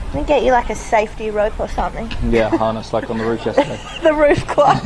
Let me get you like a safety rope or something. Yeah, harness like on the roof yesterday. The roof cloth.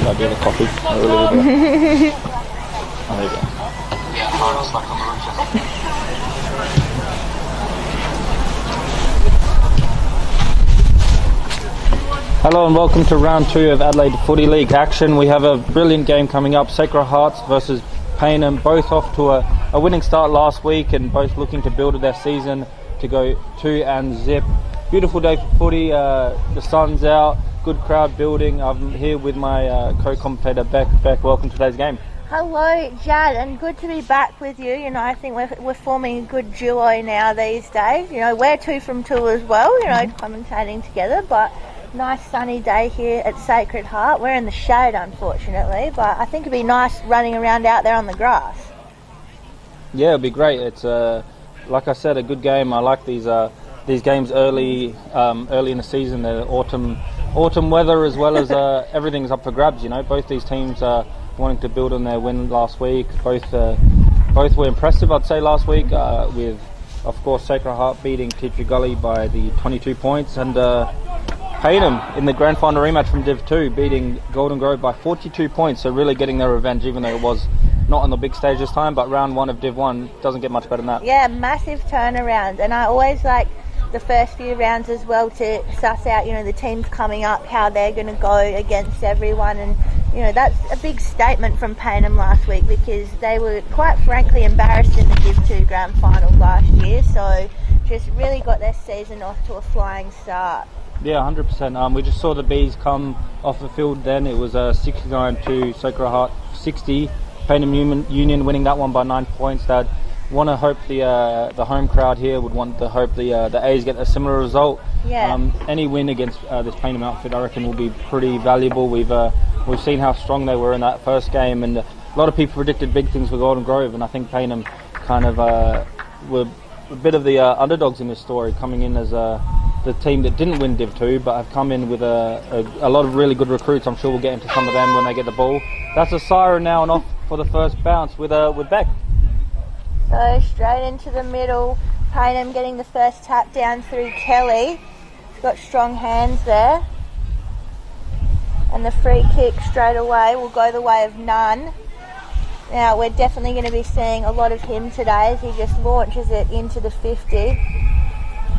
I'll do the coffee a little bit. Oh, there you go. Yeah, harness like on the roof. Hello and welcome to round 2 of Adelaide Footy League action. We have a brilliant game coming up. Sacred Hearts versus Payneham, both off to a winning start last week and both looking to build their season to go 2-0. Beautiful day for footy. The sun's out. Good crowd building. I'm here with my co-commentator Beck. Beck, welcome to today's game. Hello, Jad, and good to be back with you. You know, I think we're forming a good duo now these days. You know, we're 2 from 2 as well, you know, commentating together, but nice sunny day here at Sacred Heart. We're in the shade, unfortunately, but I think it'd be nice running around out there on the grass. Yeah, it'd be great. It's, like I said, a good game. I like these games early in the season. The autumn weather as well as everything's up for grabs. You know, both these teams are wanting to build on their win last week. Both were impressive, I'd say, last week with, of course, Sacred Heart beating Teacher Gully by the 22 points and Payneham in the grand final rematch from Div 2 beating Golden Grove by 42 points. So really getting their revenge, even though it was not on the big stage this time, but round 1 of Div 1 doesn't get much better than that. Yeah, massive turnaround, and I always like the first few rounds as well to suss out, you know, the teams coming up, how they're going to go against everyone. And, you know, that's a big statement from Payneham last week because they were quite frankly embarrassed in the Div 2 grand final last year. So just really got their season off to a flying start. Yeah, 100%. We just saw the Bees come off the field then. It was 69 to Sacred Heart 60. Payneham Union winning that one by 9 points. That want to hope the home crowd here would want to hope the A's get a similar result. Yeah. Any win against this Payneham outfit, I reckon, will be pretty valuable. We've seen how strong they were in that first game, and a lot of people predicted big things for Golden Grove, and I think Payneham kind of were a bit of the underdogs in this story, coming in as the team that didn't win Div 2, but have come in with a lot of really good recruits. I'm sure we'll get into some of them when they get the ball. That's a siren now and off for the first bounce with Beck. So straight into the middle, Payneham getting the first tap down through Kelly. He's got strong hands there. And the free kick straight away will go the way of Nunn. Now we're definitely going to be seeing a lot of him today as he just launches it into the 50.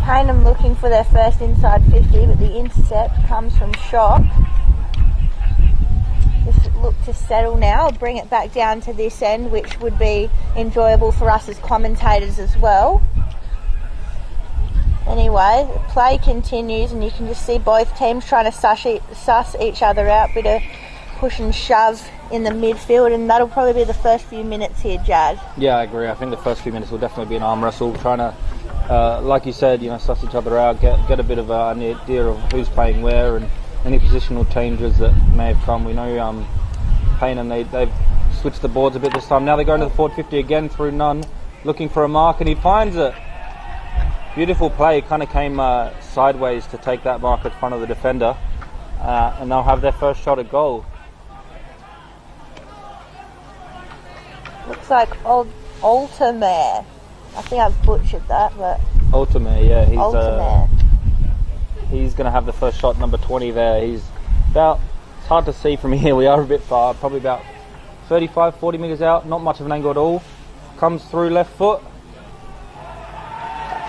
Payneham looking for their first inside 50, but the intercept comes from Shock. Just look to settle now, bring it back down to this end, which would be enjoyable for us as commentators as well. Anyway, the play continues and you can just see both teams trying to suss each other out. Bit of push and shove in the midfield, and that'll probably be the first few minutes here, Jad. Yeah, I agree. I think the first few minutes will definitely be an arm wrestle, trying to, like you said, you know, suss each other out, get a bit of an idea of who's playing where and any positional changes that may have come. We know Payneham, they've switched the boards a bit this time. Now they're going to the forward 50 again through Nunn, looking for a mark, and he finds it. Beautiful play, kind of came sideways to take that mark in front of the defender, and they'll have their first shot at goal. Looks like old Altamare. I think I've butchered that, but Altamare, yeah, Altamare. He's going to have the first shot, number 20 there. He's about, it's hard to see from here, we are a bit far, probably about 35, 40 metres out, not much of an angle at all. Comes through left foot.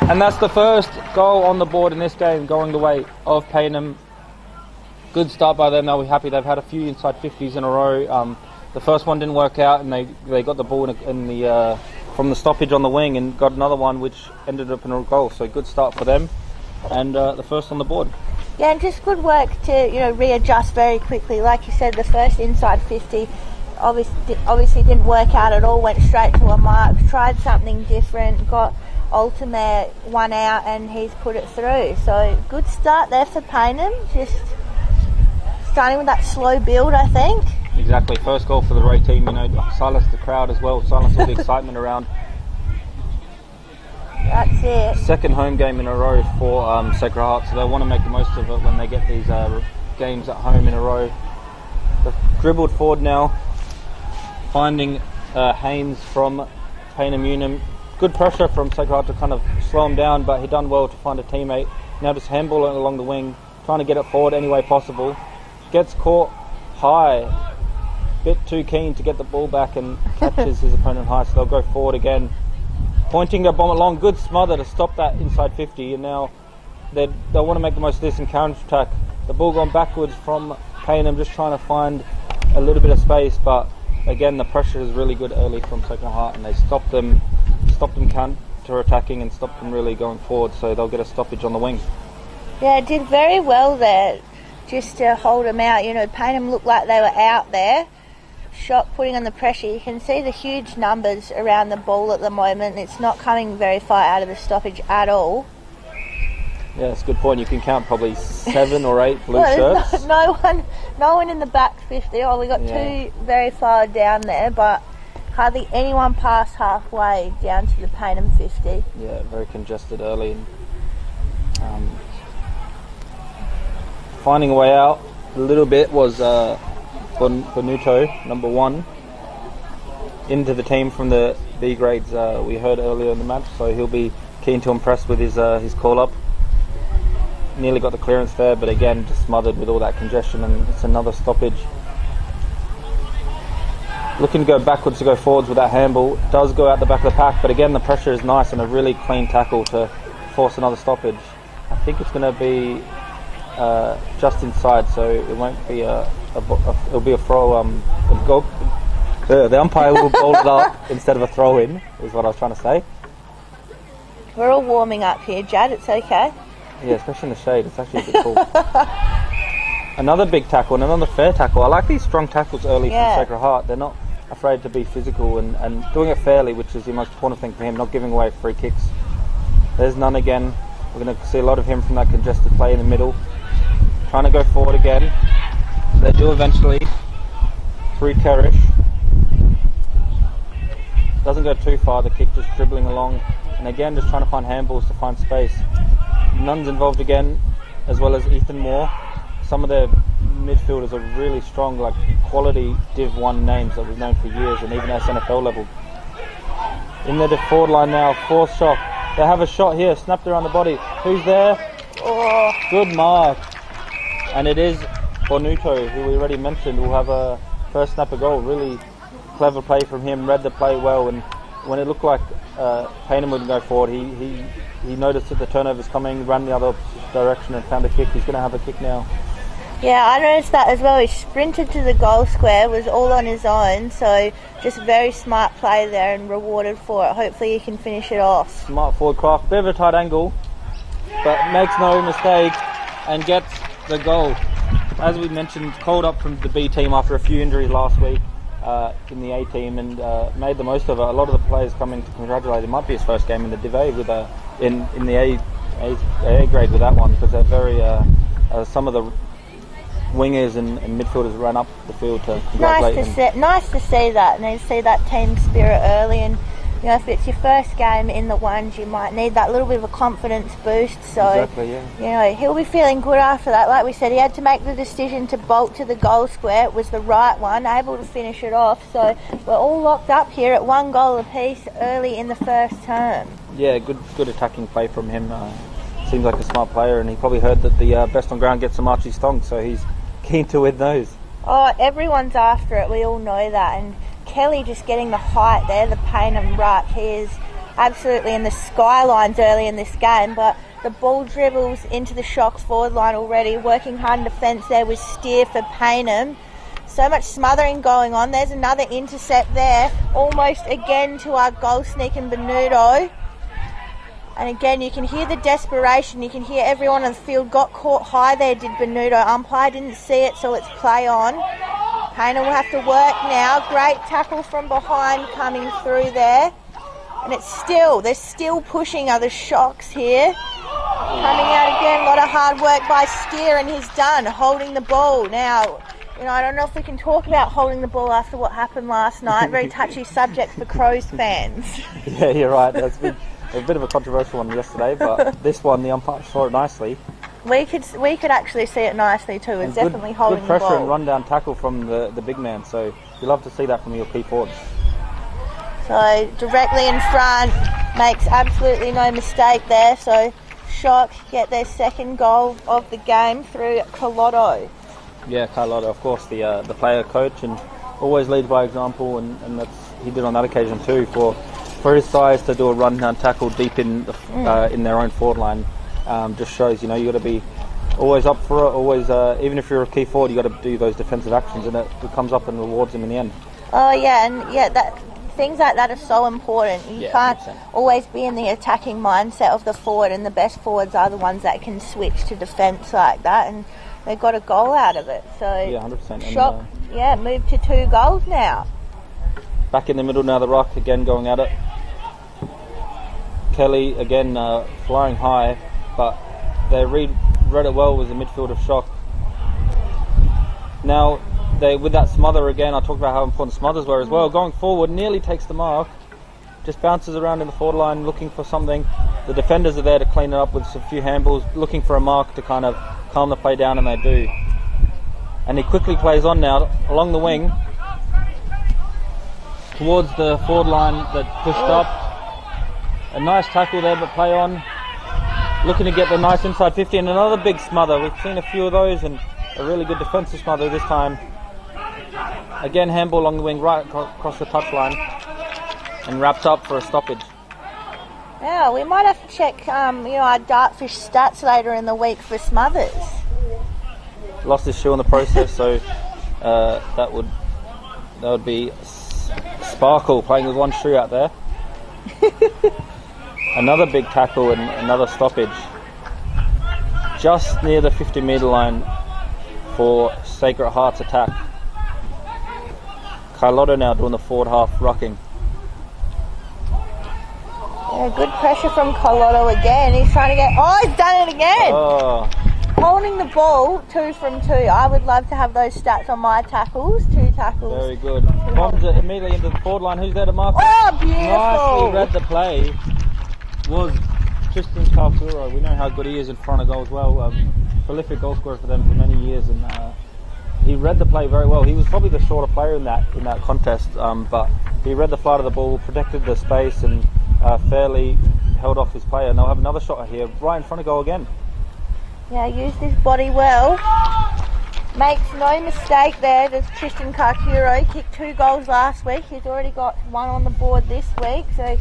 And that's the first goal on the board in this game, going the way of Payneham. Good start by them, they'll be happy. They've had a few inside 50s in a row. The first one didn't work out, and they got the ball in the from the stoppage on the wing and got another one which ended up in a goal. So good start for them, and the first on the board. Yeah, and just good work to readjust very quickly. Like you said, the first inside 50 obviously didn't work out at all. Went straight to a mark, tried something different, got Altamare one out, and he's put it through. So good start there for Payneham. Just starting with that slow build, I think. Exactly. First goal for the Ray team, you know, silence the crowd as well, silence all the excitement around. That's it. Second home game in a row for Sacred Heart, so they want to make the most of it when they get these games at home in a row. They've dribbled forward now, finding Haynes from Payneham Union. Good pressure from Sacred Heart to kind of slow him down, but he done well to find a teammate. Now just handball it along the wing, trying to get it forward any way possible. Gets caught high, bit too keen to get the ball back and catches his opponent high, so they'll go forward again. Pointing their bomb along, good smother to stop that inside 50, and now they'll want to make the most of this and counter-attack. The ball gone backwards from Payneham, just trying to find a little bit of space, but again the pressure is really good early from Sacred Heart, and they stopped them counter-attacking and stopped them really going forward, so they'll get a stoppage on the wing. Yeah, did very well there, just to hold them out. You know, Payneham looked like they were out there. Shot putting on the pressure. You can see the huge numbers around the ball at the moment. It's not coming very far out of the stoppage at all. Yeah, that's a good point. You can count probably 7 or 8 blue well, shirts. No one in the back 50. Oh, we got 2 very far down there, but hardly anyone past halfway down to the Payneham 50. Yeah, very congested early. And, finding a way out a little bit was Bonuto, number 1, into the team from the B grades we heard earlier in the match, so he'll be keen to impress with his call-up. Nearly got the clearance there, but again just smothered with all that congestion, and it's another stoppage. Looking to go backwards to go forwards with that handball. Does go out the back of the pack, but again the pressure is nice and a really clean tackle to force another stoppage. I think it's going to be just inside, so it won't be it'll be a throw. The umpire will bowl it up instead of a throw in, is what I was trying to say. We're all warming up here, Jad. It's okay. Yeah, especially in the shade. It's actually a bit cool. Another big tackle and another fair tackle. I like these strong tackles early from Sacred Heart. They're not afraid to be physical and doing it fairly, which is the most important thing for him, not giving away free kicks. There's none again. We're going to see a lot of him from that congested play in the middle. Trying to go forward again. They do eventually. Through Kerish. Doesn't go too far, the kick just dribbling along. And again, just trying to find handballs to find space. Nunn's involved again, as well as Ethan Moore. Some of their midfielders are really strong, like quality Div 1 names that we've known for years, and even at SNFL level. In the forward line now, fourth shot. They have a shot here, snapped around the body. Who's there? Oh, good mark. And it is Bonuto, who we already mentioned, will have a first snapper goal. Really clever play from him, read the play well, and when it looked like Payneham wouldn't go forward, he noticed that the turnover's coming, ran the other direction and found a kick. He's going to have a kick now. Yeah, I noticed that as well. He sprinted to the goal square, was all on his own, so just very smart play there and rewarded for it. Hopefully he can finish it off. Smart forward craft, bit of a tight angle, but makes no mistake and gets the goal. As we mentioned, called up from the B team after a few injuries last week in the A team, and made the most of it. A lot of the players coming to congratulate him. Might be his first game in the Div A with in the A grade with that one, because they're very some of the wingers and midfielders ran up the field to congratulate him. Nice to see that, and to see that team spirit early. And you know, if it's your first game in the ones, you might need that little bit of a confidence boost. So, exactly, yeah. You know, he'll be feeling good after that. Like we said, he had to make the decision to bolt to the goal square. It was the right one, able to finish it off. So we're all locked up here at 1 goal apiece early in the first term. Yeah, good attacking play from him. Seems like a smart player, and he probably heard that the best on ground gets some Archie Stonks, so he's keen to win those. Oh, everyone's after it. We all know that. And Kelly just getting the height there, the Payneham ruck. He is absolutely in the skylines early in this game, but the ball dribbles into the Shocks forward line already, working hard in defence there with Steer for Payneham. So much smothering going on. There's another intercept there, almost again to our goal sneak and Benuto. And again, you can hear the desperation. You can hear everyone on the field got caught high there, did Benuto. Umpire didn't see it, so let's play on. Payneham will have to work now. Great tackle from behind coming through there. And they're still pushing other Shocks here. Coming out again, a lot of hard work by Steer, and he's done, holding the ball. Now, I don't know if we can talk about holding the ball after what happened last night. Very touchy subject for Crows fans. Yeah, you're right. That's been a bit of a controversial one yesterday, but this one, the umpire saw it nicely. We could actually see it nicely too. It's definitely holding the ball. Good pressure and run-down tackle from the big man, so you love to see that from your key forwards. So directly in front, makes absolutely no mistake there. So Shock get their second goal of the game through Carlotto. Yeah, Carlotto, of course, the player coach, and always leads by example, and that's he did on that occasion too. For his size to do a run-down tackle deep in their own forward line just shows you got to be always up for it. Always, even if you're a key forward, you got to do those defensive actions, and it comes up and rewards him in the end. Oh yeah, and that. Things like that are so important. You can't 100%. always be in the attacking mindset of the forward, and the best forwards are the ones that can switch to defence like that, and they got a goal out of it. So 100%. Shock, moved to 2 goals now. Back in the middle now, the Rock again going at it. Kelly again flying high, but they read it well with the midfield of Shock. Now, with that smother again, I talked about how important smothers were as well. Going forward, nearly takes the mark, just bounces around in the forward line looking for something. The defenders are there to clean it up with a few handballs, looking for a mark to kind of calm the play down, and they do. And he quickly plays on now along the wing towards the forward line that pushed up. A nice tackle there, but play on. Looking to get the nice inside 50, and another big smother. We've seen a few of those, and a really good defensive smother this time. Again, handball along the wing, right across the touchline, and wrapped up for a stoppage. Yeah, we might have to check, our Dartfish stats later in the week for smothers. Lost his shoe in the process, so that would be Sparkle playing with one shoe out there. Another big tackle and another stoppage, just near the 50-metre line for Sacred Heart's attack. Carlotto now doing the forward half rocking. Yeah, good pressure from Carlotto again. He's trying to get... Oh, he's done it again! Oh. Holding the ball, 2 from 2. I would love to have those stats on my tackles. 2 tackles. Very good. Bombs it immediately into the forward line. Who's there to mark it? Oh, beautiful! Nicely read the play. Was Tristan Kalkuro. We know how good he is in front of goal as well. Prolific goal scorer for them for many years, and he read the play very well. He was probably the shorter player in that contest, but he read the flight of the ball, protected the space, and fairly held off his player. And they'll have another shot here, right in front of goal again. Yeah, used his body well. Makes no mistake there. There's Tristan Kalkuro. Kicked 2 goals last week. He's already got 1 on the board this week, so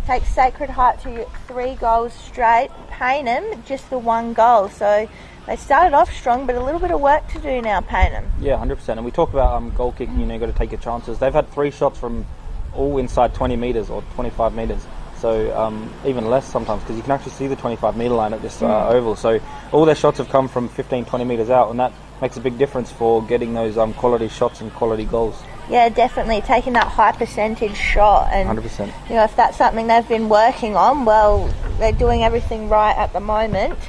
takes Sacred Heart to 3 goals straight. Payneham, just the 1 goal. So they started off strong, but a little bit of work to do now, Payneham. Yeah, 100%. And we talk about goal kicking, you've got to take your chances. They've had 3 shots from all inside 20 metres or 25 metres. So even less sometimes, because you can actually see the 25-metre line at this oval. So all their shots have come from 15, 20 metres out, and that makes a big difference for getting those quality shots and quality goals. Yeah, definitely. Taking that high percentage shot. And 100%. If that's something they've been working on, well, they're doing everything right at the moment.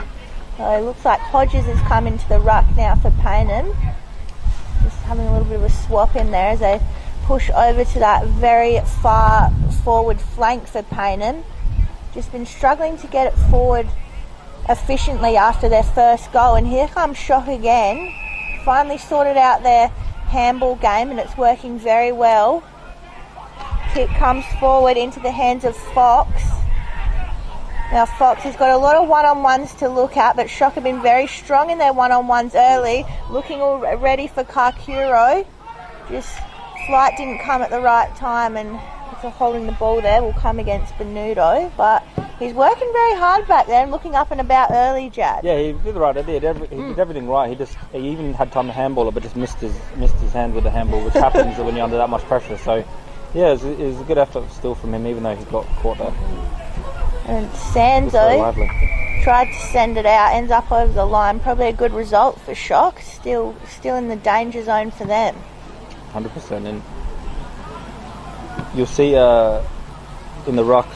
So it looks like Hodges has come into the ruck now for Payneham. Just having a little bit of a swap in there as they push over to that very far forward flank for Payneham. Just been struggling to get it forward efficiently after their first goal, and here comes Shock again. Finally sorted out their handball game, and it's working very well. Kick comes forward into the hands of Fox. Now Fox has got a lot of one-on-ones to look at, but Shock have been very strong in their one-on-ones early, looking all ready for Kakuro. Just flight didn't come at the right time, and holding the ball there will come against Benudo, but he's working very hard back there and looking up and about early, Jad. Yeah, he did the right idea. He did everything right. He even had time to handball it, but just missed his hand with the handball, which happens when you're under that much pressure. So yeah, it was a good effort still from him, even though he got caught there. And Sanzo tried to send it out, ends up over the line. Probably a good result for Shock. Still in the danger zone for them. 100%. And you'll see in the ruck,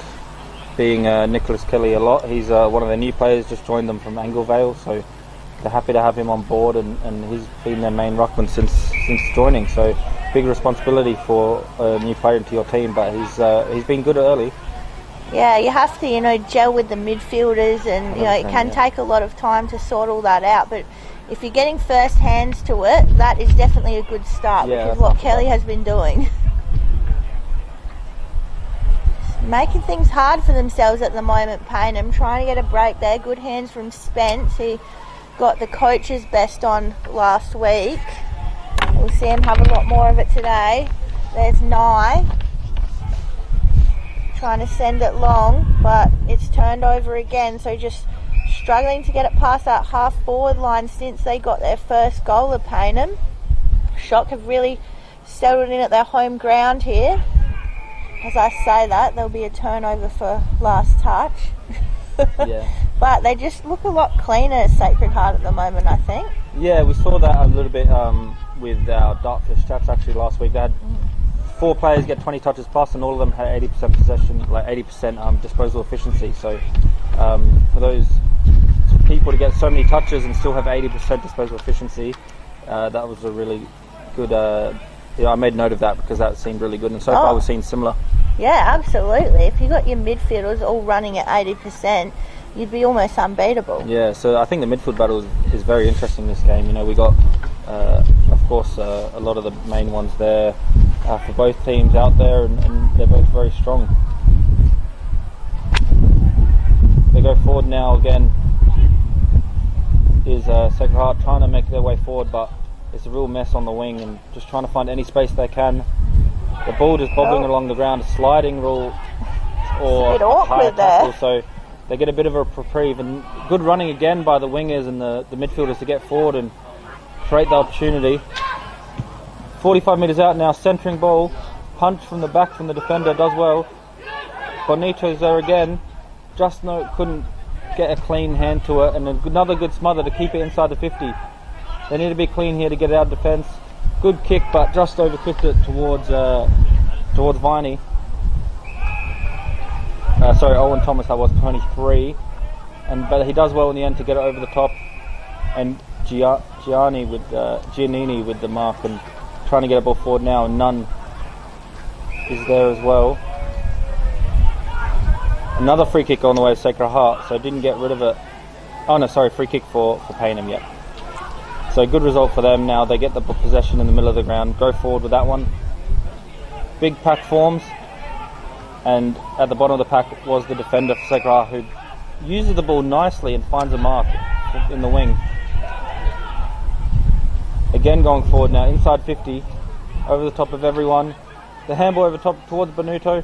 being Nicholas Kelly a lot. He's one of their new players, just joined them from Anglevale, so they're happy to have him on board, and he's been their main ruckman since joining. So big responsibility for a new player into your team, but he's been good early. Yeah, you have to, gel with the midfielders, and it can take a lot of time to sort all that out. But if you're getting first hands to it, that is definitely a good start, which is what Kelly has been doing. Making things hard for themselves at the moment, Payneham, trying to get a break there. Good hands from Spence. He got the coach's best on last week. We'll see him have a lot more of it today. There's Nye. Trying to send it long, but it's turned over again, so just struggling to get it past that half forward line since they got their first goal of Payneham. Shock have really settled in at their home ground here. As I say that, there'll be a turnover for last touch. Yeah. But they just look a lot cleaner at Sacred Heart at the moment, I think. Yeah, we saw that a little bit with our Dartfish chaps actually last week. They had 4 players get 20 touches plus, and all of them had 80% possession, like 80% disposal efficiency. So for those people to get so many touches and still have 80% disposal efficiency, that was a really good. I made note of that because that seemed really good, and so far we've seen similar. Yeah, absolutely. If you got your midfielders all running at 80%, you'd be almost unbeatable. Yeah, so I think the midfield battle is very interesting this game. We got, of course, a lot of the main ones there for both teams out there, and they're both very strong. They go forward now again. Is Sacred Heart trying to make their way forward, but it's a real mess on the wing, and just trying to find any space they can. The ball just bobbling along the ground, sliding rule or a bit awkward tackle, so they get a bit of a reprieve, and good running again by the wingers and the midfielders to get forward and create the opportunity. 45 metres out now, centering ball, punch from the back from the defender, does well. Bonito's there again, just couldn't get a clean hand to it, and another good smother to keep it inside the 50. They need to be clean here to get it out of defence. Good kick, but just overkicked it towards Viney. Owen Thomas, that was 23, but he does well in the end to get it over the top. And Giannini with the mark and trying to get a ball forward now, and Nunn is there as well. Another free kick on the way to Sacred Heart, so didn't get rid of it. Oh no, sorry, free kick for Payneham, yep. So good result for them now. They get the possession in the middle of the ground, go forward with that one. Big pack forms, and at the bottom of the pack was the defender for Sacred Heart, who uses the ball nicely and finds a mark in the wing. Again going forward now, inside 50, over the top of everyone. The handball over top towards Benuto.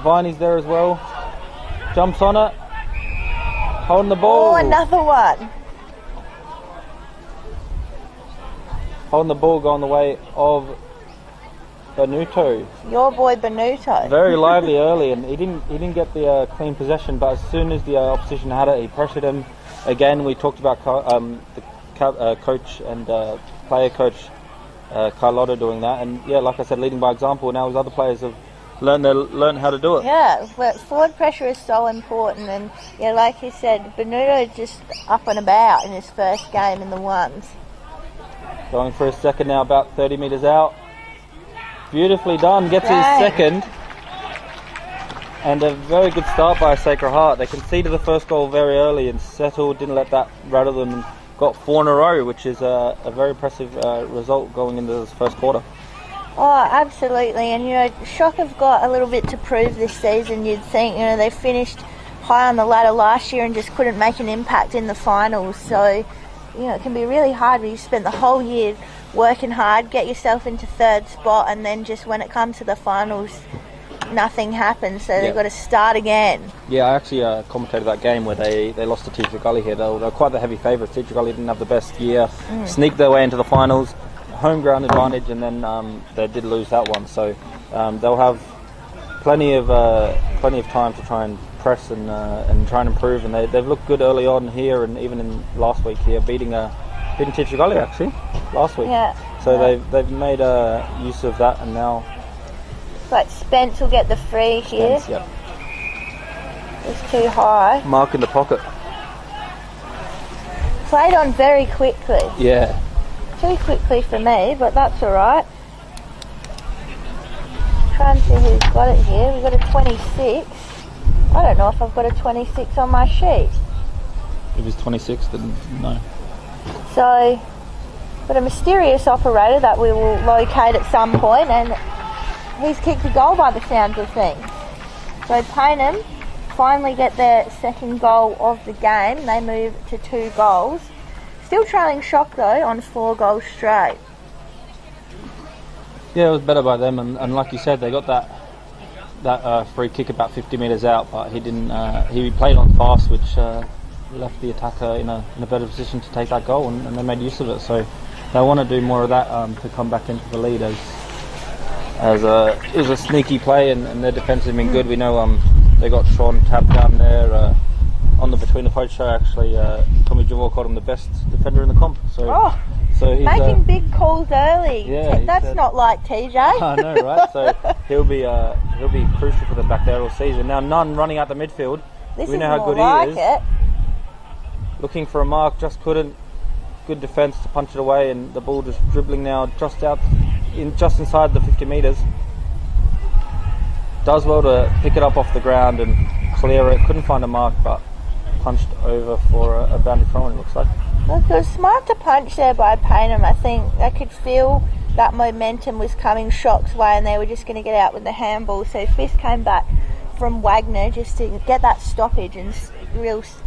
Viney's there as well. Jumps on it. Holding the ball. Oh, another one. Holding the ball going the way of Benuto. Your boy Benuto. Very lively early, and he didn't get the clean possession, but as soon as the opposition had it, he pressured him. Again, we talked about the coach and player coach Carlotta doing that, and yeah, like I said, leading by example. Now his other players have learned how to do it. Yeah, but forward pressure is so important, and yeah, like you said, Benuto just up and about in his first game in the ones. Going for a second now, about 30 metres out. Beautifully done, gets his second. And a very good start by Sacred Heart. They conceded the first goal very early and settled, didn't let that rattle them, and got 4 in a row, which is a very impressive result going into this first quarter. Oh, absolutely. And, Shock have got a little bit to prove this season, you'd think. They finished high on the ladder last year and just couldn't make an impact in the finals. So, it can be really hard when you spent the whole year working hard, get yourself into third spot, and then just when it comes to the finals, nothing happens. So they've got to start again. Yeah, I actually commentated that game where they lost to Teacher Gully here. They were quite the heavy favourites. Teacher Gully didn't have the best year, sneaked their way into the finals, home ground advantage, and then they did lose that one. So they'll have plenty of time to try and press and try and improve. And they've looked good early on here, and even in last week here, beating Teacher Gully actually last week. Yeah. So they've made use of that, and now. But Spence will get the free here. Spence, yep. It's too high. Mark in the pocket. Played on very quickly. Yeah. Too quickly for me, but that's alright. Trying to see who's got it here. We've got a 26. I don't know if I've got a 26 on my sheet. If it's 26, then no. So, got a mysterious operator that we will locate at some point, and he's kicked a goal by the sounds of things. So Payneham finally get their second goal of the game. They move to 2 goals. Still trailing Shock though on 4 goals straight. Yeah, it was better by them, and like you said, they got that free kick about 50 metres out, but he didn't. He played on fast, which left the attacker in a better position to take that goal, and they made use of it. So they want to do more of that to come back into the lead. As it was a sneaky play, and their defence has been good. We know they got Sean tapped down there on the Between the Post show. Actually, Tommy Javor called him the best defender in the comp. So he's making big calls early. Yeah, that's not like TJ. I know, right? So he'll be crucial for them back there all season. Now, Nunn running out the midfield. We know how good he is. It. Looking for a mark, just couldn't. Good defence to punch it away, and the ball just dribbling now just inside the 50 metres. Does well to pick it up off the ground and clear it. Couldn't find a mark, but punched over for a boundary throw-in, it looks like. Look, it was smart to punch there by Payneham. I think they could feel that momentum was coming Shock's way, and they were just going to get out with the handball. So Fist came back from Wagner just to get that stoppage and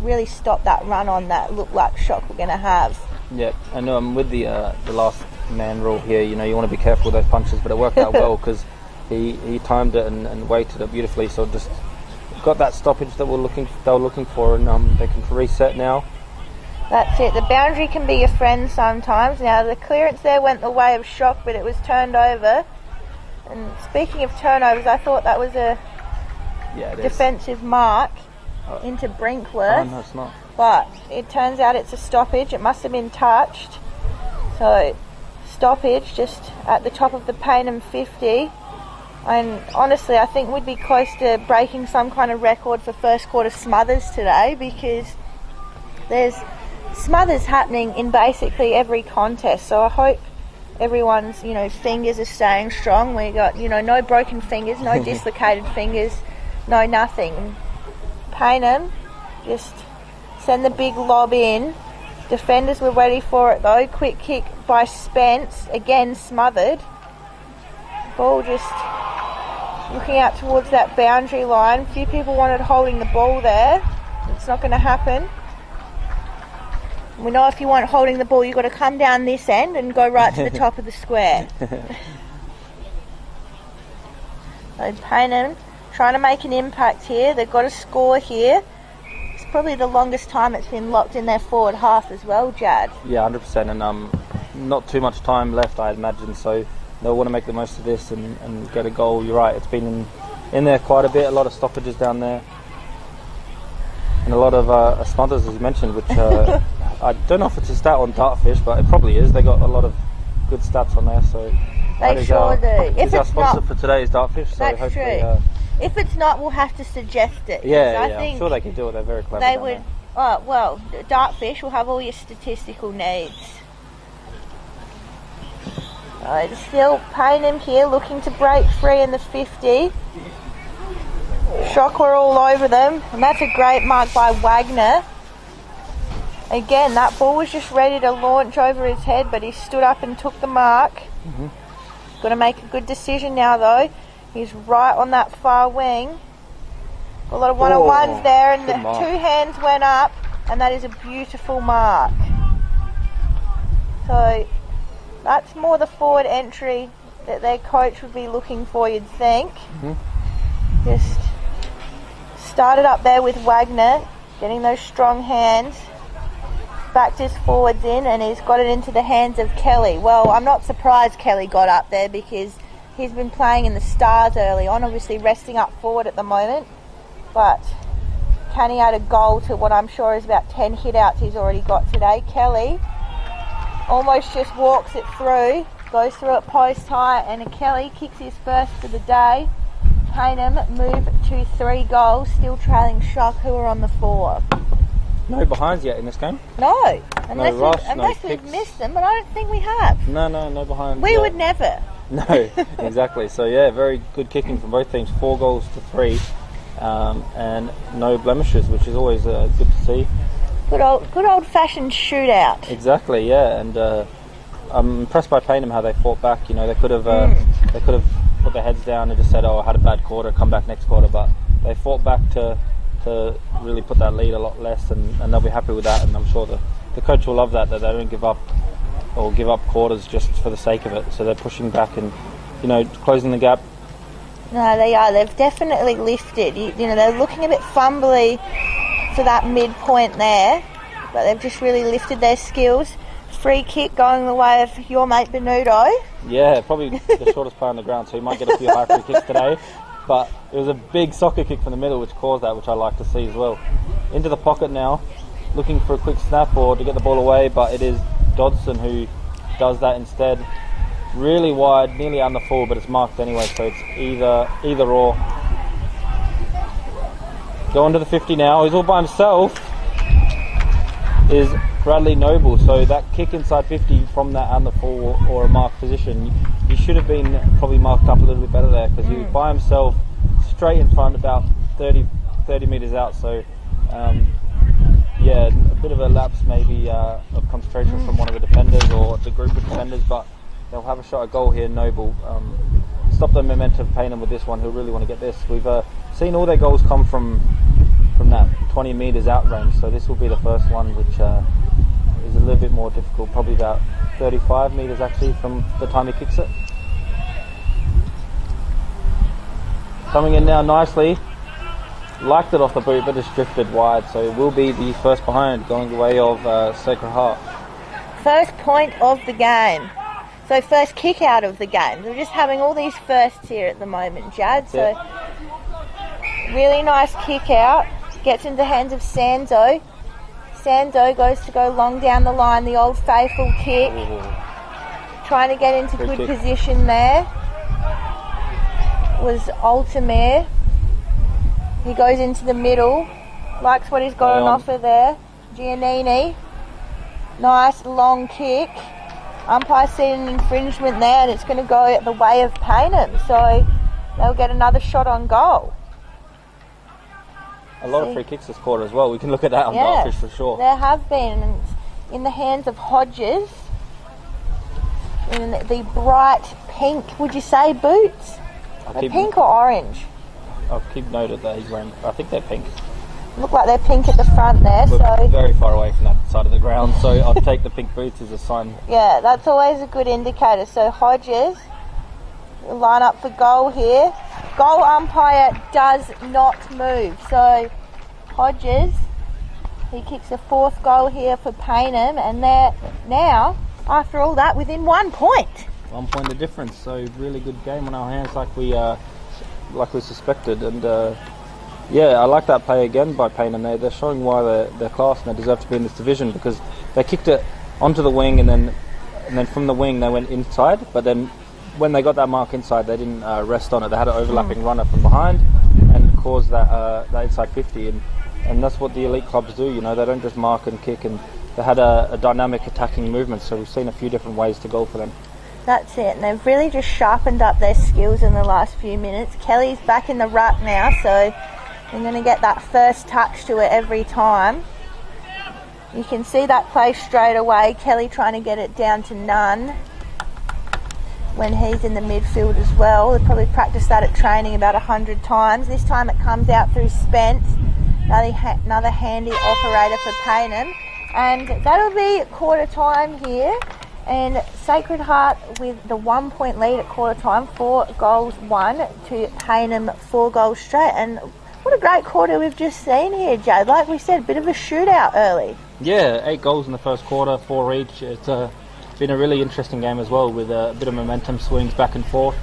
really stop that run on that looked like Shock were going to have. Yeah, and with the last man rule here, you want to be careful with those punches, but it worked out well because he timed it and weighted it beautifully. So just got that stoppage that they were looking for, and they can reset now. That's it. The boundary can be your friend sometimes. Now the clearance there went the way of Shock, but it was turned over. And speaking of turnovers, I thought that was a defensive mark into Brinkworth. Oh, no, it's not. But it turns out it's a stoppage. It must have been touched. So stoppage just at the top of the Payneham 50. And honestly, I think we'd be close to breaking some kind of record for first quarter smothers today, because there's smothers happening in basically every contest. So I hope everyone's fingers are staying strong. We got no broken fingers, no dislocated fingers, no nothing. Payneham just send the big lob in. Defenders were ready for it though. Quick kick by Spence, again smothered. Ball just looking out towards that boundary line. A few people wanted holding the ball there. It's not going to happen. We know if you want holding the ball, you've got to come down this end and go right to the top of the square. So Payneham trying to make an impact here. They've got to score here. It's probably the longest time it's been locked in their forward half as well, Jad. Yeah, 100%, and not too much time left, I imagine, so they'll want to make the most of this and get a goal. You're right, it's been in there quite a bit, a lot of stoppages down there. And a lot of smothers, as you mentioned, which I don't know if it's a stat on Dartfish, but it probably is. They got a lot of good stats on there, so they sure do. If our sponsor for today is Dartfish, so that's hopefully, true. If it's not, we'll have to suggest it. Yeah, I'm sure they can do it. They're very clever. They would. Oh well, Dartfish will have all your statistical needs. Still Payneham here looking to break free in the 50. Shock were all over them, and that's a great mark by Wagner. Again, that ball was just ready to launch over his head, but he stood up and took the mark. Mm-hmm. Got to make a good decision now though. He's right on that far wing. A lot of one-on-ones there, and the 2 hands went up, and that is a beautiful mark. So that's more the forward entry that their coach would be looking for, you'd think. Mm-hmm. Just started up there with Wagner, getting those strong hands. Backed his forwards in, and he's got it into the hands of Kelly. Well, I'm not surprised Kelly got up there, because he's been playing in the Stars early on, obviously resting up forward at the moment. But can he add a goal to what I'm sure is about 10 hit-outs he's already got today? Kelly almost just walks it through, goes through it post high, and Kelly kicks his first for the day. Payneham move to 3 goals, still trailing Shock, who are on the 4. No behinds yet in this game. No, unless, rush, we've missed them, but I don't think we have. No behinds. We would never. No, exactly. So yeah, very good kicking from both teams. 4 goals to 3, and no blemishes, which is always good to see. Good old-fashioned shootout. Exactly, yeah, and I'm impressed by Payneham how they fought back. You know, they could have put their heads down and just said, "Oh, I had a bad quarter, come back next quarter," but they fought back to really put that lead a lot less, and they'll be happy with that. And I'm sure the coach will love that they don't give up quarters just for the sake of it. So they're pushing back and, you know, closing the gap. No, they are. They've definitely lifted. You know, they're looking a bit fumbly for that midpoint there, but they've just really lifted their skills. Free kick going the way of your mate Benuto. Yeah, probably the shortest player on the ground, so he might get a few high free kicks today. But it was a big soccer kick from the middle which caused that, which I like to see as well. Into the pocket now, looking for a quick snap or to get the ball away, but it is Dodson who does that instead. Really wide, nearly under full, but it's marked anyway, so it's either or. Going to the 50 now, he's all by himself, is Bradley Noble. So that kick inside 50 from that under full or a marked position, he should have been probably marked up a little bit better there, because he was by himself straight in front, about 30 metres out. So yeah, a bit of a lapse maybe of concentration from one of the defenders or the group of defenders, but they'll have a shot at goal here. Noble stop the momentum of Payneham with this one. He'll really want to get this. We've seen all their goals come from that 20 metres out range, so this will be the first one, which is a little bit more difficult, probably about 35 metres actually from the time he kicks it. Coming in now nicely, liked it off the boot, but it's drifted wide, so it will be the first behind, going the way of Sacred Heart. First point of the game. So first kick out of the game. We're just having all these firsts here at the moment, Jad. So really nice kick out. Gets into the hands of Sanzo. Sanzo goes to go long down the line, the old faithful kick. Trying to get into good position there was Altamir. He goes into the middle. Likes what he's got on offer there. Giannini. Nice long kick. Umpire seen an infringement there, and it's going to go the way of Payneham. So they'll get another shot on goal. A lot of free kicks this quarter as well. We can look at that on Goldfish for sure. There have been, in the hands of Hodges, in the bright pink, would you say, boots? Pink or orange? I'll keep note of that he's wearing, I think they're pink. Look like they're pink at the front there. We're very far away from that side of the ground, so I'll take the pink boots as a sign. Yeah, that's always a good indicator. So Hodges will line up for goal here. Goal umpire does not move. So Hodges, he kicks a 4th goal here for Payneham, and they're now, after all that, within 1 point. 1 point the difference. So really good game on our hands, like we suspected. And yeah, I like that play again by Payneham. They're showing why they're class and they deserve to be in this division, because they kicked it onto the wing, and then from the wing they went inside, but then when they got that mark inside, they didn't rest on it. They had an overlapping runner from behind and caused that inside 50, and that's what the elite clubs do. You know, they don't just mark and kick, and they had a dynamic attacking movement, so we've seen a few different ways to goal for them. That's it, and they've really just sharpened up their skills in the last few minutes. Kelly's back in the ruck now, so they're going to get that first touch to it every time. You can see that play straight away. Kelly trying to get it down to none when he's in the midfield as well. They probably practiced that at training about 100 times. This time it comes out through Spence, another handy operator for Payneham, and that'll be quarter time here. And Sacred Heart with the 1 point lead at quarter time, 4 goals 1 to Payneham, 4 goals straight. And what a great quarter we've just seen here, Jade. Like we said, a bit of a shootout early. Yeah, 8 goals in the first quarter, 4 each. It's been a really interesting game as well, with a bit of momentum swings back and forth.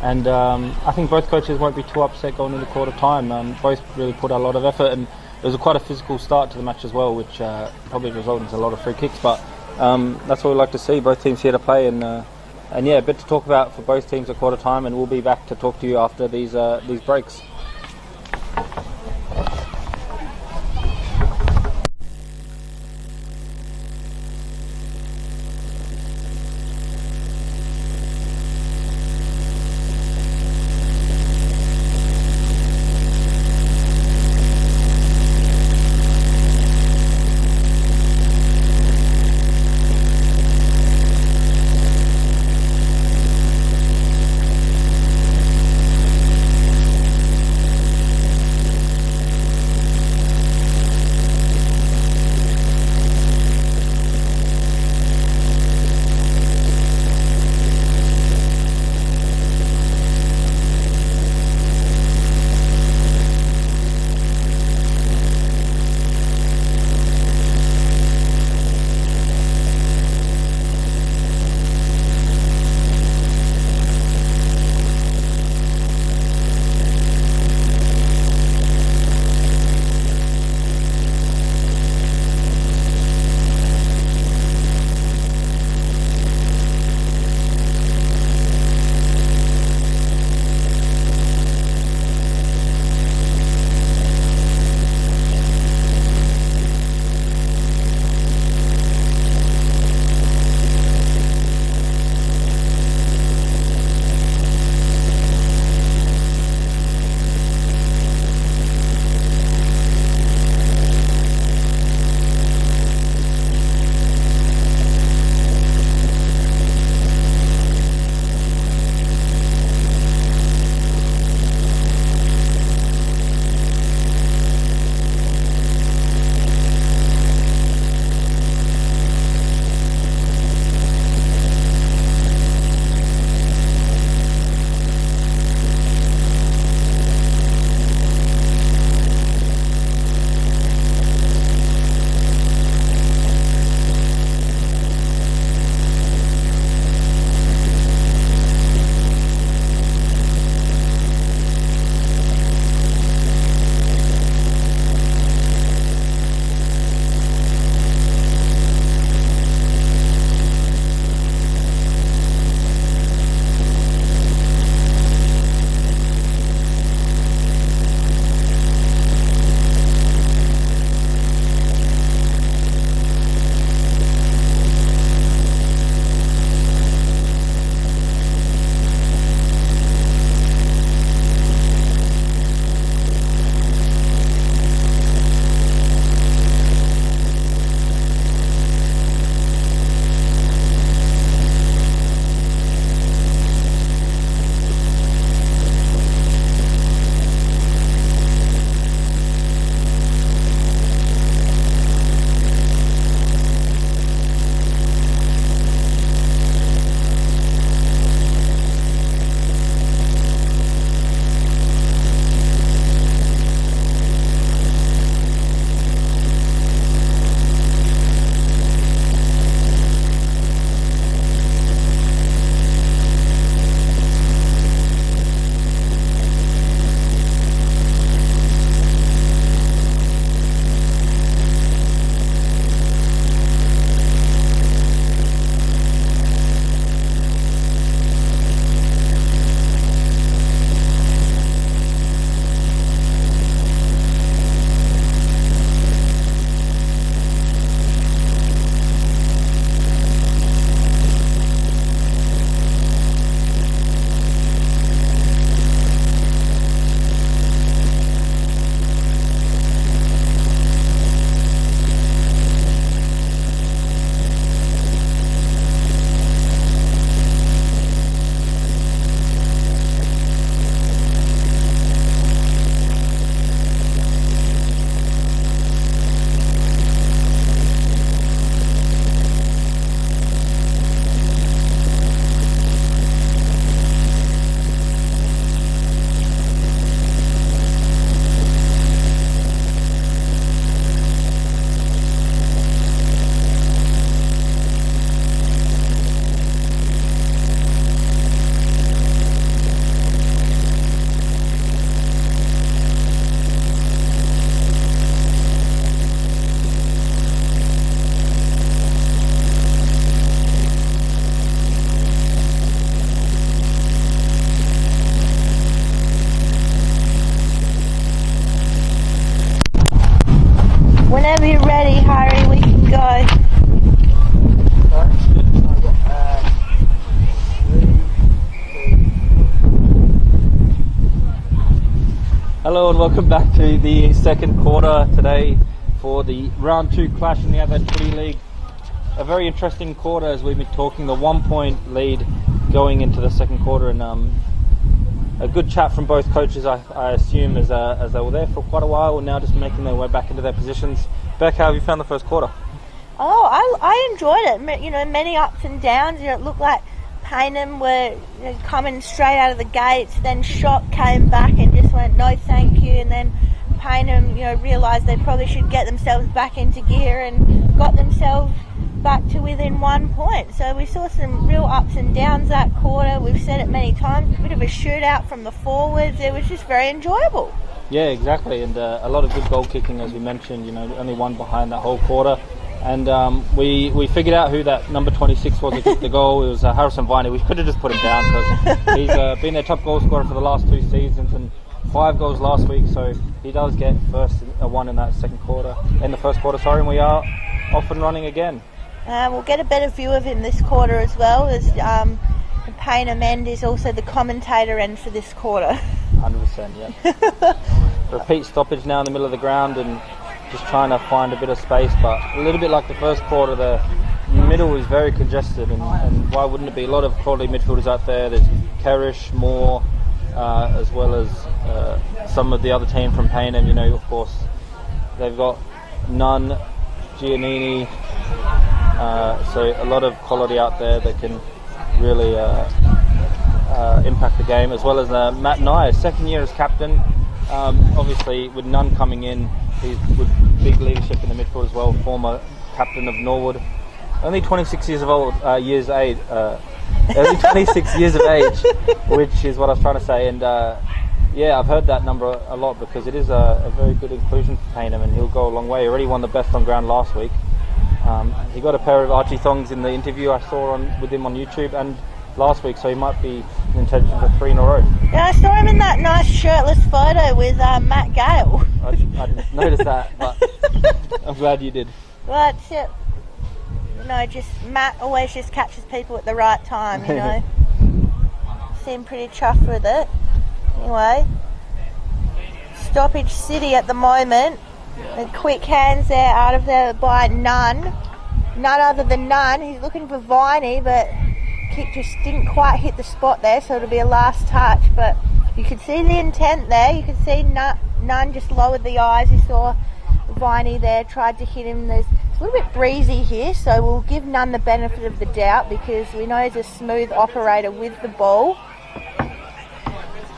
And I think both coaches won't be too upset going into quarter time. Both really put a lot of effort, and it was quite a physical start to the match as well, which probably resulted in a lot of free kicks. But that's what we like to see. Both teams here to play, and And yeah, a bit to talk about for both teams at quarter time, and we'll be back to talk to you after these breaks. everyone, welcome back to the second quarter today for the round 2 clash in the Adelaide Footy League. A very interesting quarter as we've been talking, the 1 point lead going into the second quarter, and a good chat from both coaches, I assume, as they were there for quite a while and now just making their way back into their positions. Beck, how have you found the first quarter? Oh, I enjoyed it. You know, many ups and downs. You know, it looked like Payneham were coming straight out of the gates. Then Shock came back and just went, no, thank you. And then Payneham, realised they probably should get themselves back into gear and got themselves back to within 1 point. So we saw some real ups and downs that quarter. We've said it many times. A bit of a shootout from the forwards. It was just very enjoyable. Yeah, exactly. And a lot of good goal kicking, as we mentioned. Only one behind that whole quarter. And we figured out who that number 26 was who kicked the goal. It was Harrison Viney. We could have just put him down because he's been their top goal scorer for the last 2 seasons and 5 goals last week. So he does get one in that first quarter. And we are off and running again. We'll get a better view of him this quarter as well, as the Payneham end is also the commentator end for this quarter. 100%, yeah. Repeat stoppage now in the middle of the ground and just trying to find a bit of space, but a little bit like the first quarter, the middle is very congested, and why wouldn't it be? A lot of quality midfielders out there. There's Kerish, Moore, as well as some of the other team from Payneham. Of course, they've got Nunn, Giannini, so a lot of quality out there that can really impact the game, as well as Matt Nye, second year as captain. Obviously, with Nunn coming in, he's with big leadership in the midfield as well, former captain of Norwood. Only 26 years of age, only 26 years of age, which is what I was trying to say. And I've heard that number a lot because it is a very good inclusion for Payneham, and he'll go a long way. He already won the best on ground last week. He got a pair of Archie thongs in the interview I saw with him on YouTube and last week, so he might be in intention for 3 in a row. Yeah, I saw him in that nice shirtless photo with Matt Gale. I didn't notice that, but I'm glad you did. Well, that's it. Just Matt always just catches people at the right time, Seem pretty chuffed with it. Anyway, stoppage city at the moment. The quick hands there out of there by Nunn. None other than Nunn. He's looking for Viney, but kick just didn't quite hit the spot there, so it'll be a last touch. But you could see the intent there. You could see Nunn just lowered the eyes. You saw Viney there, tried to hit him. It's a little bit breezy here, so we'll give Nunn the benefit of the doubt because we know he's a smooth operator with the ball.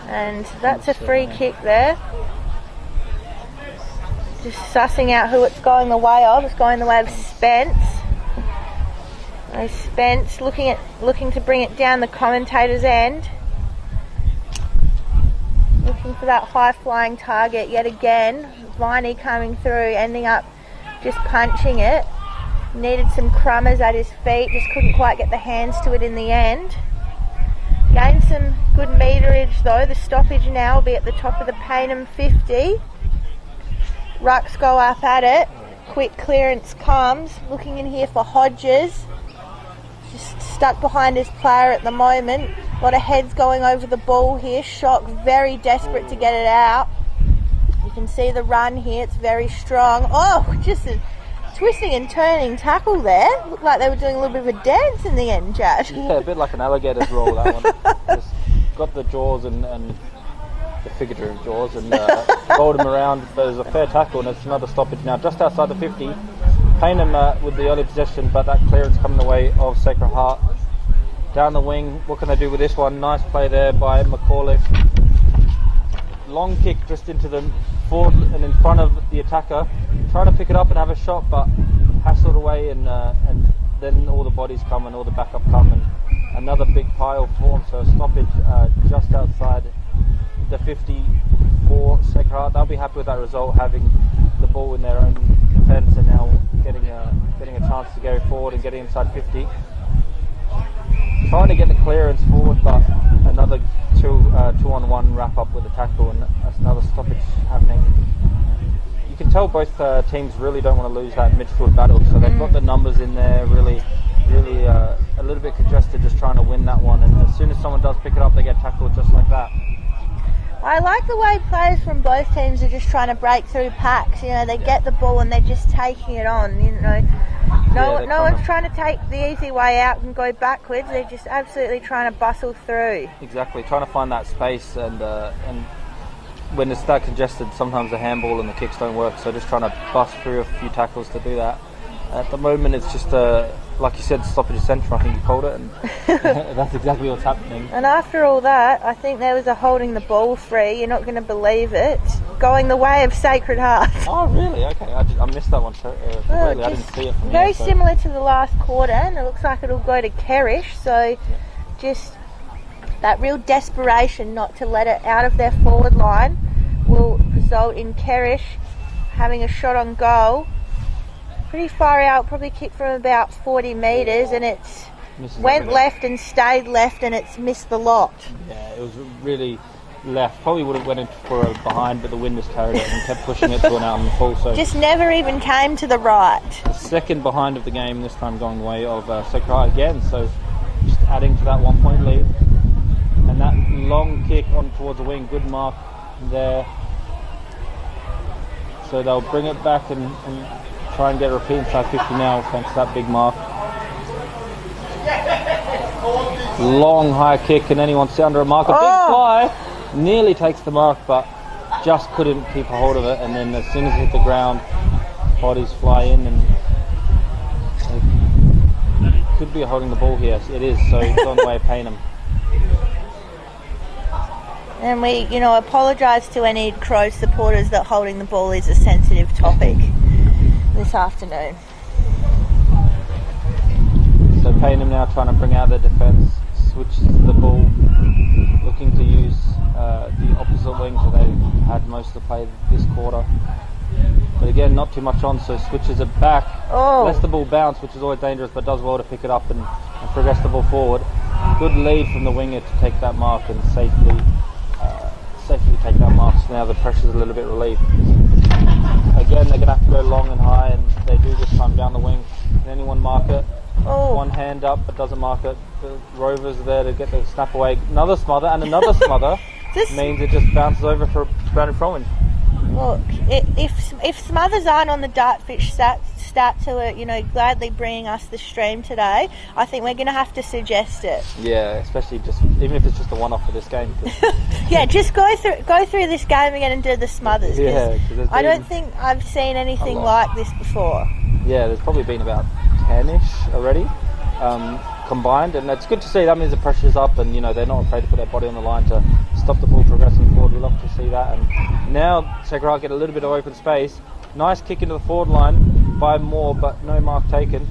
And that's a free kick there. Just sussing out who it's going the way of. It's going the way of Spence. Spence looking to bring it down the commentator's end. Looking for that high-flying target yet again. Viney coming through, ending up just punching it. Needed some crummers at his feet, just couldn't quite get the hands to it in the end. Gained some good meterage though. The stoppage now will be at the top of the Payneham 50. Rucks go up at it. Quick clearance comes. Looking in here for Hodges. Just stuck behind his player at the moment. A lot of heads going over the ball here. Shock very desperate to get it out. You can see the run here. It's very strong. Oh, just a twisting and turning tackle there. Looked like they were doing a little bit of a dance in the end, Jad. Yeah, a bit like an alligator's roll, that one. Just got the jaws and the figurative jaws and rolled him around. But there's a fair tackle, and it's another stoppage now just outside the 50. Payneham with the early possession, but that clearance coming the way of Sacred Heart. Down the wing, what can they do with this one? Nice play there by McAuliffe. Long kick just into the forward and in front of the attacker. Trying to pick it up and have a shot, but hassled away, and then all the bodies come and all the backup come, and another big pile forms. So a stoppage just outside the 50 for Sacred Heart. They'll be happy with that result, having the ball in their own defence and now getting a chance to go forward and getting inside 50. Trying to get the clearance forward, but another two-on-one wrap up with the tackle, and that's another stoppage happening. You can tell both teams really don't want to lose that midfield battle, so they've got the numbers in there, really a little bit congested, just trying to win that one. And as soon as someone does pick it up, they get tackled just like that. I like the way players from both teams are just trying to break through packs. You know, they get the ball and they're just taking it on. You know, no one's trying to take the easy way out and go backwards. They're just absolutely trying to bustle through. Exactly, trying to find that space, and when it's that congested, sometimes the handball and the kicks don't work. So just trying to bust through a few tackles to do that. At the moment, it's just like you said, stoppage of centre. I think you called it, and that's exactly what's happening. And after all that, I think there was a holding the ball free. You're not going to believe it. Going the way of Sacred Heart. Oh, really? Okay, I missed that one. Really, I didn't see it from very here, similar to the last quarter, and it looks like it'll go to Kerrish. So just that real desperation not to let it out of their forward line will result in Kerrish having a shot on goal. Pretty far out, probably kicked from about 40 metres, and it's went left and stayed left, and it's missed the lot. Yeah, it was really left. Probably would have went in for a behind, but the wind just carried it and kept pushing it to an out and full. So just never even came to the right. The second behind of the game, this time going the way of Sacred Heart again. So just adding to that 1 point lead, and that long kick on towards the wing, good mark there. So they'll bring it back and try and get a repeat inside 50 now, thanks to that big mark. Long high kick, and anyone sit under a mark. A big fly, nearly takes the mark, but just couldn't keep a hold of it. And then as soon as it hit the ground, bodies fly in, and it could be holding the ball here. It is, so it's on the way of Payneham. And we, apologise to any Crows supporters that holding the ball is a sensitive topic this afternoon. So Payneham now trying to bring out their defence, switches the ball, looking to use the opposite wing, so they had most of the play this quarter. But again, not too much on, so switches it back, lets the ball bounce, which is always dangerous, but does well to pick it up and progress the ball forward. Good lead from the winger to take that mark and safely take that mark, so now the pressure's a little bit relieved. Again, they're going to have to go long and high, and they do this time down the wing. Can anyone mark it? One hand up, but doesn't mark it. The Rovers are there to get the snap away. Another smother, and another smother means it just bounces over for a grounded throw-in. Look, if Smothers aren't on the Dartfish stats who are, gladly bringing us the stream today, I think we're going to have to suggest it. Yeah, especially even if it's just a one-off for this game. Yeah, just go through this game again and do the Smothers. Yeah, I don't think I've seen anything like this before. Yeah, there's probably been about 10-ish already combined, and it's good to see. That means the pressure's up, and they're not afraid to put their body on the line to stop the ball progressing forward. We love to see that. And now Sacred Heart get a little bit of open space. Nice kick into the forward line by Moore, but no mark taken.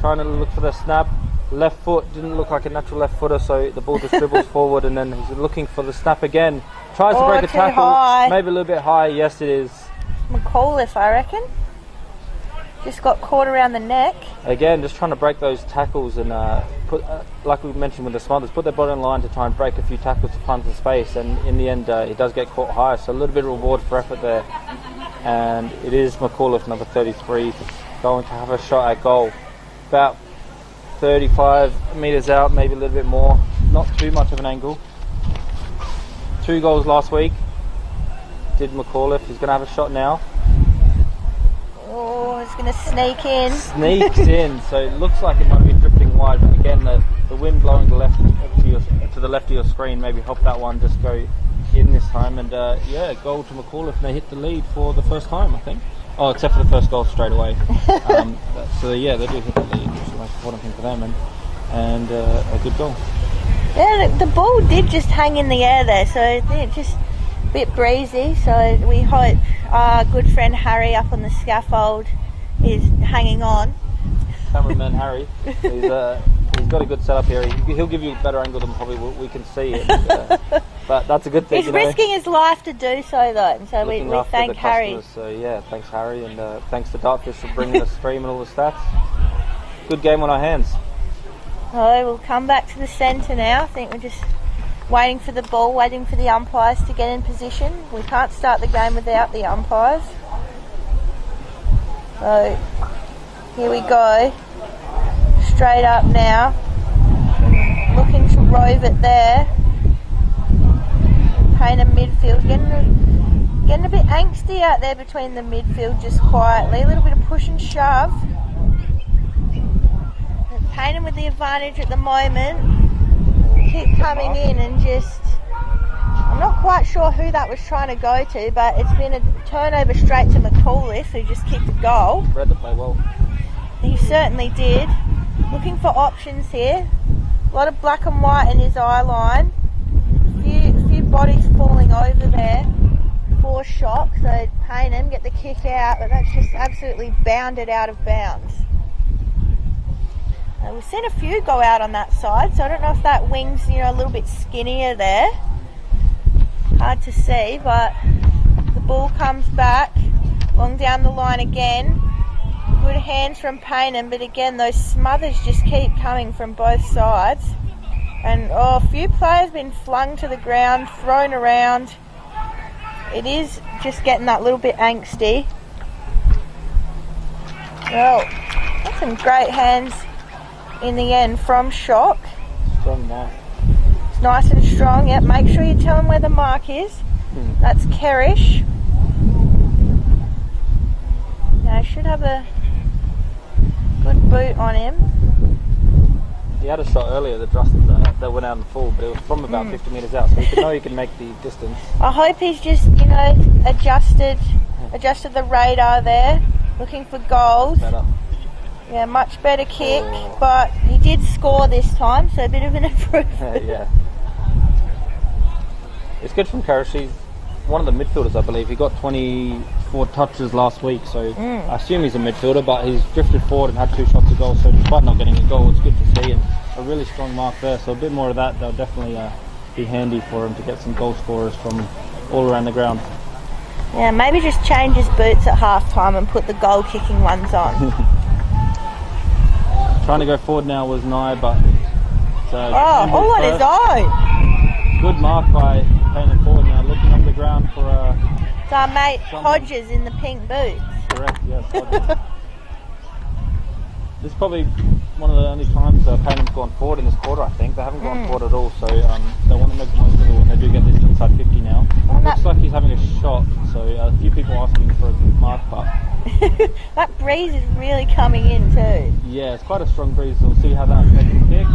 Trying to look for the snap. Left foot didn't look like a natural left footer, so the ball just dribbles forward, and then he's looking for the snap again. Tries to break a tackle, maybe a little bit high. Yes, it is. McAuliffe, I reckon. Just got caught around the neck. Again, just trying to break those tackles and put, like we mentioned with the Smothers, put their body on line to try and break a few tackles to find some space. And in the end, he does get caught high, so a little bit of reward for effort there. And it is McAuliffe, number 33, going to have a shot at goal. About 35 metres out, maybe a little bit more. Not too much of an angle. 2 goals last week. Did McAuliffe. He's going to have a shot now. Oh, it's going to sneak in. Sneaks in, so it looks like it might be drifting wide, but again, the wind blowing to the left of your screen maybe helped that one just go in this time. And goal to McAuliffe, and they hit the lead for the first time, I think. Oh, except for the first goal straight away. So yeah, they do hit the lead, which is the most important thing for them, and a good goal. Yeah, the ball did just hang in the air there, so it just a bit breezy. So we hope our good friend Harry up on the scaffold is hanging on. Cameraman Harry, he's got a good setup here. He'll give you a better angle than probably we can see it. But that's a good thing. He's risking his life to do so, though, and so we thank Harry. So yeah, thanks Harry, and thanks to Dartfish for bringing the stream and all the stats. Good game on our hands. Oh, we'll come back to the centre now. I think we're just waiting for the ball, waiting for the umpires to get in position. We can't start the game without the umpires. So here we go. Straight up now. Looking to rove it there. Payneham midfield. Getting a bit angsty out there between the midfield, just quietly. A little bit of push and shove. Payneham with the advantage at the moment. Keep coming in and just... I'm not quite sure who that was trying to go to, but it's been a turnover straight to McAuliffe, who just kicked a goal. Read the play well. He certainly did. Looking for options here. A lot of black and white in his eye line. A few bodies falling over there for shock. So Payneham get the kick out, but that's just absolutely bounded out of bounds. We've seen a few go out on that side, so I don't know if that wing's a little bit skinnier there. Hard to see, but the ball comes back long down the line again. Good hands from Payneham, but again those smothers just keep coming from both sides. And a few players been flung to the ground, thrown around. It is just getting that little bit angsty. Well, that's some great hands in the end from Shock. Strong mark. It's nice and strong. Yep, make sure you tell him where the mark is. That's Kerish. Now, should have a good boot on him. He had a shot earlier that that went out in full, but it was from about 50 metres out, so you know he can make the distance. I hope he's just, adjusted the radar there, looking for goals. Better. Yeah, much better kick, but he did score this time, so a bit of an improvement. Yeah. It's good from Karish. He's one of the midfielders, I believe. He got 24 touches last week, so I assume he's a midfielder, but he's drifted forward and had 2 shots to goal, so despite not getting a goal, it's good to see, and a really strong mark there, so a bit more of that, they'll definitely be handy for him to get some goal scorers from all around the ground. Yeah, maybe just change his boots at half-time and put the goal-kicking ones on. Trying to go forward now was Nye, but... all on his own! Good mark by Payneham forward now, looking on the ground for It's our mate Hodges in the pink boots. Correct, yes, Hodges. This is probably one of the only times Paynham's gone forward in this quarter, I think. They haven't gone forward at all, so they want to make the most of it when they do get this inside 50 now. Looks like he's having a shot, so a few people asking for a mark, but... That breeze is really coming in too. Yeah, it's quite a strong breeze, so we'll see how that affects the kick.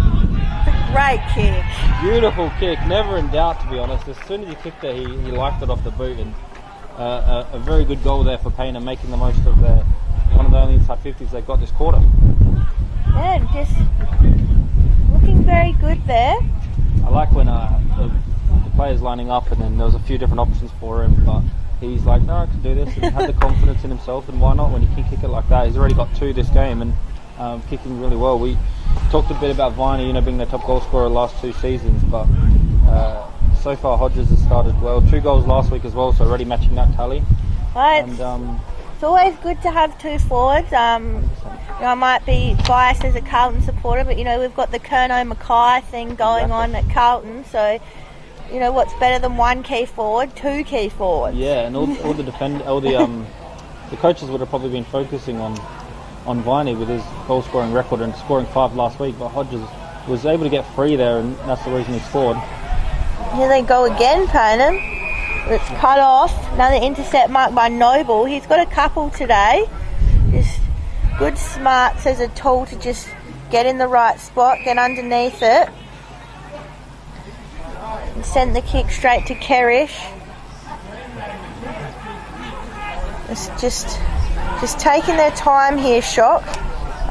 Great kick. Beautiful kick, never in doubt, to be honest. As soon as he kicked it, he liked it off the boot, and a very good goal there for Payneham, making the most of one of the only inside 50s they've got this quarter. Yeah, just looking very good there. I like when the players lining up and then there was a few different options for him, but he's like, no, I can do this, and had the confidence in himself, and why not when he can kick it like that. He's already got 2 this game and kicking really well. We talked a bit about Viney, being the top goal scorer last 2 seasons, but so far Hodges has started well. 2 goals last week as well, so already matching that tally. Well, it's always good to have 2 forwards. I might be biased as a Carlton supporter, but we've got the Kerno Mackay thing going on at Carlton, so what's better than 1 key forward, 2 key forwards. Yeah, and all the coaches would have probably been focusing on Viney with his goal scoring record and scoring 5 last week, but Hodges was able to get free there, and that's the reason he scored. Here they go again, Payneham. It's cut off. Another intercept mark by Noble. He's got a couple today. Just good smarts as a tool to just get in the right spot, get underneath it. And send the kick straight to Kerish. It's just taking their time here, Shock.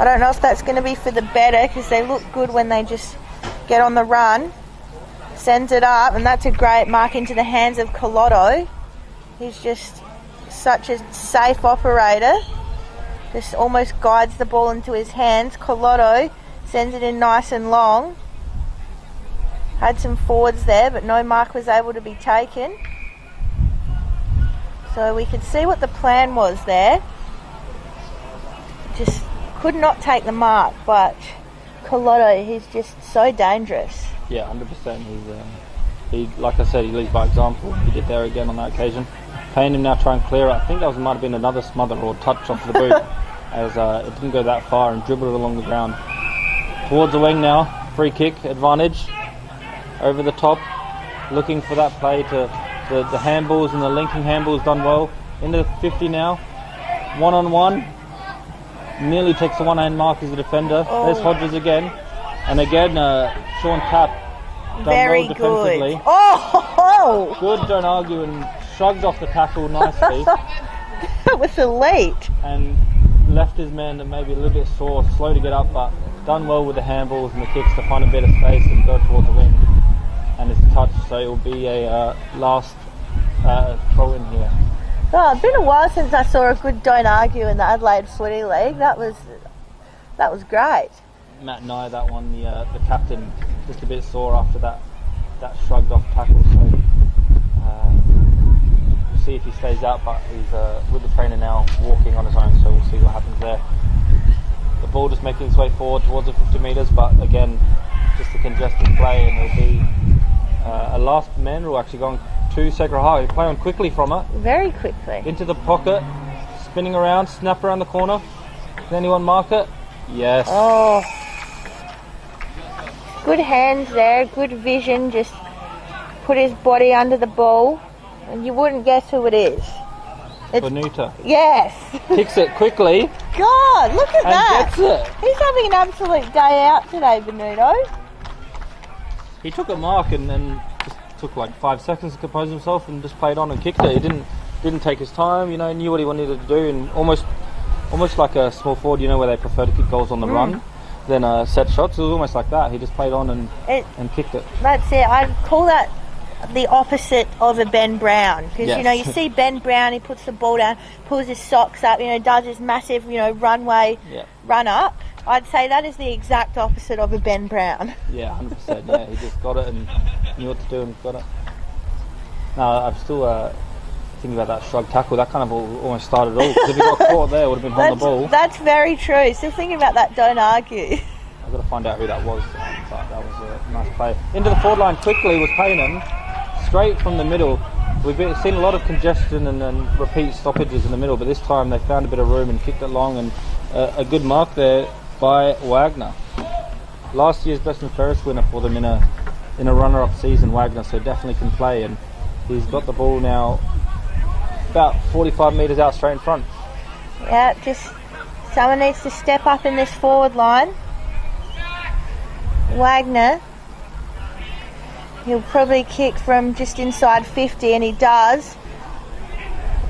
I don't know if that's going to be for the better, because they look good when they just get on the run. Sends it up, and that's a great mark into the hands of Colotto. He's just such a safe operator. Just almost guides the ball into his hands. Colotto sends it in nice and long. Had some forwards there, but no mark was able to be taken. So we could see what the plan was there. Just could not take the mark, but Colotto, he's just so dangerous. Yeah, 100%. He, like I said, he leads by example. He did there again on that occasion. Payneham now try and clear it. I think that might have been another smother or touch off the boot, as it didn't go that far, and dribbled it along the ground. Towards the wing now, free kick advantage. Over the top, looking for that play to the handballs and the linking handballs done well. Into the 50 now. 1-on-1. Nearly takes the one-hand mark as a defender. Oh. There's Hodges again. And again, Sean Tapp done Very well defensively. good. Oh! Good, don't argue, and shrugged off the tackle nicely. That was elite. And left his man to maybe a little bit sore, slow to get up, but done well with the handballs and the kicks to find a better space and go towards the wing. And it's touched, so it will be a last throw in here. Oh, it's been a while since I saw a good don't argue in the Adelaide Footy League. That was great. Matt Nye, that one, the captain, just a bit sore after that shrugged off tackle. So we'll see if he stays out, but he's with the trainer now, walking on his own. So we'll see what happens there. The ball just making its way forward towards the 50 metres, but again, just a congested play, and it'll be a last man rule actually going to Sacred Heart. Play on quickly from it. Very quickly. Into the pocket, spinning around, snap around the corner. Can anyone mark it? Yes. Oh. Good hands there, good vision, just put his body under the ball, and you wouldn't guess who it is. It's Bonuta. Yes. Kicks it quickly. God, look at and that. Gets it. He's having an absolute day out today, Bonuto. He took a mark and then just took like 5 seconds to compose himself and just played on and kicked it. He didn't take his time, knew what he wanted to do, and almost like a small forward, where they prefer to kick goals on the run than set shots. It was almost like that. He just played on and kicked it. That's it. I'd call that the opposite of a Ben Brown, because yes. You see Ben Brown, he puts the ball down, pulls his socks up, does his massive runway run up. I'd say that is the exact opposite of a Ben Brown. Yeah, 100%. Yeah, he just got it and knew what to do and got it. No, I'm still thinking about that shrug tackle. That kind of almost started all. Because if he got caught there, it would have been on the ball. That's very true. Still thinking about that. Don't argue. I've got to find out who that was. But that was a nice play. Into the forward line quickly was Payneham. Straight from the middle. We've seen a lot of congestion and repeat stoppages in the middle, but this time they found a bit of room and kicked it long, and a good mark there by Wagner. Last year's best and fairest winner for them in a runner-up season, Wagner, so definitely can play, and he's got the ball now about 45 metres out straight in front. Yeah, just someone needs to step up in this forward line. Wagner, he'll probably kick from just inside 50, and he does.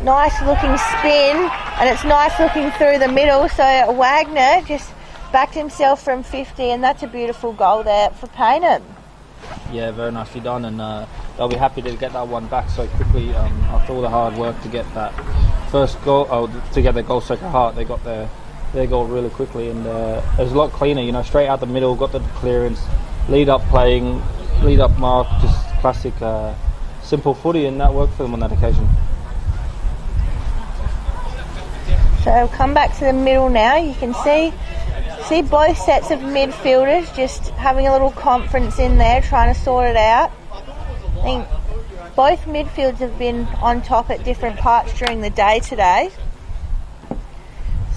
Nice looking spin, and it's nice looking through the middle, so Wagner just backed himself from 50, and that's a beautiful goal there for Payneham. Yeah, very nicely done, and they'll be happy to get that one back so quickly after all the hard work to get that first goal, to get their goal Sacred Heart. They got their goal really quickly, and it was a lot cleaner, straight out the middle, got the clearance, lead up mark, just classic simple footy, and that worked for them on that occasion. So come back to the middle now. You can see both sets of midfielders just having a little conference in there, trying to sort it out. I think both midfields have been on top at different parts during the day today.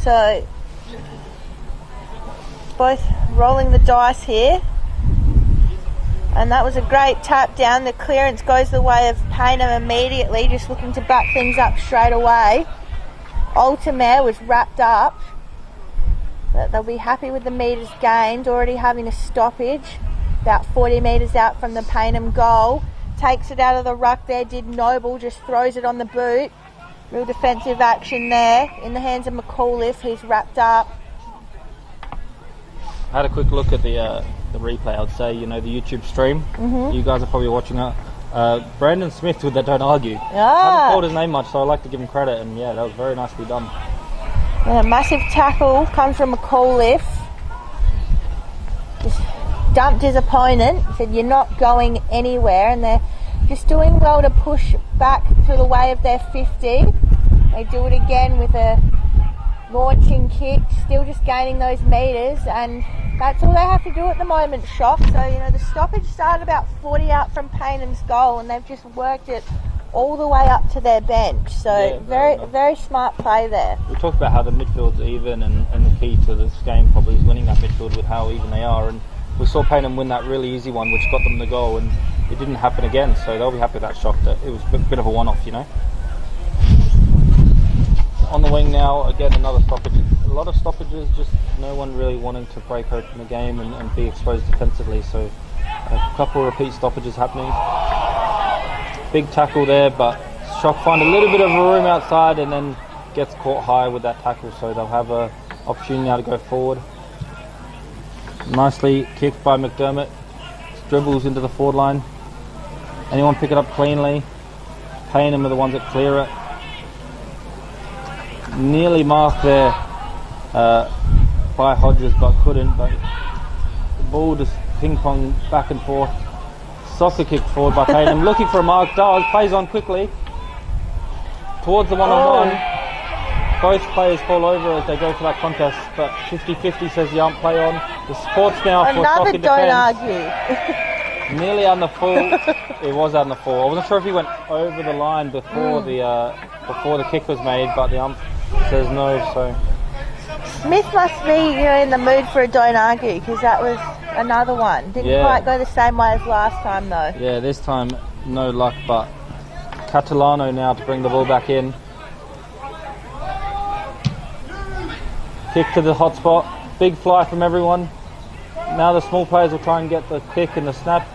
So both rolling the dice here. And that was a great tap down. The clearance goes the way of Payneham immediately, just looking to back things up straight away. Ultimate was wrapped up. But they'll be happy with the metres gained, already having a stoppage about 40 metres out from the Payneham goal. Takes it out of the ruck there, did Noble, just throws it on the boot. Real defensive action there in the hands of McAuliffe, who's wrapped up. I had a quick look at the replay, I'd say, the YouTube stream. Mm-hmm. You guys are probably watching it. Brandon Smith with that don't argue. I haven't called his name much, so I like to give him credit, and yeah, that was very nicely done. And a massive tackle comes from McAuliffe. Just dumped his opponent, said you're not going anywhere, and they're just doing well to push back to the way of their 50. They do it again with a launching kick, still just gaining those metres, and that's all they have to do at the moment, Shock. So, the stoppage started about 40 out from Payneham's goal, and they've just worked it all the way up to their bench. So, yeah, very smart play there. We talked about how the midfield's even, and the key to this game probably is winning that midfield with how even they are. And we saw Payneham win that really easy one, which got them the goal. And it didn't happen again. So they'll be happy with that shock. That it was a bit of a one-off, you know. On the wing now, again another stoppage. A lot of stoppages, just no one really wanting to break open the game and be exposed defensively. So a couple of repeat stoppages happening. Big tackle there, but Shock find a little bit of room outside and then gets caught high with that tackle. So they'll have an opportunity now to go forward. Nicely kicked by McDermott. Dribbles into the forward line. Anyone pick it up cleanly? Payneham are the ones that clear it. Nearly marked there by Hodges, but couldn't. But the ball just ping pong back and forth. Soccer kick forward by Payneham, looking for a mark. Does, plays on quickly towards the one-on-one. Both players fall over as they go for that contest, but 50-50 says the ump play on. The support's now for Shock in defence. Don't argue. Nearly on the full. It was on the full. I wasn't sure if he went over the line before the kick was made, but the ump says no. So Smith must be, in the mood for a don't argue, because that was another one. Didn't quite go the same way as last time though. Yeah, this time no luck, but Catalano now to bring the ball back in. Kick to the hot spot. Big fly from everyone. Now the small players will try and get the kick and the snap.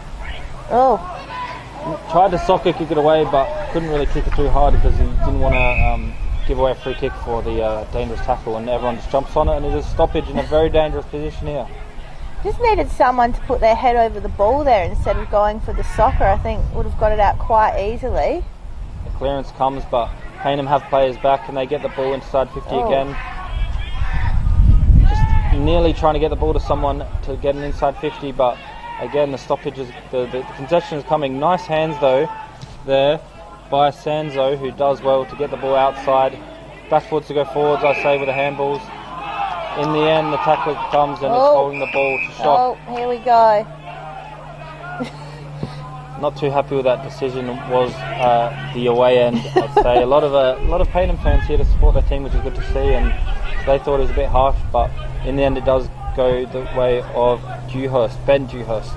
Oh. Tried to soccer kick it away, but couldn't really kick it too hard because he didn't want to give away a free kick for the dangerous tackle, and everyone just jumps on it, and it's a stoppage in a very dangerous position here. Just needed someone to put their head over the ball there instead of going for the soccer. I think would have got it out quite easily. The clearance comes, but Payneham have players back and they get the ball inside 50 again. Just nearly trying to get the ball to someone to get an inside 50, but again the stoppage is, the concession is coming. Nice hands though there by Sanzo, who does well to get the ball outside. Backwards to go forwards, I say, with the handballs. In the end, the tackle comes and it's holding the ball to Shock. Oh, here we go. Not too happy with that decision was the away end, I'd say. A lot of Payneham fans here to support their team, which is good to see, and they thought it was a bit harsh, but in the end it does go the way of Ben Dewhurst.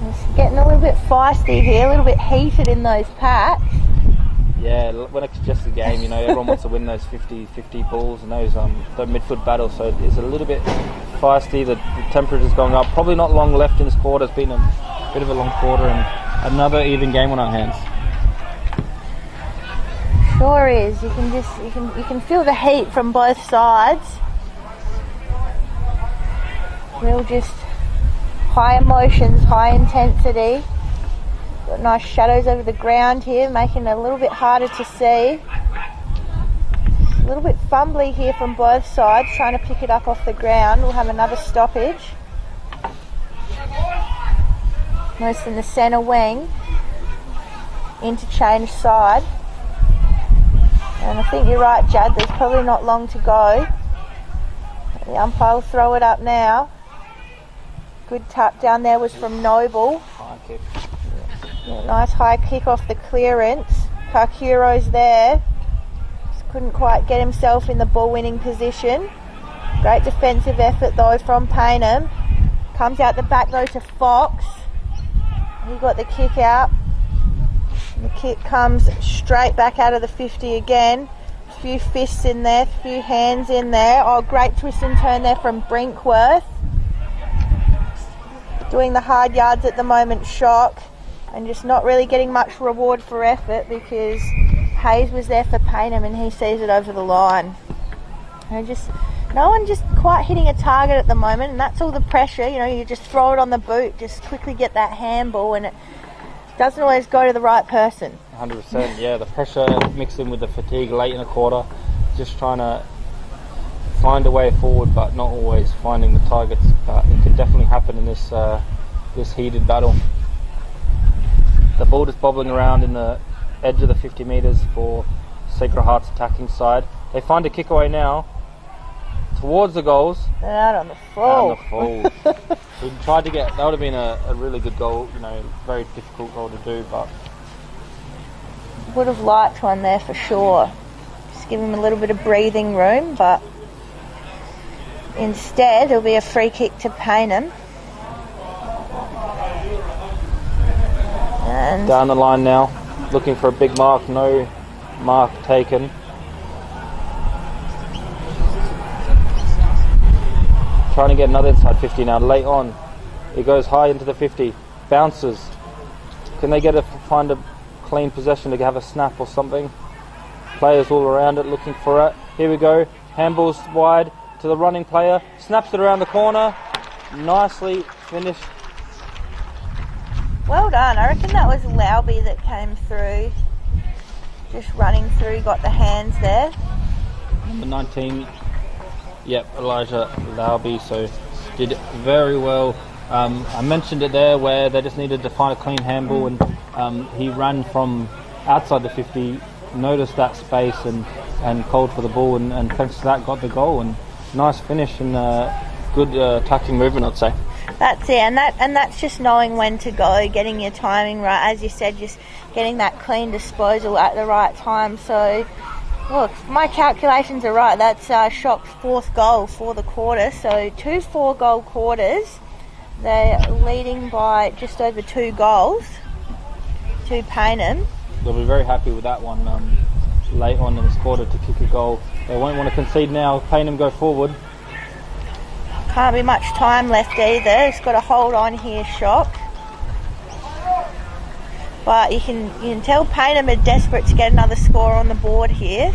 It's getting a little bit feisty here, a little bit heated in those packs. Yeah, when it's just a game, everyone wants to win those 50-50 balls and those the midfoot battles, so it's a little bit feisty. The temperature's going up. Probably not long left in this quarter. It's been a bit of a long quarter and another even game on our hands. Sure is. You can feel the heat from both sides. Real just high emotions, high intensity. Got nice shadows over the ground here, making it a little bit harder to see. A little bit fumbly here from both sides, trying to pick it up off the ground. We'll have another stoppage. Most in the centre wing. Interchange side. And I think you're right, Judd, there's probably not long to go. The umpire will throw it up now. Good tap down there was from Noble. High kick. Yeah, nice high kick off the clearance. Karkuro's there. Just couldn't quite get himself in the ball winning position. Great defensive effort though from Payneham. Comes out the back though to Fox. He got the kick out. The kick comes straight back out of the 50 again. A few fists in there, a few hands in there. Oh, great twist and turn there from Brinkworth. Doing the hard yards at the moment, Shock. And just not really getting much reward for effort because Hayes was there for Payneham and he sees it over the line. And no one just quite hitting a target at the moment, and that's all the pressure. You just throw it on the boot, just quickly get that handball, and it doesn't always go to the right person. 100%, yeah. The pressure mixed in with the fatigue late in a quarter, just trying to find a way forward, but not always finding the targets. But it can definitely happen in this heated battle. The ball is bobbling around in the edge of the 50 metres for Sacred Heart's attacking side. They find a kick away now towards the goals. Out on the full. We tried to get, that would have been a really good goal, very difficult goal to do, but would have liked one there for sure. Just give him a little bit of breathing room, but instead it'll be a free kick to Payneham. And down the line now, looking for a big mark. No mark taken. Trying to get another inside 50 now. Late on, it goes high into the 50. Bounces. Can they find a clean possession to have a snap or something? Players all around it looking for it. Here we go. Handball's wide to the running player. Snaps it around the corner. Nicely finished. well done. I reckon that was Lauby that came through. Just running through, got the hands there. Number 19. Yep, Elijah Lauby. So did very well. I mentioned it there where they just needed to find a clean handball, and he ran from outside the 50, noticed that space and called for the ball, and thanks to that got the goal. And nice finish and good attacking movement, I'd say. That's it, and that's just knowing when to go, getting your timing right, as you said, just getting that clean disposal at the right time. So, look, if my calculations are right, that's Shock's 4th goal for the quarter. So 2 4-goal quarters. They're leading by just over 2 goals to Payneham. They'll be very happy with that one late on in this quarter to kick a goal. They won't want to concede now. Payneham go forward. Can't be much time left either. It's got to hold on here, Shock. But you can tell Payneham are desperate to get another score on the board here.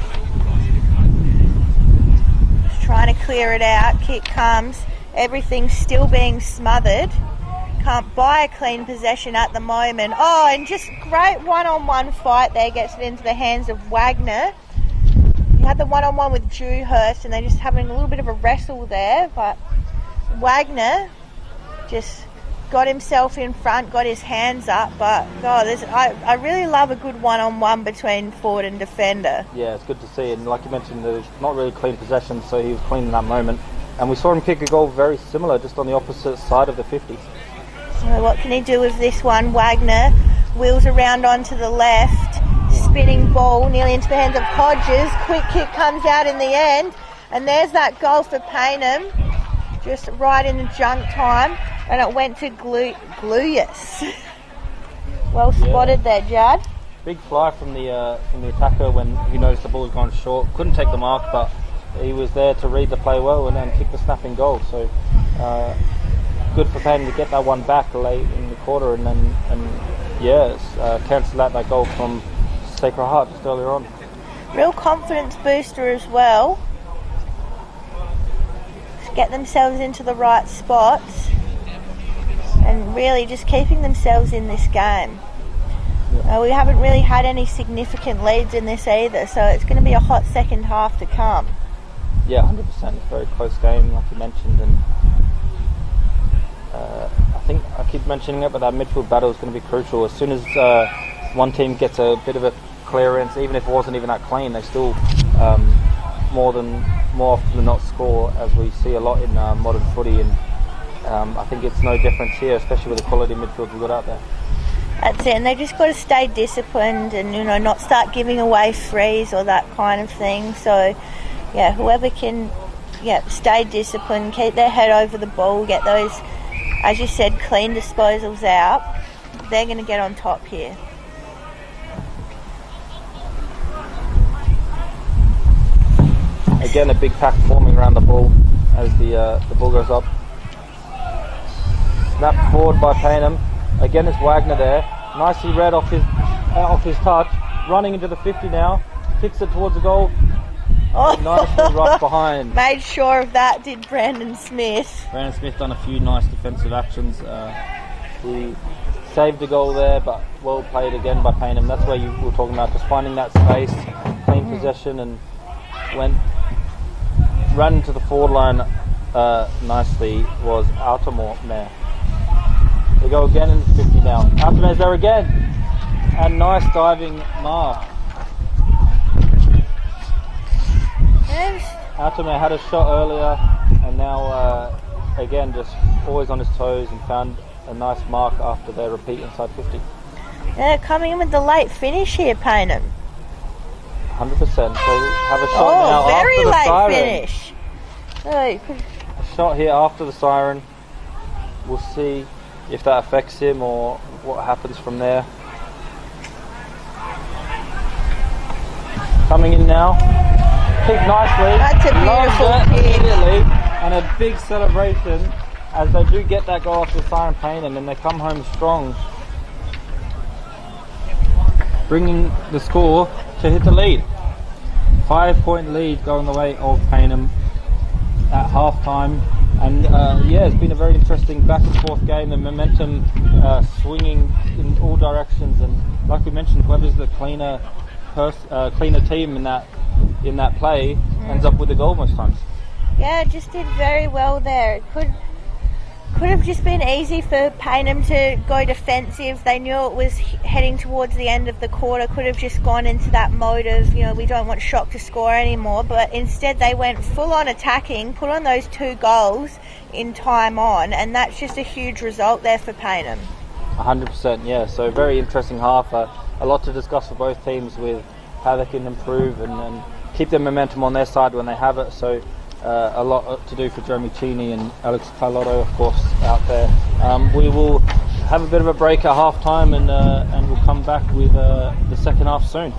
Just trying to clear it out. Kick comes. Everything's still being smothered. Can't buy a clean possession at the moment. Oh, and just great one-on-one fight there. Gets it into the hands of Wagner. He had the one-on-one with Dewhurst, and they're just having a little bit of a wrestle there. But Wagner just got himself in front, got his hands up. But God, I really love a good one-on-one between forward and defender. Yeah, it's good to see. And like you mentioned, there's not really clean possession, so he was clean in that moment. And we saw him kick a goal very similar, just on the opposite side of the 50. So what can he do with this one? Wagner wheels around onto the left, spinning ball nearly into the hands of Hodges. Quick kick comes out in the end, and there's that goal for Payneham, just right in the junk time, and it went to Gluyas. Well spotted there, Judd. Big fly from the attacker when he noticed the ball's gone short. Couldn't take the mark, but he was there to read the play well and then kick the snapping goal. So good for Payneham to get that one back late in the quarter and cancel out that goal from Sacred Heart just earlier on. Real confidence booster as well. Just get themselves into the right spots and really just keeping themselves in this game. We haven't really had any significant leads in this either, so it's going to be a hot second half to come. Yeah, 100%. Very close game, like you mentioned, and I think I keep mentioning it, but that midfield battle is going to be crucial. As soon as one team gets a bit of a clearance, even if it wasn't even that clean, they still more often than not score, as we see a lot in modern footy, and I think it's no difference here, especially with the quality midfield we've got out there. That's it, and they just got to stay disciplined and not start giving away frees or that kind of thing. So yeah, whoever can stay disciplined, keep their head over the ball, get those, as you said, clean disposals out, they're going to get on top here. Again, a big pack forming around the ball as the ball goes up. Snap forward by Payneham. Again, it's Wagner there. Nicely read off his touch. Running into the 50 now. Kicks it towards the goal. Nicely right behind. Made sure of that, did Brandon Smith. Brandon Smith done a few nice defensive actions. He saved the goal there, but well played again by Payneham. That's where you were talking about, just finding that space, clean possession, and ran into the forward line nicely was Altamore. They go again in the 50 now. Altamore's there again. And nice diving mark. Altamore had a shot earlier, and now again just always on his toes, and found a nice mark after their repeat inside 50. Yeah, coming in with the late finish here, Payneham. 100%. So have a shot now very after the late siren. Finish. A shot here after the siren. We'll see if that affects him or what happens from there. coming in now. Kick nicely. That's a beautiful Loved it kick. immediately. And a big celebration as they do get that goal off the Siren Payneham, and they come home strong, bringing the score to hit the lead. 5-point lead going the way of Payneham at half time. And yeah, it's been a very interesting back and forth game. The momentum swinging in all directions, and like we mentioned, whoever's the cleaner team in that play ends up with the goal most times. Yeah, just did very well there. It could have just been easy for Payneham to go defensive. They knew it was heading towards the end of the quarter. Could have just gone into that mode of, we don't want Shock to score anymore. But instead they went full on attacking, put on those 2 goals in time on, and that's just a huge result there for Payneham. 100%, yeah. So very interesting half. A lot to discuss for both teams with how they can improve and keep their momentum on their side when they have it. So a lot to do for Jeremy Cheney and Alex Carlotto, of course, out there. We will have a bit of a break at half time, and we'll come back with the second half soon.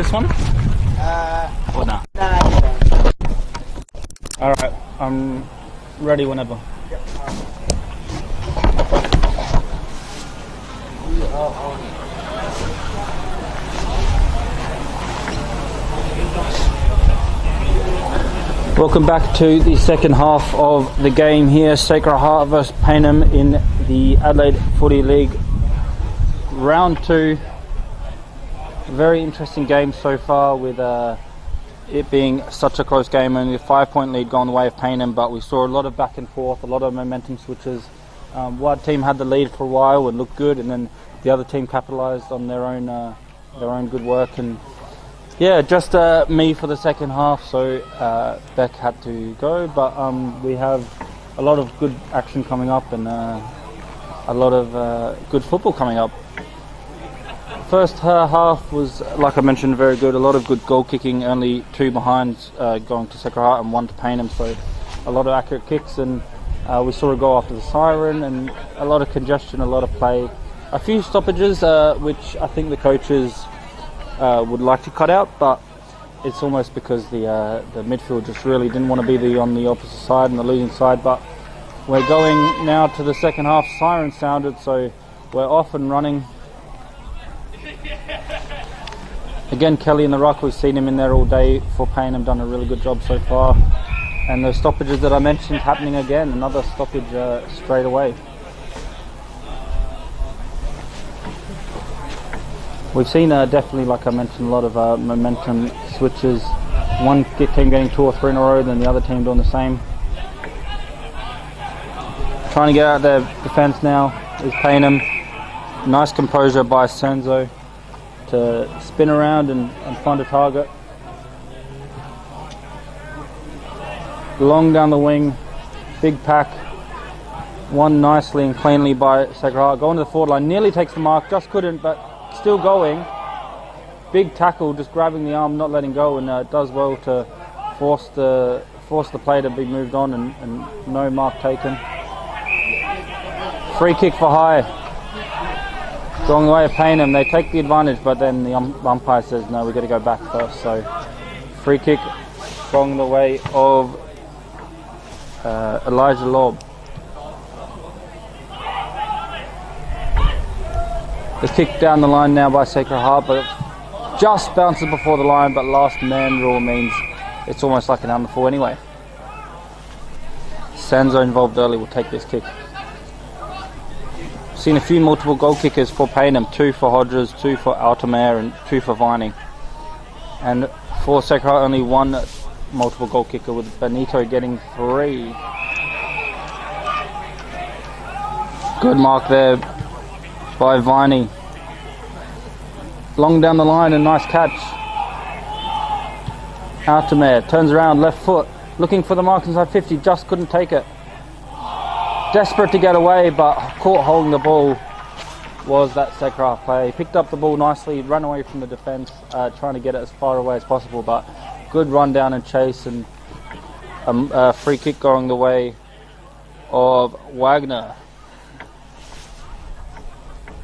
this one? Or not? Alright, I'm ready whenever. Welcome back to the second half of the game here. Sacred Heart vs Payneham in the Adelaide Footy League. Round 2. Very interesting game so far, with it being such a close game. Only a 5-point lead going the way of Payneham, but we saw a lot of back and forth, a lot of momentum switches. One team had the lead for a while and looked good, and then the other team capitalised on their own good work. And yeah, just me for the second half, so Beck had to go, but we have a lot of good action coming up, and a lot of good football coming up. First half was, like I mentioned, very good. A lot of good goal kicking, only 2 behinds going to Sacred Heart and 1 to Payneham, so a lot of accurate kicks, and we saw a goal after the siren, and a lot of congestion, a lot of play. A few stoppages, which I think the coaches would like to cut out, but it's almost because the midfield just really didn't want to be on the opposite side and the losing side. But we're going now to the second half. Siren sounded, so we're off and running. Again, Kelly in the ruck, we've seen him in there all day for Payneham, done a really good job so far. And those stoppages that I mentioned happening again, another stoppage straight away. We've seen definitely, like I mentioned, a lot of momentum switches. One team getting 2 or 3 in a row, then the other team doing the same. Trying to get out their defence now is Payneham. Nice composure by Senzo to spin around and find a target. Long down the wing, big pack. One nicely and cleanly by Sacred Heart. Going to the forward line, nearly takes the mark, just couldn't, but still going. Big tackle, just grabbing the arm, not letting go, and does well to force the play to be moved on, and no mark taken. Free kick for High. Going the way of Payneham, they take the advantage, but then the umpire says no, we've got to go back first. So free kick going the way of Elijah Lobb. The kick down the line now by Sacred Heart, but it just bounces before the line, but last man rule means it's almost like an under 4 anyway. Sanzo involved early will take this kick. Seen a few multiple goal kickers for Payneham, 2 for Hodges, 2 for Altamare, and 2 for Viney. And for Sacred Heart, only 1 multiple goal kicker, with Benito getting 3. Good mark there by Viney. Long down the line, and nice catch. Altamare turns around, left foot, looking for the mark inside 50, just couldn't take it. Desperate to get away, but caught holding the ball was that Sacred Heart player. He picked up the ball nicely, ran away from the defence, trying to get it as far away as possible, but good run down and chase, and a free kick going the way of Wagner.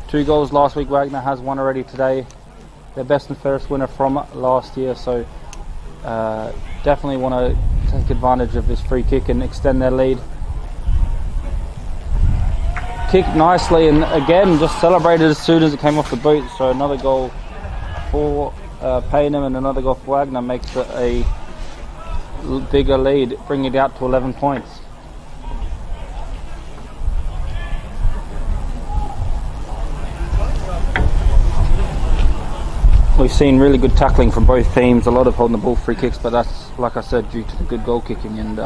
2 goals last week, Wagner has 1 already today. Their best and fairest winner from last year, so definitely want to take advantage of this free kick and extend their lead. Kicked nicely, and again just celebrated as soon as it came off the boot, so another goal for Payneham and another goal for Wagner makes it a bigger lead, bringing it out to 11 points. We've seen really good tackling from both teams, a lot of holding the ball, free kicks, but that's, like I said, due to the good goal kicking, and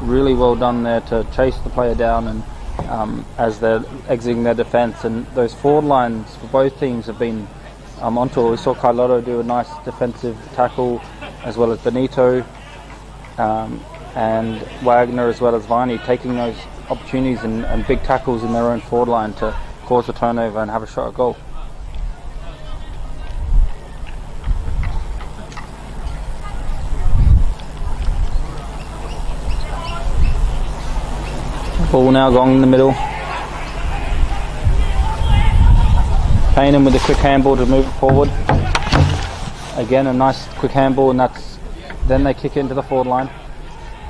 really well done there to chase the player down, and as they're exiting their defence, and those forward lines for both teams have been onto it. We saw Carlotto do a nice defensive tackle, as well as Benito, and Wagner as well as Viney taking those opportunities and big tackles in their own forward line to cause a turnover and have a shot at goal. Ball now going in the middle. Payneham with a quick handball to move it forward. Again, a nice quick handball, and then they kick it into the forward line.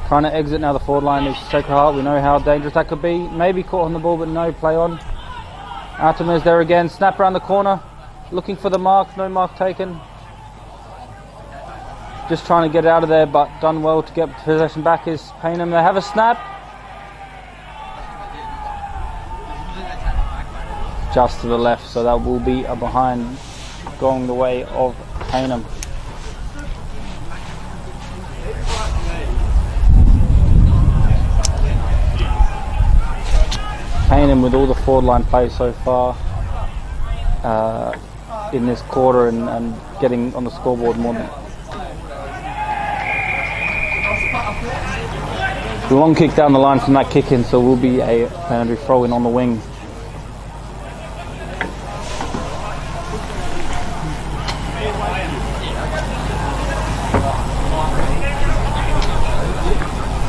Trying to exit now the forward line is Sacred Heart. We know how dangerous that could be. Maybe caught on the ball, but no, play on. Artemis there again, snap around the corner. Looking for the mark, no mark taken. Just trying to get out of there, but done well to get possession back is Payneham. They have a snap. Just to the left, so that will be a behind going the way of Payneham. Payneham with all the forward line play so far in this quarter and getting on the scoreboard more than. Long kick down the line from that kick in, so will be a Andrew throw in on the wing.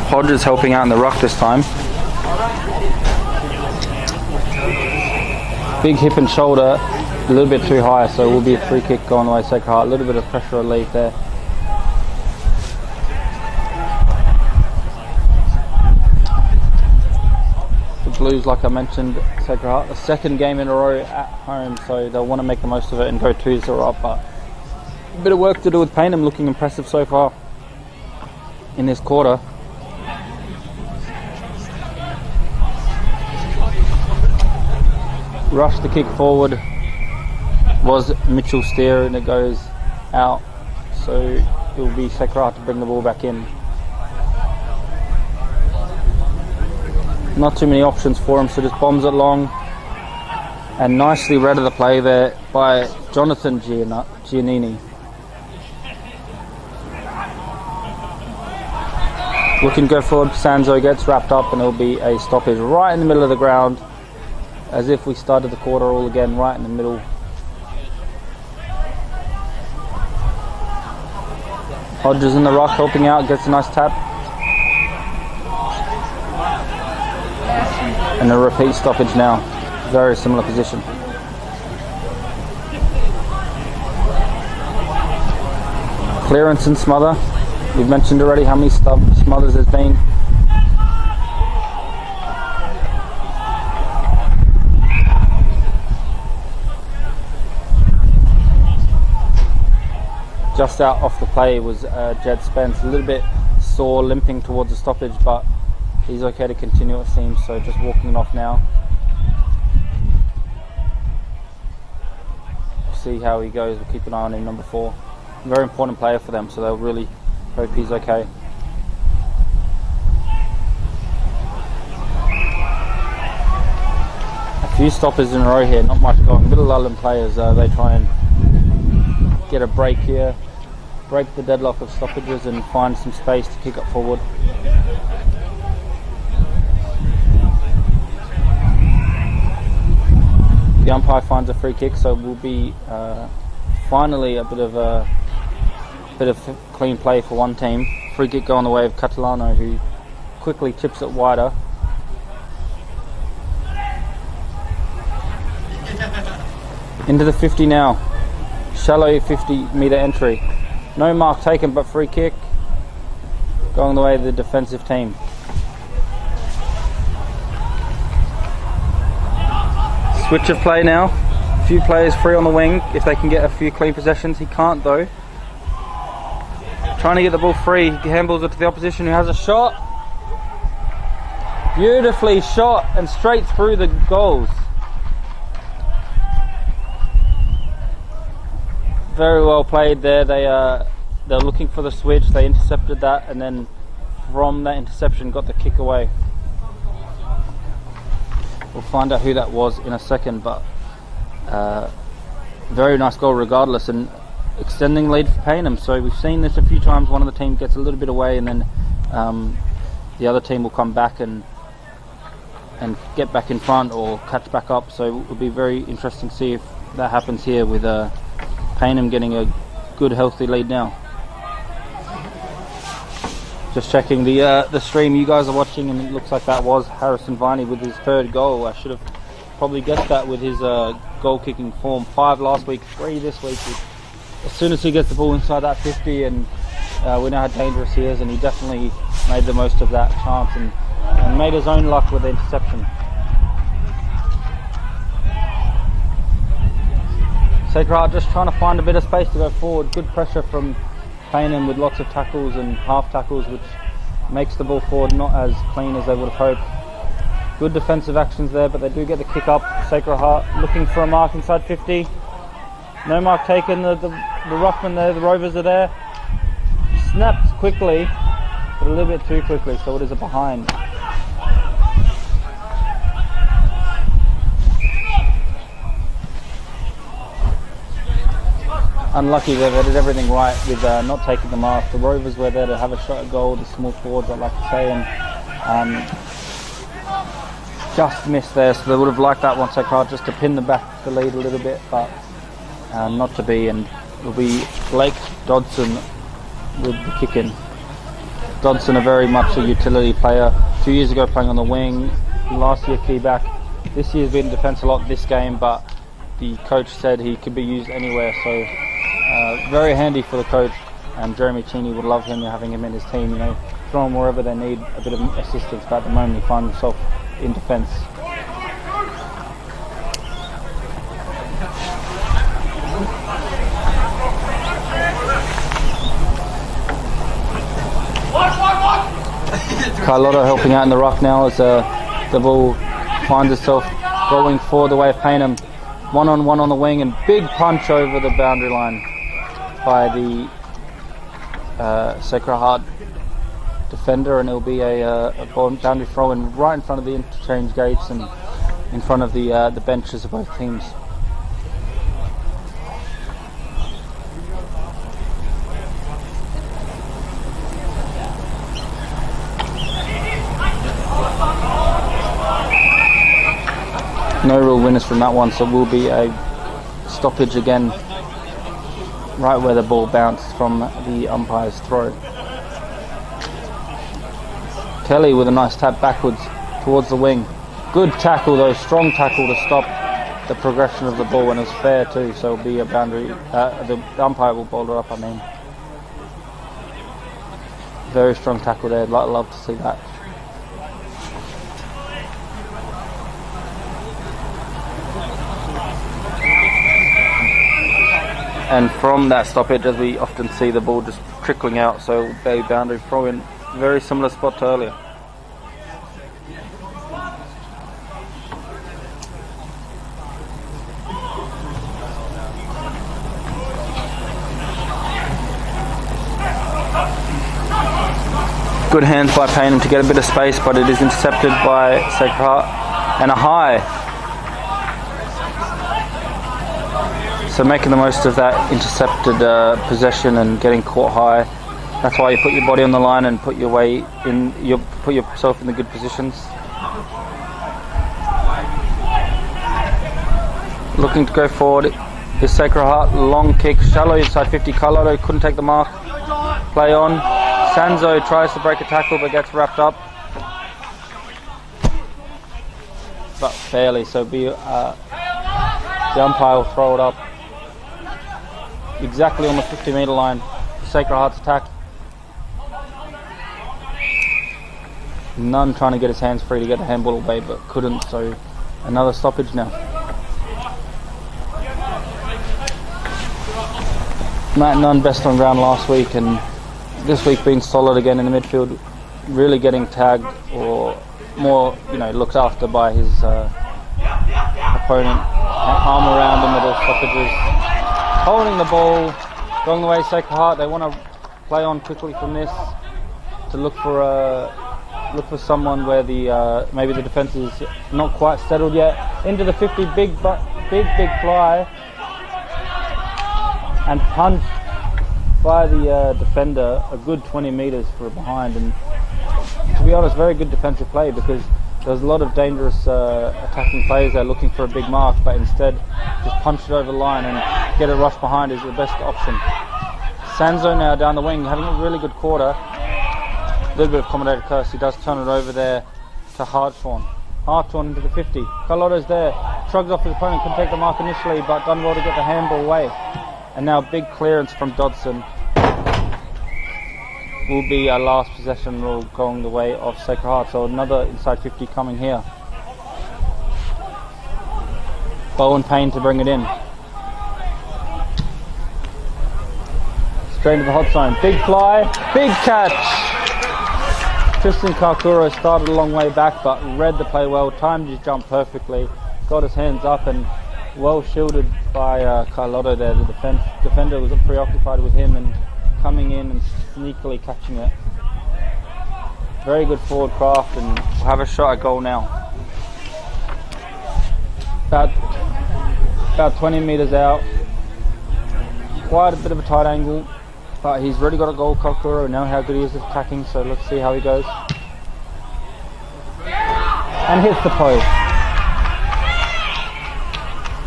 Hodges helping out in the ruck this time. Big hip and shoulder, a little bit too high, so it will be a free kick going away Sacred Heart. A little bit of pressure relief there. The Blues, like I mentioned, Sacred Heart, the second game in a row at home, so they'll want to make the most of it and go 2-0 up, but a bit of work to do with Payneham, looking impressive so far in this quarter. Rush the kick forward was Mitchell Steer, and it goes out, so it will be Sacred Heart to bring the ball back in. Not too many options for him, so just bombs it long, and nicely read of the play there by Jonathan Giannini. Looking to go forward, Sanzo gets wrapped up, and it will be a stoppage right in the middle of the ground, as if we started the quarter all again, right in the middle. Hodges in the ruck helping out, gets a nice tap. And a repeat stoppage now. Very similar position. Clearance and smother. We've mentioned already how many smothers there's been. Just out off the play was Jed Spence, a little bit sore, limping towards the stoppage, but he's okay to continue it seems, so just walking it off now. See how he goes, we'll keep an eye on him, number 4. Very important player for them, so they'll really hope he's okay. A few stoppers in a row here, not much going. A bit of lull in players, they try and get a break here, break the deadlock of stoppages and find some space to kick up forward. The umpire finds a free kick, so it will be finally a bit of clean play for one team. Free kick going the way of Catalano, who quickly chips it wider. Into the 50 now. Shallow 50-metre entry. No mark taken, but free kick going the way of the defensive team. Switch of play now. A few players free on the wing if they can get a few clean possessions. He can't though. Trying to get the ball free. He handballs it to the opposition who has a shot. Beautifully shot and straight through the goals. Very well played there. They're looking for the switch. They intercepted that, and then from that interception got the kick away. We'll find out who that was in a second, but very nice goal regardless, and extending lead for Payneham. So we've seen this a few times. One of the teams gets a little bit away, and then the other team will come back and get back in front or catch back up. So it will be very interesting to see if that happens here with Payneham getting a good healthy lead now. Just checking the stream you guys are watching, and it looks like that was Harrison Viney with his 3rd goal. I should have probably guessed that with his goal kicking form. 5 last week, 3 this week with as soon as he gets the ball inside that 50, and we know how dangerous he is, and he definitely made the most of that chance and made his own luck with the interception. Sacred Heart just trying to find a bit of space to go forward. Good pressure from Payneham with lots of tackles and half tackles, which makes the ball forward not as clean as they would have hoped. Good defensive actions there, but they do get the kick up. Sacred Heart looking for a mark inside 50. No mark taken. The ruckman there, the Rovers are there. Snapped quickly, but a little bit too quickly, so it is a behind. Unlucky there, they did everything right with not taking the mark. The Rovers were there to have a shot at goal, the small forwards I'd like to say, and just missed there, so they would have liked that one Sacred Heart just to pin the lead a little bit, but not to be, and it'll be Blake Dodson with the kick in. Dodson, a very much a utility player. 2 years ago playing on the wing, last year key back. This year's been in defence a lot this game, but the coach said he could be used anywhere, so very handy for the coach, and Jeremy Cheney would love him, having him in his team, throw him wherever they need a bit of assistance, but at the moment he finds himself in defence. Carlotta helping out in the ruck now as the ball finds itself rolling forward the way of Payneham. One-on-one on the wing, and big punch over the boundary line by the Sacred Heart defender, and it'll be a boundary throw in right in front of the interchange gates and in front of the benches of both teams. No real winners from that one, so it will be a stoppage again right where the ball bounced from the umpire's throw. Kelly with a nice tap backwards towards the wing. Good tackle though, strong tackle to stop the progression of the ball, and it's fair too, so it'll be a boundary. The umpire will boulder up, Very strong tackle there, I'd love to see that. And from that stoppage, as we often see, the ball just trickling out, so a boundary throw in, very similar spot to earlier. Good hands by Payneham to get a bit of space, but it is intercepted by Sacred Heart, and a high. So making the most of that intercepted possession and getting caught high. That's why you put your body on the line and put put yourself in the good positions. Looking to go forward is Sacred Heart. Long kick, shallow inside 50. Carlotto couldn't take the mark. Play on. Sanzo tries to break a tackle but gets wrapped up. But fairly, so the umpire will throw it up exactly on the 50-metre line for Sacred Heart's attack. Nunn trying to get his hands free to get the handball away, but couldn't, so another stoppage now. Matt Nunn best on ground last week, and this week being solid again in the midfield, really getting tagged or more, looked after by his opponent. Arm around him with those stoppages. Holding the ball, going the way Sacred Heart. They want to play on quickly from this to look for someone where the maybe the defence is not quite settled yet. Into the 50, big fly, and punched by the defender a good 20 metres for a behind. And to be honest, very good defensive play, because there's a lot of dangerous attacking players there looking for a big mark, but instead just punch it over the line and get a rush behind is the best option. Sanzo now down the wing, having a really good quarter. A little bit of accommodated curse. He does turn it over there to Hartshorn. Hartshorn into the 50. Carlotto's there, shrugs off his opponent, couldn't take the mark initially, but done well to get the handball away. And now big clearance from Dodson. Will be our last possession rule going the way of Sacred Heart. So another inside 50 coming here. Bowen Payne to bring it in. Straight into the hot zone. Big fly, big catch. Tristan Kakuro started a long way back but read the play well, timed his jump perfectly, got his hands up and well shielded by Carlotto there. The defender was preoccupied with him and coming in and sneakily catching it. Very good forward craft, and we'll have a shot at goal now. About 20 metres out. Quite a bit of a tight angle, but he's already got a goal, Kakuro, and know how good he is at attacking, so let's see how he goes. And hits the post.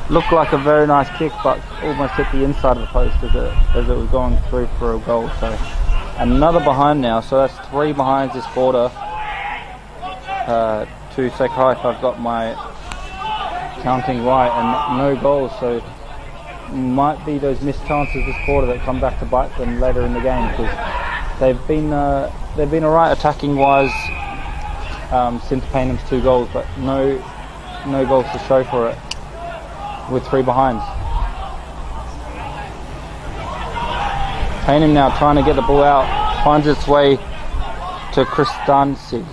Looked like a very nice kick, but almost hit the inside of the post as it was going through for a goal. So another behind now, so that's 3 behinds this quarter. To Sacred Heart, I've got my counting right, and no goals, so might be those missed chances this quarter that come back to bite them later in the game, because they've been alright attacking wise since Paynham's 2 goals, but no goals to show for it with 3 behinds. Payneham now trying to get the ball out, finds its way to Christansi,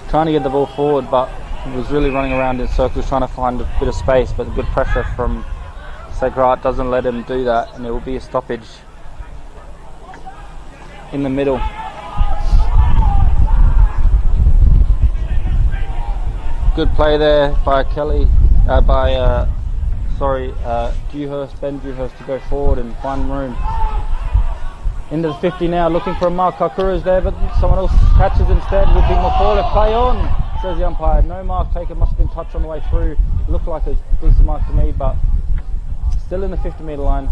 trying to get the ball forward, but was really running around in circles trying to find a bit of space, but the good pressure from Sacred Heart doesn't let him do that, and it will be a stoppage in the middle. Good play there by Ben Dewhurst to go forward and find room. Into the 50 now, looking for a mark. Kakuru's there, but someone else catches instead. Would be McCauley. Play on, says the umpire. No mark taken, must have been touched on the way through. Looked like a decent mark to me, but still in the 50 metre line.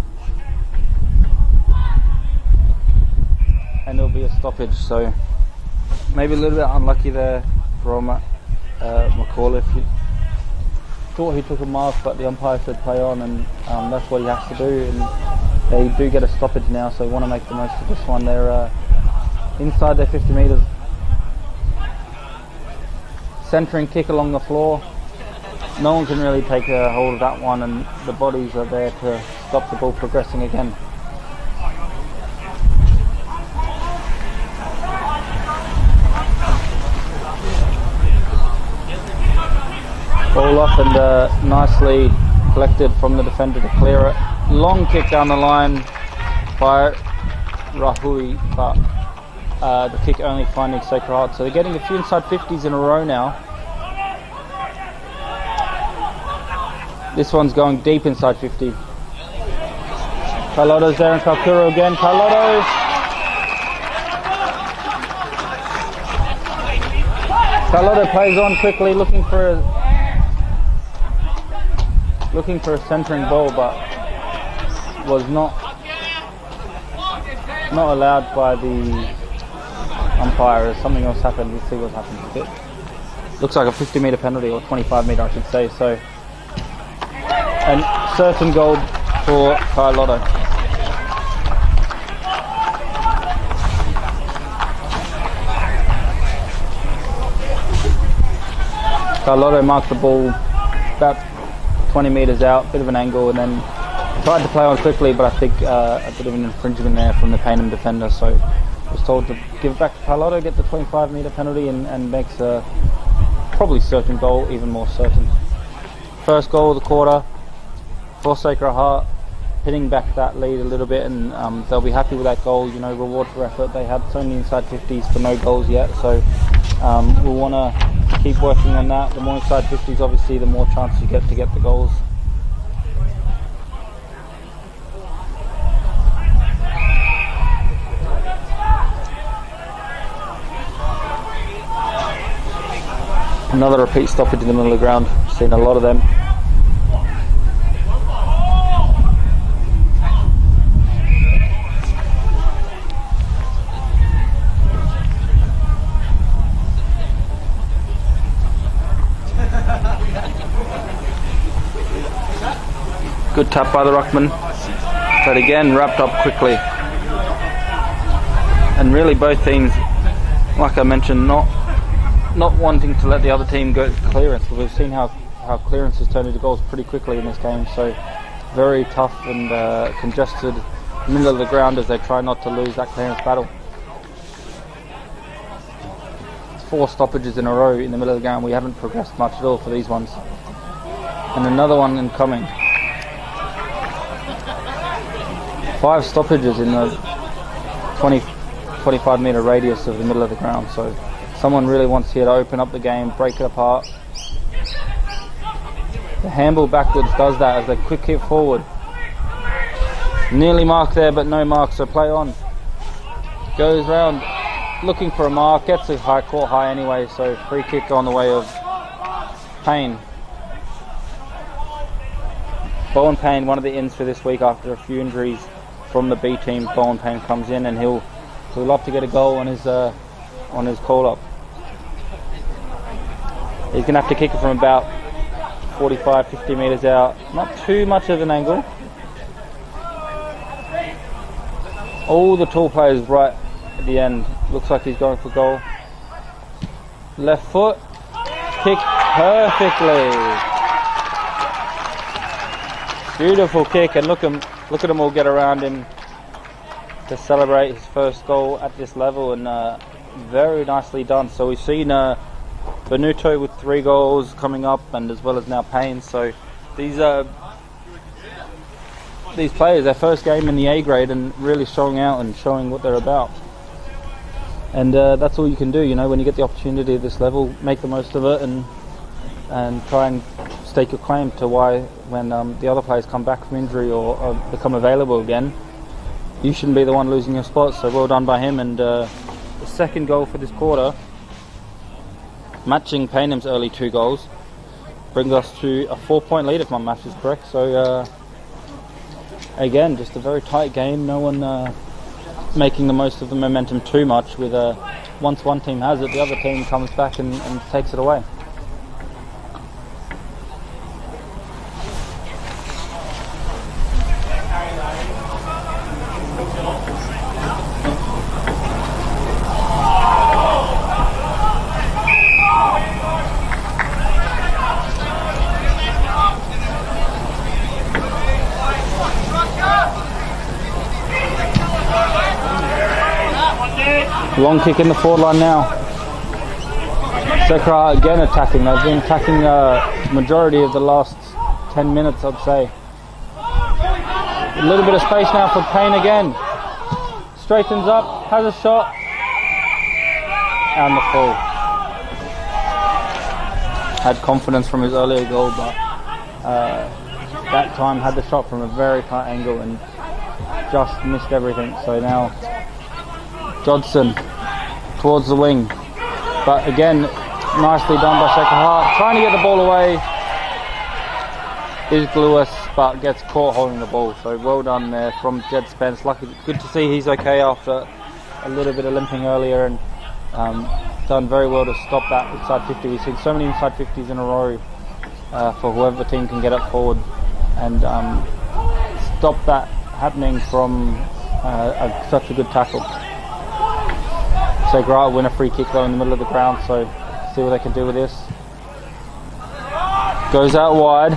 And there'll be a stoppage, so maybe a little bit unlucky there from McCauley. Thought he took a mark, but the umpire said play on, and that's what he has to do, and they do get a stoppage now, so they want to make the most of this one. They're inside their 50 metres. Centering kick along the floor. No one can really take a hold of that one, and the bodies are there to stop the ball progressing again. Ball off and nicely collected from the defender to clear it. Long kick down the line by Rahui, but the kick only finding Sacred Heart. So they're getting a few inside 50s in a row now. This one's going deep inside 50. Carlotto's there and Kakuro again. Carlotto. Carlotto plays on quickly, looking for a centering ball, but was not allowed by the umpire. Something else happened. We'll see what happens. It looks like a 50 metre penalty, or 25 metre I should say. So, and certain goal for Carlotto. Carlotto marked the ball about 20 metres out, bit of an angle, and then tried to play on quickly, but I think a bit of an infringement there from the Payneham defender, so was told to give it back to Carlotto, get the 25 metre penalty, and makes a probably certain goal even more certain. First goal of the quarter for Sacred Heart, hitting back that lead a little bit, and they'll be happy with that goal. You know, reward for effort. They had so many inside 50s for no goals yet, so we'll want to keep working on that. The more inside 50s, obviously, the more chance you get to get the goals. Another repeat stoppage in the middle of the ground. Seen a lot of them. Good tap by the ruckman. but again wrapped up quickly. And really both teams, like I mentioned, not wanting to let the other team go clearance, but we've seen how clearances turn into goals pretty quickly in this game, so very tough and congested middle of the ground as they try not to lose that clearance battle. 4 stoppages in a row in the middle of the ground. We haven't progressed much at all for these ones. And another one incoming. 5 stoppages in the 20-25 metre radius of the middle of the ground, so someone really wants here to open up the game, break it apart. The handball backwards does that as they quick hit forward. Nearly marked there, but no mark, so play on. Goes round, looking for a mark, gets a high, caught high anyway, so free kick on the way of Payne. Bowen Payne, one of the ins for this week after a few injuries from the B team. Bowen Payne comes in and he'll love to get a goal on his call up. He's going to have to kick it from about 45-50 metres out, not too much of an angle. All the tall players right at the end. Looks like he's going for goal. Left foot, kick perfectly. Beautiful kick, and look at them all get around him to celebrate his first goal at this level, and very nicely done. So we've seen Benuto with 3 goals coming up, and as well as now Payne. So these players, their first game in the A grade, and really showing out and showing what they're about. And that's all you can do, you know, when you get the opportunity at this level, make the most of it and try and stake your claim to why, when the other players come back from injury or become available again, you shouldn't be the one losing your spot. So well done by him. And the second goal for this quarter, matching Paynham's early 2 goals, brings us to a 4-point lead if my maths is correct. So again, just a very tight game. No one making the most of the momentum too much. With once one team has it, the other team comes back and takes it away. Long kick in the forward line now. Sekra again attacking. They've been attacking the majority of the last 10 minutes, I'd say. A little bit of space now for Payne again. Straightens up, has a shot, and the fall. Had confidence from his earlier goal, but that time had the shot from a very tight angle and just missed everything. So now Jodson towards the wing, but again nicely done by Sekahart, trying to get the ball away. Is Lewis, but gets caught holding the ball. So well done there from Jed Spence. Good to see he's okay after a little bit of limping earlier, and done very well to stop that inside 50. We've seen so many inside 50s in a row for whoever team can get up forward and stop that happening from such a good tackle. So Grant win a free kick though in the middle of the ground, so see what they can do with this. Goes out wide,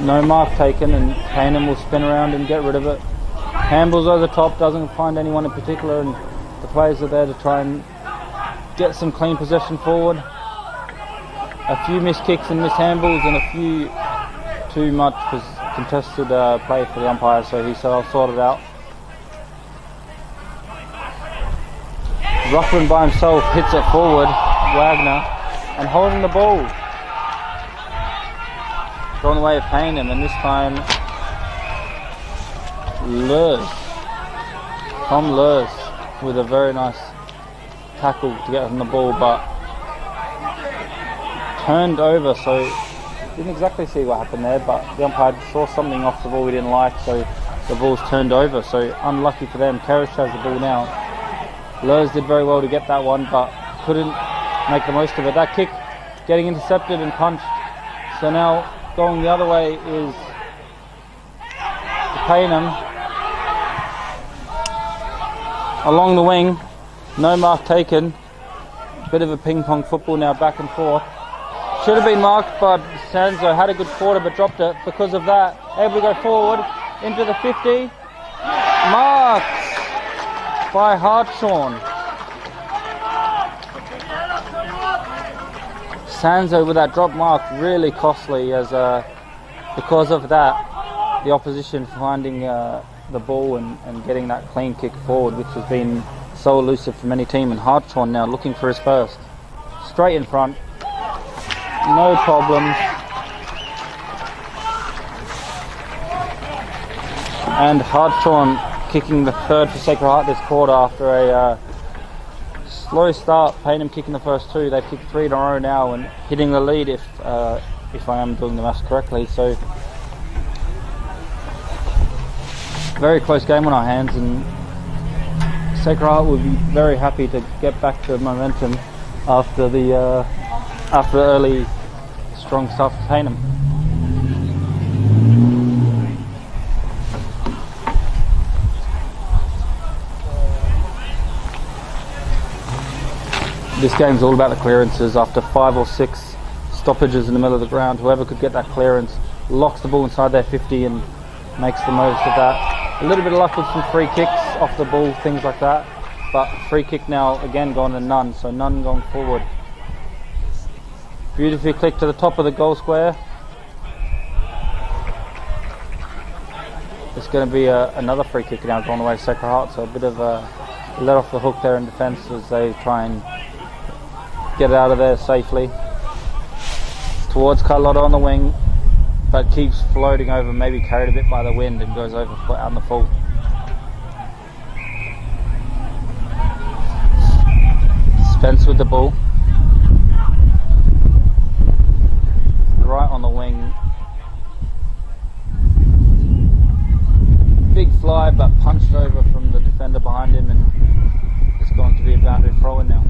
no mark taken, and Payneham will spin around and get rid of it. Handballs over the top, doesn't find anyone in particular, and the players are there to try and get some clean possession forward. A few missed kicks and missed handballs, and a few too much contested play for the umpire, so he said I'll sort it out. Ruffin by himself hits it forward, Wagner, and holding the ball. Going away of Payneham, and this time Tom Lurs with a very nice tackle to get on the ball, but turned over, so didn't exactly see what happened there, but the umpire saw something off the ball we didn't like, so the ball's turned over, so unlucky for them. Karish has the ball now. Lurs did very well to get that one, but couldn't make the most of it. That kick getting intercepted and punched. So now going the other way is Payneham. along the wing. No mark taken. Bit of a ping pong football now, back and forth. Should have been marked, but Sanzo had a good quarter but dropped it. Because of that, able to go forward into the 50. Marked by Hartshorn. Sanzo with that drop mark really costly, as because of that the opposition finding the ball and getting that clean kick forward, which has been so elusive from any team. And Hartshorn now looking for his first. Straight in front. No problems. And Hartshorn kicking the third for Sacred Heart this quarter after a slow start. Payneham kicking the first two. They've kicked 3 in a row now and hitting the lead, if I am doing the maths correctly. So very close game on our hands, and Sacred Heart will be very happy to get back to momentum after the early strong start for Payneham. This game's all about the clearances. After 5 or 6 stoppages in the middle of the ground, whoever could get that clearance locks the ball inside their 50 and makes the most of that. A little bit of luck with some free kicks off the ball, things like that. But free kick now again gone to none, so none going forward. Beautifully clicked to the top of the goal square. It's going to be another free kick now gone away to Sacred Heart, so a bit of a let off the hook there in defence as they try and get it out of there safely. Towards Carlotta on the wing, but keeps floating over, maybe carried a bit by the wind, and goes over out in the full. Spence with the ball. Right on the wing. Big fly, but punched over from the defender behind him, and it's going to be a boundary throw in now.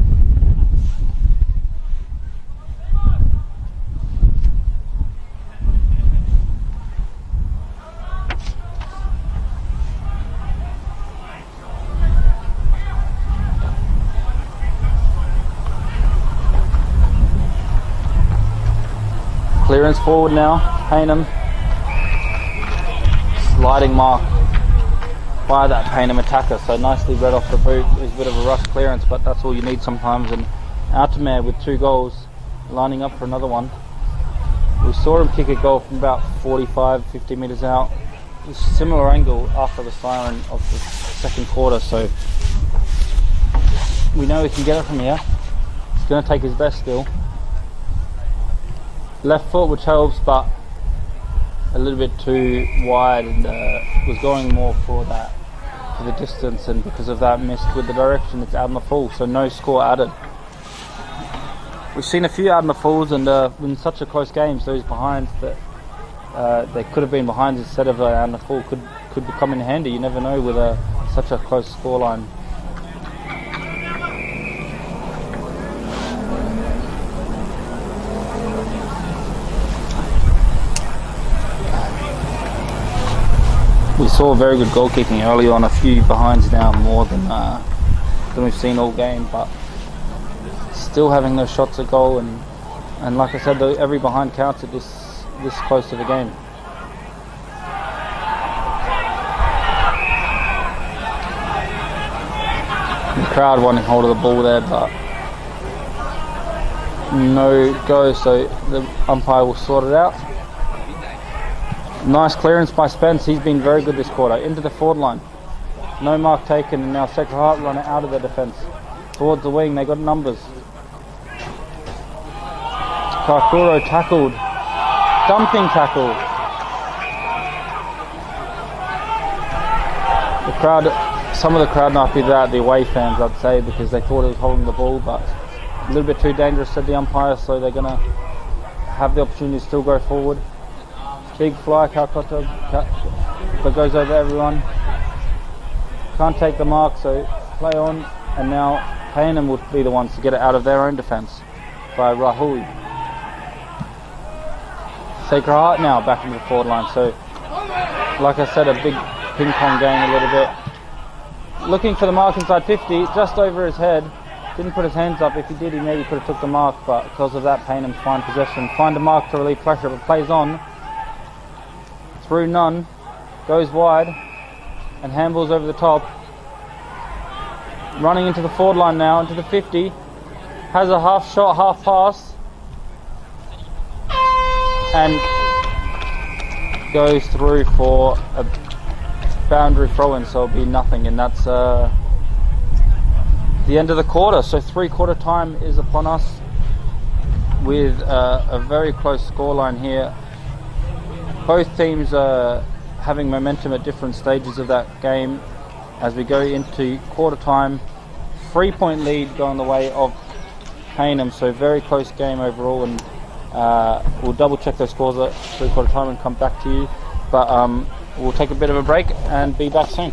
Clearance forward now, Payneham. Sliding mark by that Payneham attacker, so nicely read off the boot. It was a bit of a rush clearance, but that's all you need sometimes. And Altamare with 2 goals, lining up for another one. We saw him kick a goal from about 45-50 metres out. It was a similar angle after the siren of the second quarter, so we know he can get it from here. He's going to take his best still. Left foot, which helps, but a little bit too wide, and was going more for the distance, and because of that missed with the direction. It's out in the full, so no score added. We've seen a few out in the fulls, and in such a close games, those behinds that they could have been behinds instead of out in the full could come in handy. You never know with such a close scoreline. We saw very good goal kicking early on, a few behinds now, more than we've seen all game, but still having those shots at goal, and like I said, every behind counts at this close to the game. The crowd wanting hold of the ball there, but no go, so the umpire will sort it out. Nice clearance by Spence. He's been very good this quarter. Into the forward line. No mark taken, and now Sacred Heart run it out of their defence. Towards the wing, they got numbers. Kakuro tackled. Dumping tackle. The crowd, some of the crowd not be that, the away fans I'd say, because they thought it was holding the ball, but a little bit too dangerous, said the umpire, so they're going to have the opportunity to still go forward. Big fly, Calcutta, but goes over everyone. Can't take the mark, so play on. And now Payneham would be the ones to get it out of their own defence by Rahul. Sacred Heart now back into the forward line. So, like I said, a big ping pong game a little bit. looking for the mark inside 50, just over his head. Didn't put his hands up. If he did, he maybe could have took the mark, but because of that, Paynham's fine possession. Find a mark to relieve pressure, but plays on. Through none. Goes wide. And handballs over the top. Running into the forward line now, into the 50. Has a half shot, half pass. And goes through for a boundary throw-in, so it'll be nothing. And that's the end of the quarter. So 3/4 time is upon us with a very close scoreline here. Both teams are having momentum at different stages of that game as we go into quarter time. 3-point lead going the way of Payneham, so very close game overall, and we'll double check those scores at 3/4 time and come back to you, but we'll take a bit of a break and be back soon.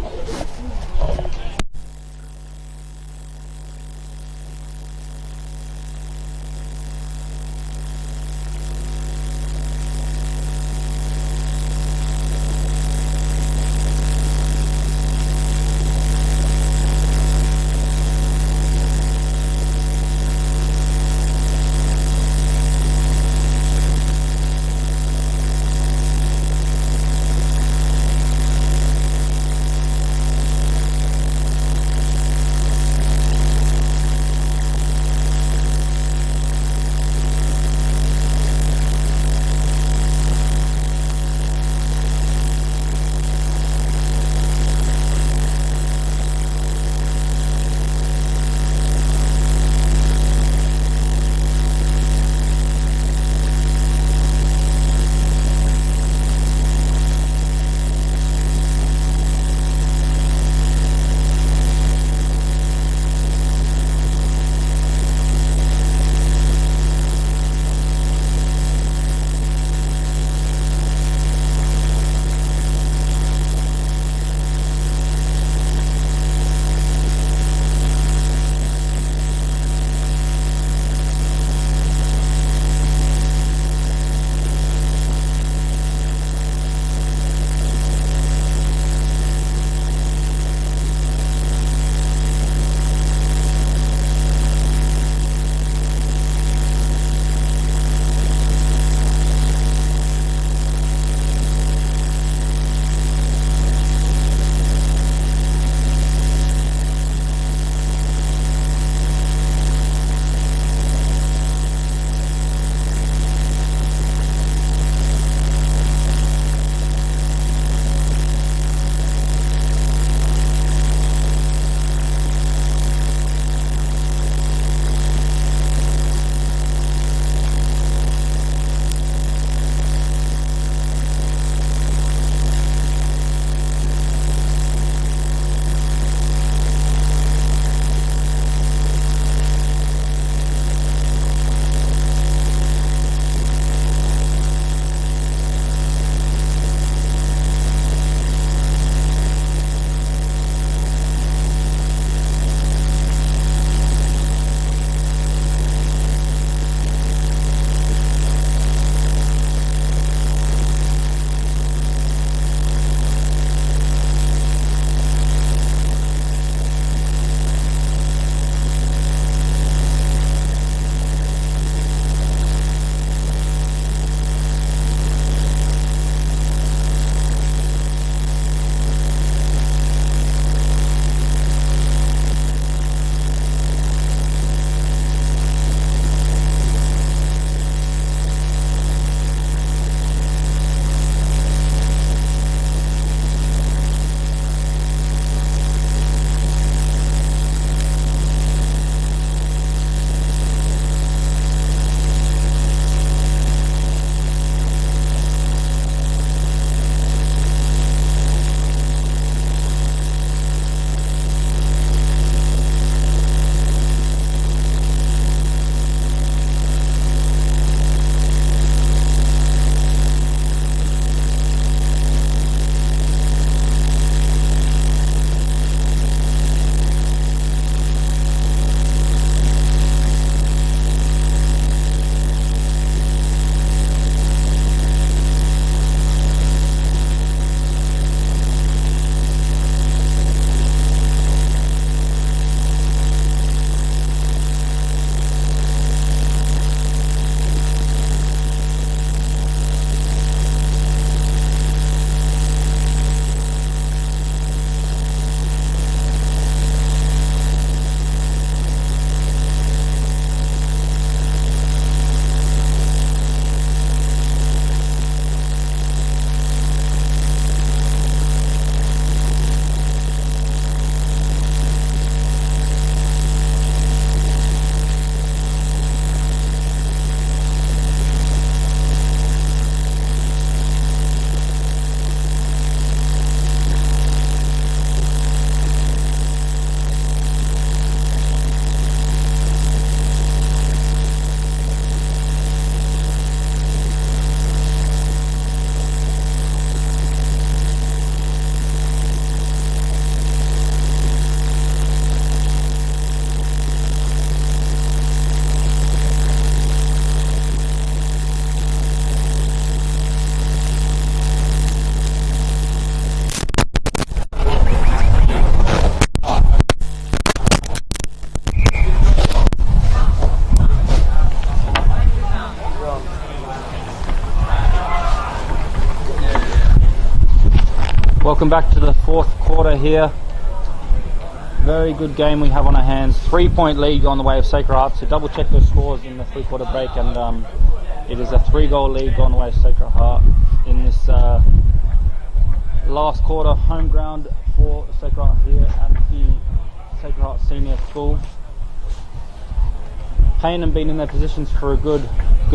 Welcome back to the fourth quarter here. Very good game we have on our hands. 3-point lead on the way of Sacred Heart. So double check those scores in the 3-quarter break, and it is a 3-goal lead on the way of Sacred Heart in this last quarter. Home ground for Sacred Heart here at the Sacred Heart Senior School. Payneham been in their positions for a good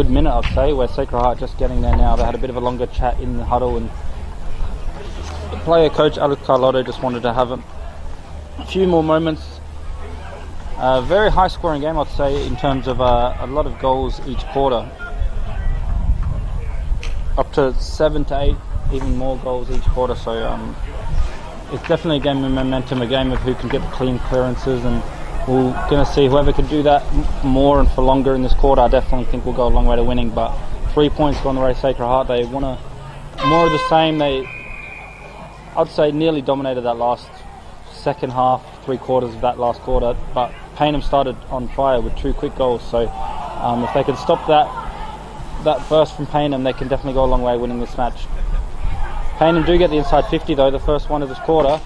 minute, I'd say, where Sacred Heart just getting there now. They had a bit of a longer chat in the huddle, and the player coach Alex Carlotto just wanted to have a few more moments. Very high scoring game, I'd say, in terms of a lot of goals each quarter. Up to 7 to 8, even more goals each quarter. So it's definitely a game of momentum, a game of who can get the clean clearances, and we're going to see whoever can do that more and for longer in this quarter. I definitely think we'll go a long way to winning, but 3 points on the way to Sacred Heart. They want more of the same. I'd say nearly dominated that last second half, 3/4 of that last quarter, but Payneham started on fire with 2 quick goals. So if they can stop that burst from Payneham, they can definitely go a long way winning this match. Payneham do get the inside 50 though, the first one of this quarter.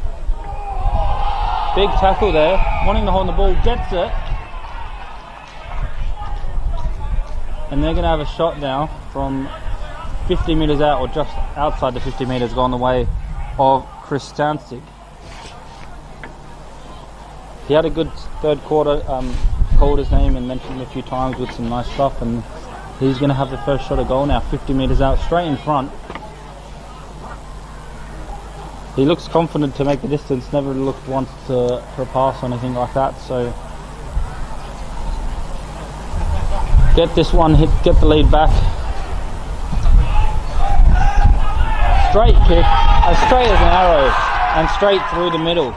Big tackle there, wanting to hold the ball, gets it. And they're going to have a shot now from 50 metres out, or just outside the 50 metres, gone the way of Chris Stanstig. He had a good third quarter, called his name and mentioned him a few times with some nice stuff, and he's going to have the first shot of goal now, 50 metres out, straight in front. He looks confident to make the distance, never looked once for a pass or anything like that, so get this one hit, get the lead back. Straight kick, as straight as an arrow, and straight through the middle.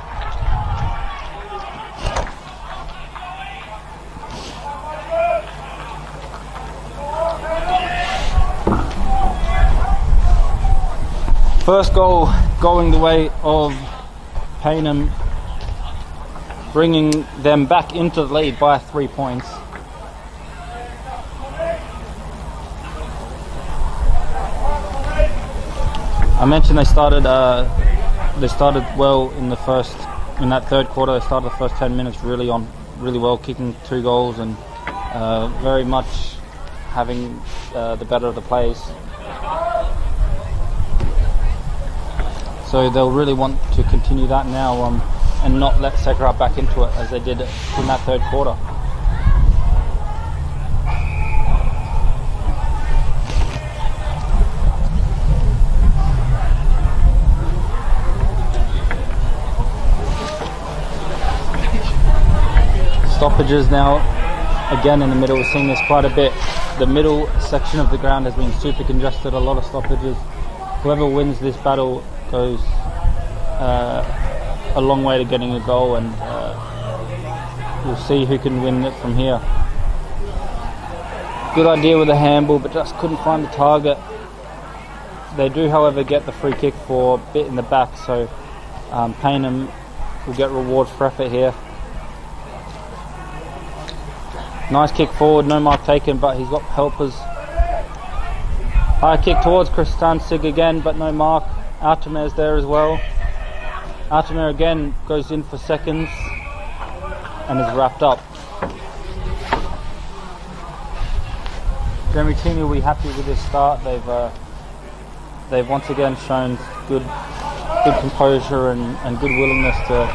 First goal going the way of Payneham, bringing them back into the lead by 3 points. I mentioned they started well in that third quarter. They started the first 10 minutes really well, kicking 2 goals and very much having the better of the plays. So they'll really want to continue that now and not let Sacred Heart back into it as they did in that third quarter. Stoppages now, again in the middle. We're seeing this quite a bit. The middle section of the ground has been super congested, a lot of stoppages. Whoever wins this battle goes a long way to getting a goal, and we'll see who can win it from here. Good idea with the handball, but just couldn't find the target. They do, however, get the free kick for a bit in the back, so Payneham will get reward for effort here. Nice kick forward, no mark taken, but he's got helpers. High kick towards Chris Stanstig again, but no mark. Artemir's there as well. Artemir again goes in for seconds and is wrapped up. Jeremy Teamy will be happy with this start. They've once again shown good composure and good willingness to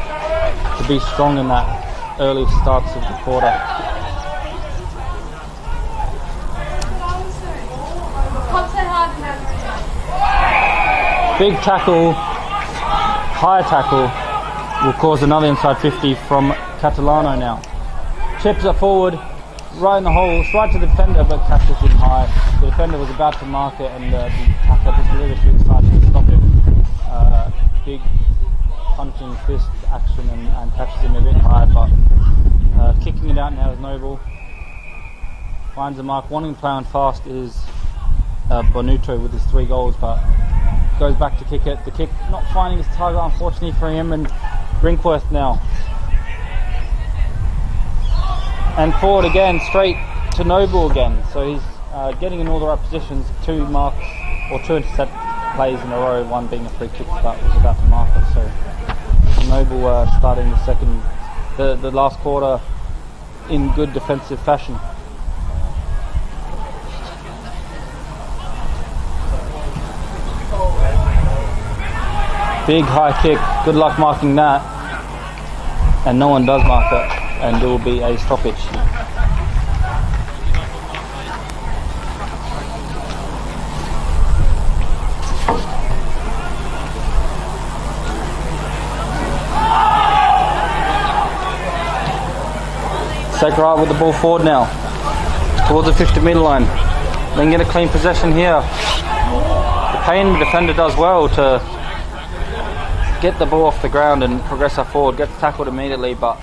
be strong in that early starts of the quarter. Big tackle, high tackle, will cause another inside 50 from Catalano now. Chips it forward, right in the hole, right to the defender, but catches him high. The defender was about to mark it, and the tackler just really shoots hard to stop him. Big punching fist action and catches him a bit high, but kicking it out now is Noble. Finds the mark, wanting to play on fast is Bonuto with his 3 goals, but goes back to kick it. The kick not finding his target, unfortunately for him, and Brinkworth now. And forward again, straight to Noble again. So he's getting in all the right positions, 2 marks or 2 plays in a row, one being a free kick that was about to mark us. So Noble starting the last quarter in good defensive fashion. Big high kick, good luck marking that, and no one does mark it, and there will be a stoppage. Sacred Heart with the ball forward now, towards the 50-metre line. Then get a clean possession here. The Payneham defender does well to get the ball off the ground and progress her forward. Gets tackled immediately, but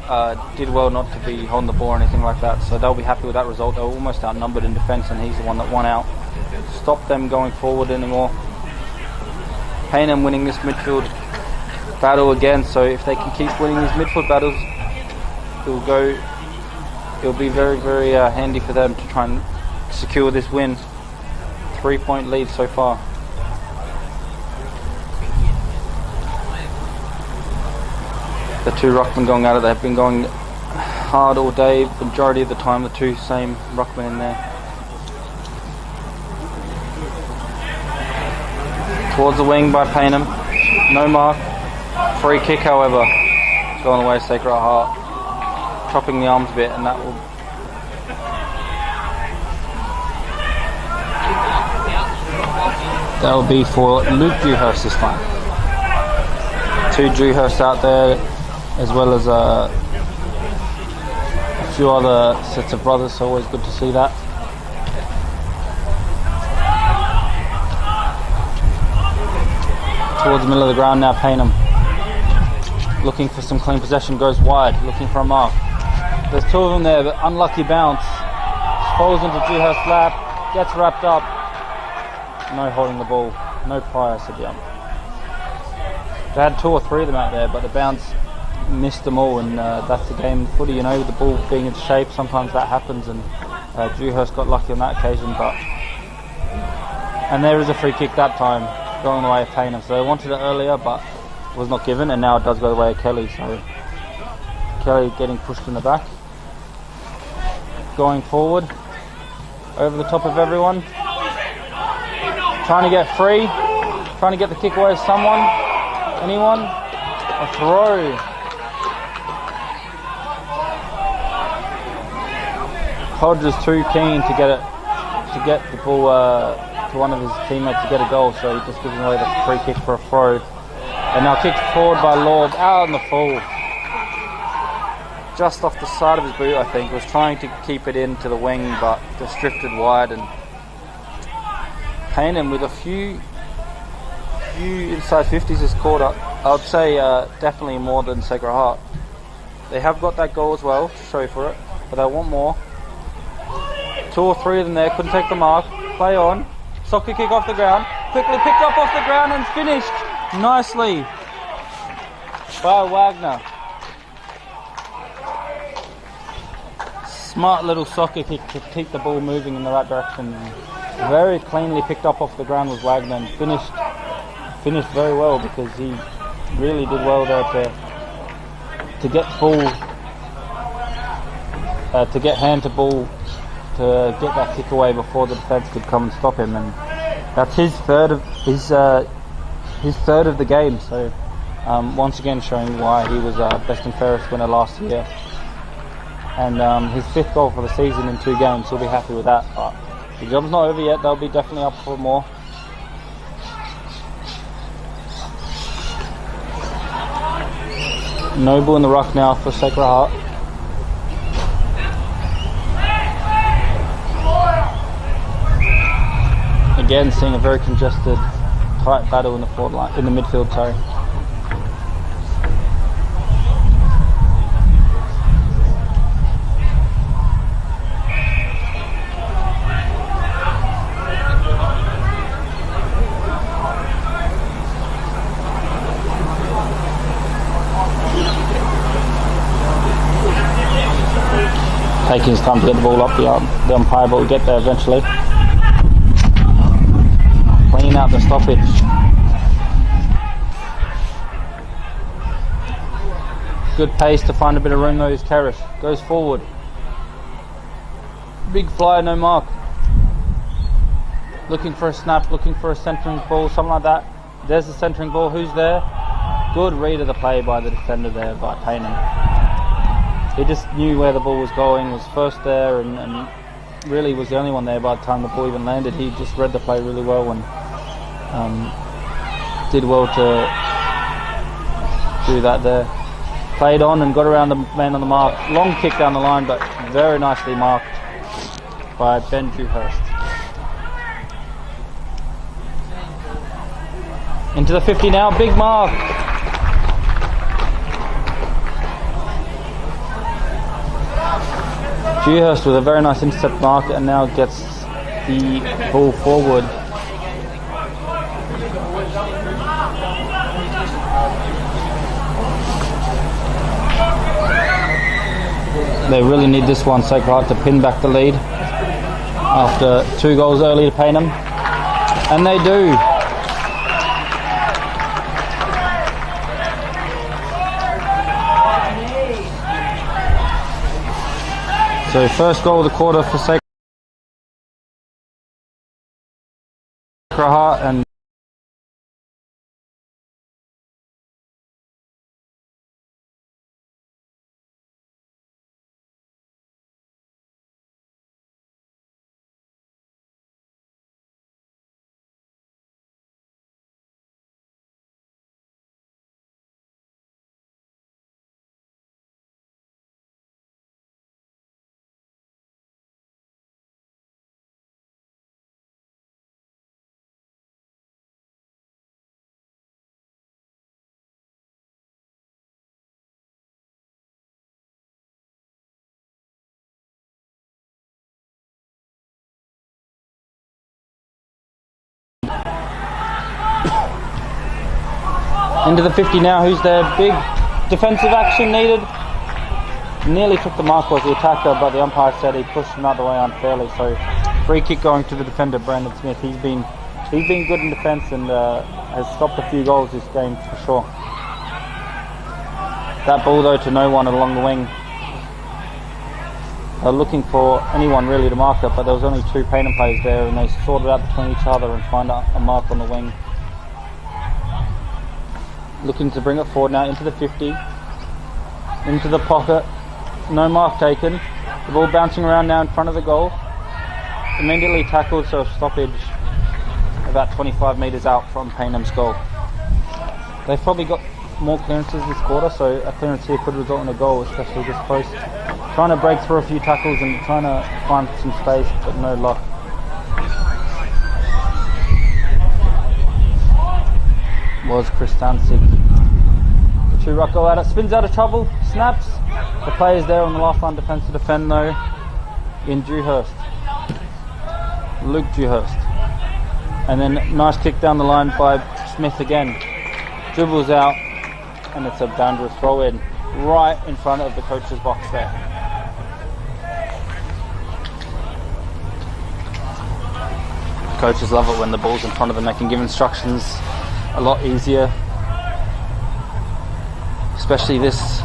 did well not to be holding the ball or anything like that. So they'll be happy with that result. They were almost outnumbered in defence, and he's the one that won out. Stop them going forward anymore. Payneham winning this midfield battle again. So if they can keep winning these midfield battles, it'll be very, very handy for them to try and secure this win. 3-point lead so far. The two ruckmen going at it. They've been going hard all day, majority of the time, the two same ruckmen in there. Towards the wing by Payneham. No mark. Free kick, however. Going away, Sacred Heart. Chopping the arms a bit, and that will be for Luke Dewhurst this time. Two Dewhursts out there, as well as a few other sets of brothers, so always good to see that. Towards the middle of the ground now, Payneham. Looking for some clean possession, goes wide, looking for a mark. There's two of them there, but unlucky bounce. Falls into Dewhurst's lap, gets wrapped up. No holding the ball, no prior, said Young. They had two or three of them out there, but the bounce missed them all, and that's the game in footy, you know, with the ball being in shape, sometimes that happens, and Dewhurst got lucky on that occasion, and there is a free kick that time, going the way of Payneham. So they wanted it earlier, but was not given, and now it does go the way of Kelly, so Kelly getting pushed in the back. Going forward, over the top of everyone, trying to get free, trying to get the kick away of someone, anyone, a throw. Hodge is too keen to get the ball to one of his teammates to get a goal, so he just gives away the free kick for a throw. And now kicked forward by Lord, out on the full. Just off the side of his boot, I think. Was trying to keep it into the wing, but just drifted wide. And Payneham with a few inside 50s this quarter. I would say definitely more than Sacred Heart. They have got that goal as well to show for it, but they want more. Two or three of them there, couldn't take the mark. Play on. Soccer kick off the ground. Quickly picked up off the ground and finished nicely by Wagner. Smart little soccer kick to keep the ball moving in the right direction. Very cleanly picked up off the ground with Wagner and finished very well, because he really did well there to get full, to get hand to ball, to get that kick away before the defence could come and stop him, and that's his third of the game. So once again showing why he was best and fairest winner last year, and his fifth goal for the season in 2 games. He'll be happy with that, but the job's not over yet. They'll be definitely up for more. Noble in the ruck now for Sacred Heart. Again, seeing a very congested, tight battle in the forward line, in the midfield. Sorry. Taking his time to get the ball up the umpire, but we'll get there eventually. Clean sitting out the stoppage. Good pace to find a bit of room though is Karish. Goes forward. Big fly, no mark. Looking for a snap, looking for a centering ball, something like that. There's the centering ball. Who's there? Good read of the play by the defender there by Payneham. He just knew where the ball was going, was first there, and really was the only one there by the time the ball even landed. He just read the play really well and did well to do that there. Played on and got around the man on the mark. Long kick down the line, but very nicely marked by Ben Dewhurst. Into the 50 now, big mark. Dewhurst with a very nice intercept mark and now gets the ball forward. They really need this one, Sacred Heart, to pin back the lead after 2 goals early to Payneham. And they do. So first goal of the quarter for Sacred Heart, and into the 50 now. Who's there? Big defensive action needed. Nearly took the mark, was the attacker, but the umpire said he pushed him out the way unfairly. So free kick going to the defender, Brandon Smith. He's been good in defence and has stopped a few goals this game for sure. That ball though to no one along the wing. They're looking for anyone really to mark it, but there was only 2 Payneham players there, and they sorted out between each other and find a mark on the wing. Looking to bring it forward now into the 50, into the pocket, no mark taken. The ball bouncing around now in front of the goal. Immediately tackled, so a stoppage about 25 metres out from Payneham's goal. They've probably got more clearances this quarter, so a clearance here could result in a goal, especially this close. Trying to break through a few tackles and trying to find some space, but no luck. Was Chris Stancic. The 2 ruck go at it, spins out of trouble, snaps. The player's there on the last line defence to defend though, in Dewhurst. Luke Dewhurst. And then nice kick down the line by Smith again. Dribbles out, and it's a boundary throw in right in front of the coach's box there. Coaches love it when the ball's in front of them. They can give instructions a lot easier, especially this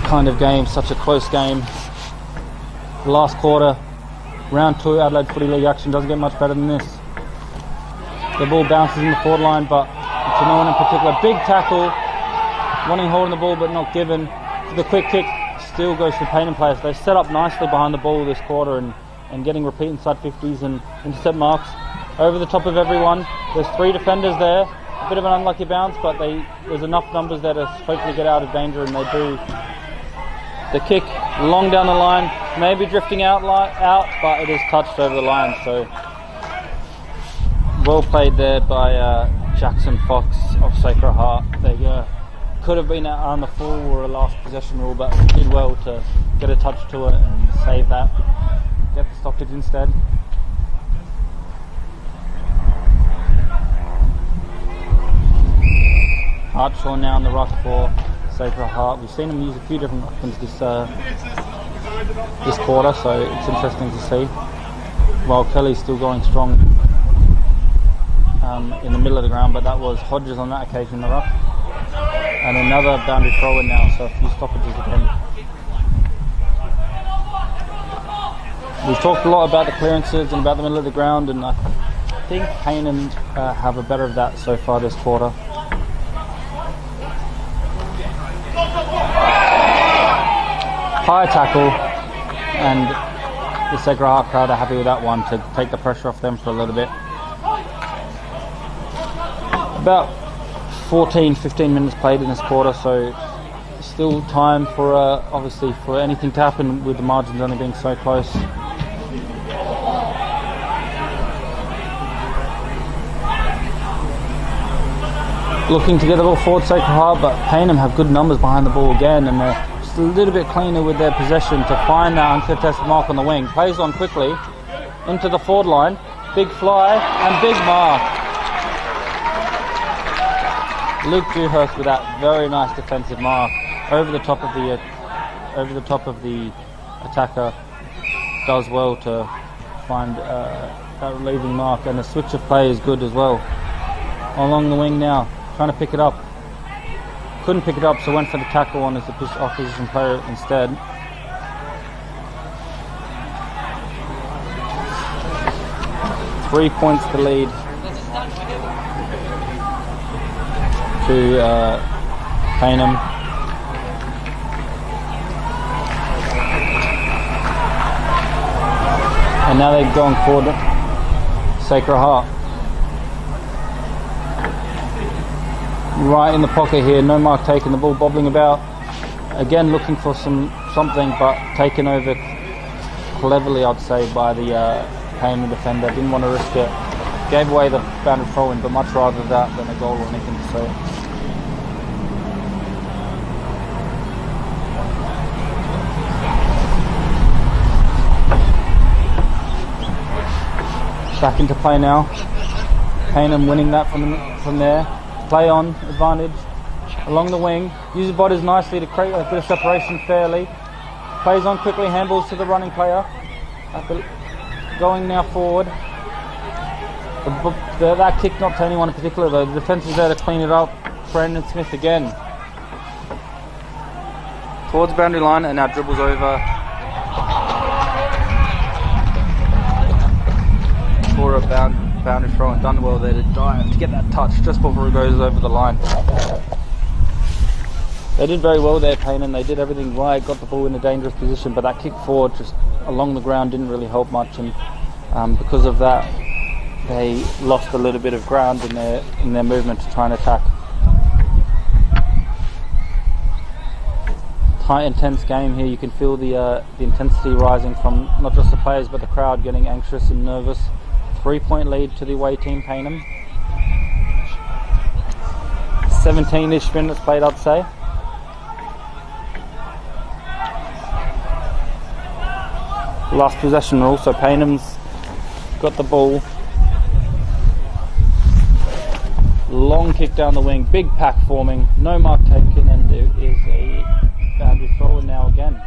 kind of game, such a close game. The last quarter, round 2 Adelaide Footy League action doesn't get much better than this. The ball bounces in the forward line, but to no one in particular. Big tackle, wanting hold on the ball but not given. The quick kick still goes to the Payneham players. They set up nicely behind the ball this quarter and getting repeat inside 50s and intercept marks over the top of everyone. There's 3 defenders there. A bit of an unlucky bounce, but there's enough numbers there to hopefully get out of danger, and they do. The kick long down the line, maybe drifting out, but it is touched over the line. So well played there by Jackson Fox of Sacred Heart. They could have been out on the full or a last possession rule, but did well to get a touch to it and save that. Get the stoppage instead. Hartshaw now on the ruck for Sacred Heart. We've seen him use a few different options this quarter, so it's interesting to see. While Kelly's still going strong in the middle of the ground, but that was Hodges on that occasion in the ruck. And another boundary throw in now, so a few stoppages again. We've talked a lot about the clearances and about the middle of the ground, and I think Payneham have a better of that so far this quarter. High tackle, and the Sacred Heart crowd are happy with that one to take the pressure off them for a little bit. About 14-15 minutes played in this quarter, so still time for obviously for anything to happen with the margins only being so close. Looking to get the ball forward Sacred Heart, but Payneham have good numbers behind the ball again, and they're just a little bit cleaner with their possession to find that uncontested mark on the wing. Plays on quickly into the forward line, big fly and big mark. Luke Dewhurst with that very nice defensive mark over the top of the attacker. Does well to find that relieving mark, and the switch of play is good as well. Along the wing now, trying to pick it up. Couldn't pick it up, so went for the tackle on his opposition player instead. Three points to lead to Payneham. And now they're going forward Sacred Heart. Right in the pocket here, no mark taken, the ball bobbling about. Again looking for something, but taken over cleverly, I'd say, by the Payneham defender. Didn't want to risk it. Gave away the boundary throw in, but much rather that than a goal or anything. So back into play now. Payneham winning that from there. Play on advantage along the wing. Uses bodies nicely to create a bit of separation fairly. Plays on quickly. Handballs to the running player. Going now forward. That kick not to anyone in particular though. The defence is there to clean it up. Brendan Smith again. Towards the boundary line and now dribbles over for a boundary throw, and done well there to dive to get that touch just before it goes over the line. They did very well there, Payneham. They did everything right, got the ball in a dangerous position, but that kick forward just along the ground didn't really help much, and because of that they lost a little bit of ground in their movement to try and attack. Tight, intense game here. You can feel the intensity rising from not just the players but the crowd getting anxious and nervous. 3-point lead to the away team, Payneham. 17-ish minutes played, I'd say. Last possession rule, so Paynham's got the ball. Long kick down the wing, big pack forming, no mark taken, and there is a boundary throw now again.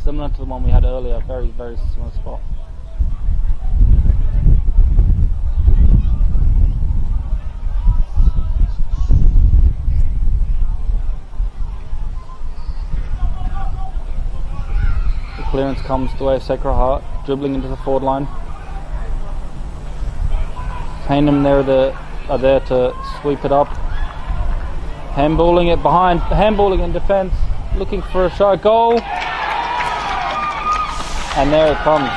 Similar to the one we had earlier, very, very similar spot. Clearance comes the way of Sacred Heart, dribbling into the forward line. Payneham are there to sweep it up. Handballing it behind, handballing in defence, looking for a shot, goal. And there it comes.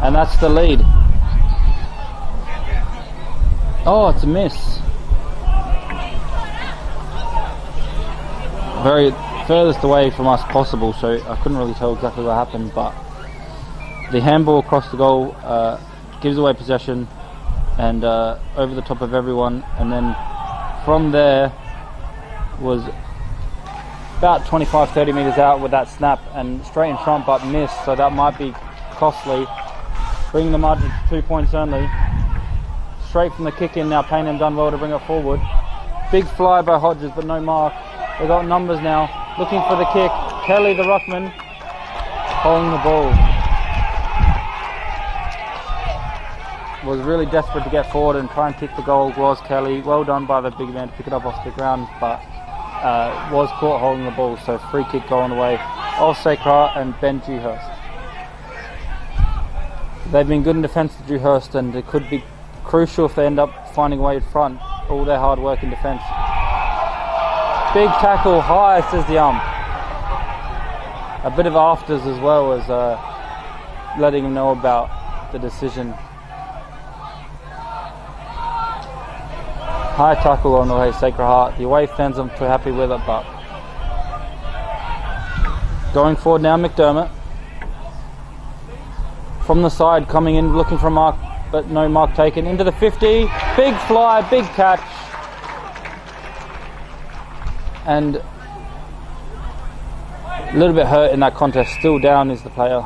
And that's the lead. Oh, it's a miss. Very furthest away from us possible, so I couldn't really tell exactly what happened, but the handball across the goal gives away possession and over the top of everyone, and then from there was about 25-30 metres out with that snap and straight in front, but missed, so that might be costly, bringing the margin to 2 points only. Straight from the kick in now, Payneham done well to bring it forward. Big fly by Hodges, but no mark. They've got numbers now, looking for the kick. Kelly, the ruckman, holding the ball. was really desperate to get forward and try and kick the goal was Kelly. Well done by the big man to pick it up off the ground, but was caught holding the ball. So free kick going away of Sacred Heart and Ben Dewhurst. They've been good in defence to Dewhurst, and it could be crucial if they end up finding a way in front. All their hard work in defence. Big tackle high, says the a bit of afters as well as letting him know about the decision. High tackle on the way, Sacred Heart. The away fans aren't too happy with it, but going forward now, McDermott. From the side, coming in, looking for a mark, but no mark taken. Into the 50, big fly, big catch. And a little bit hurt in that contest. Still down is the player.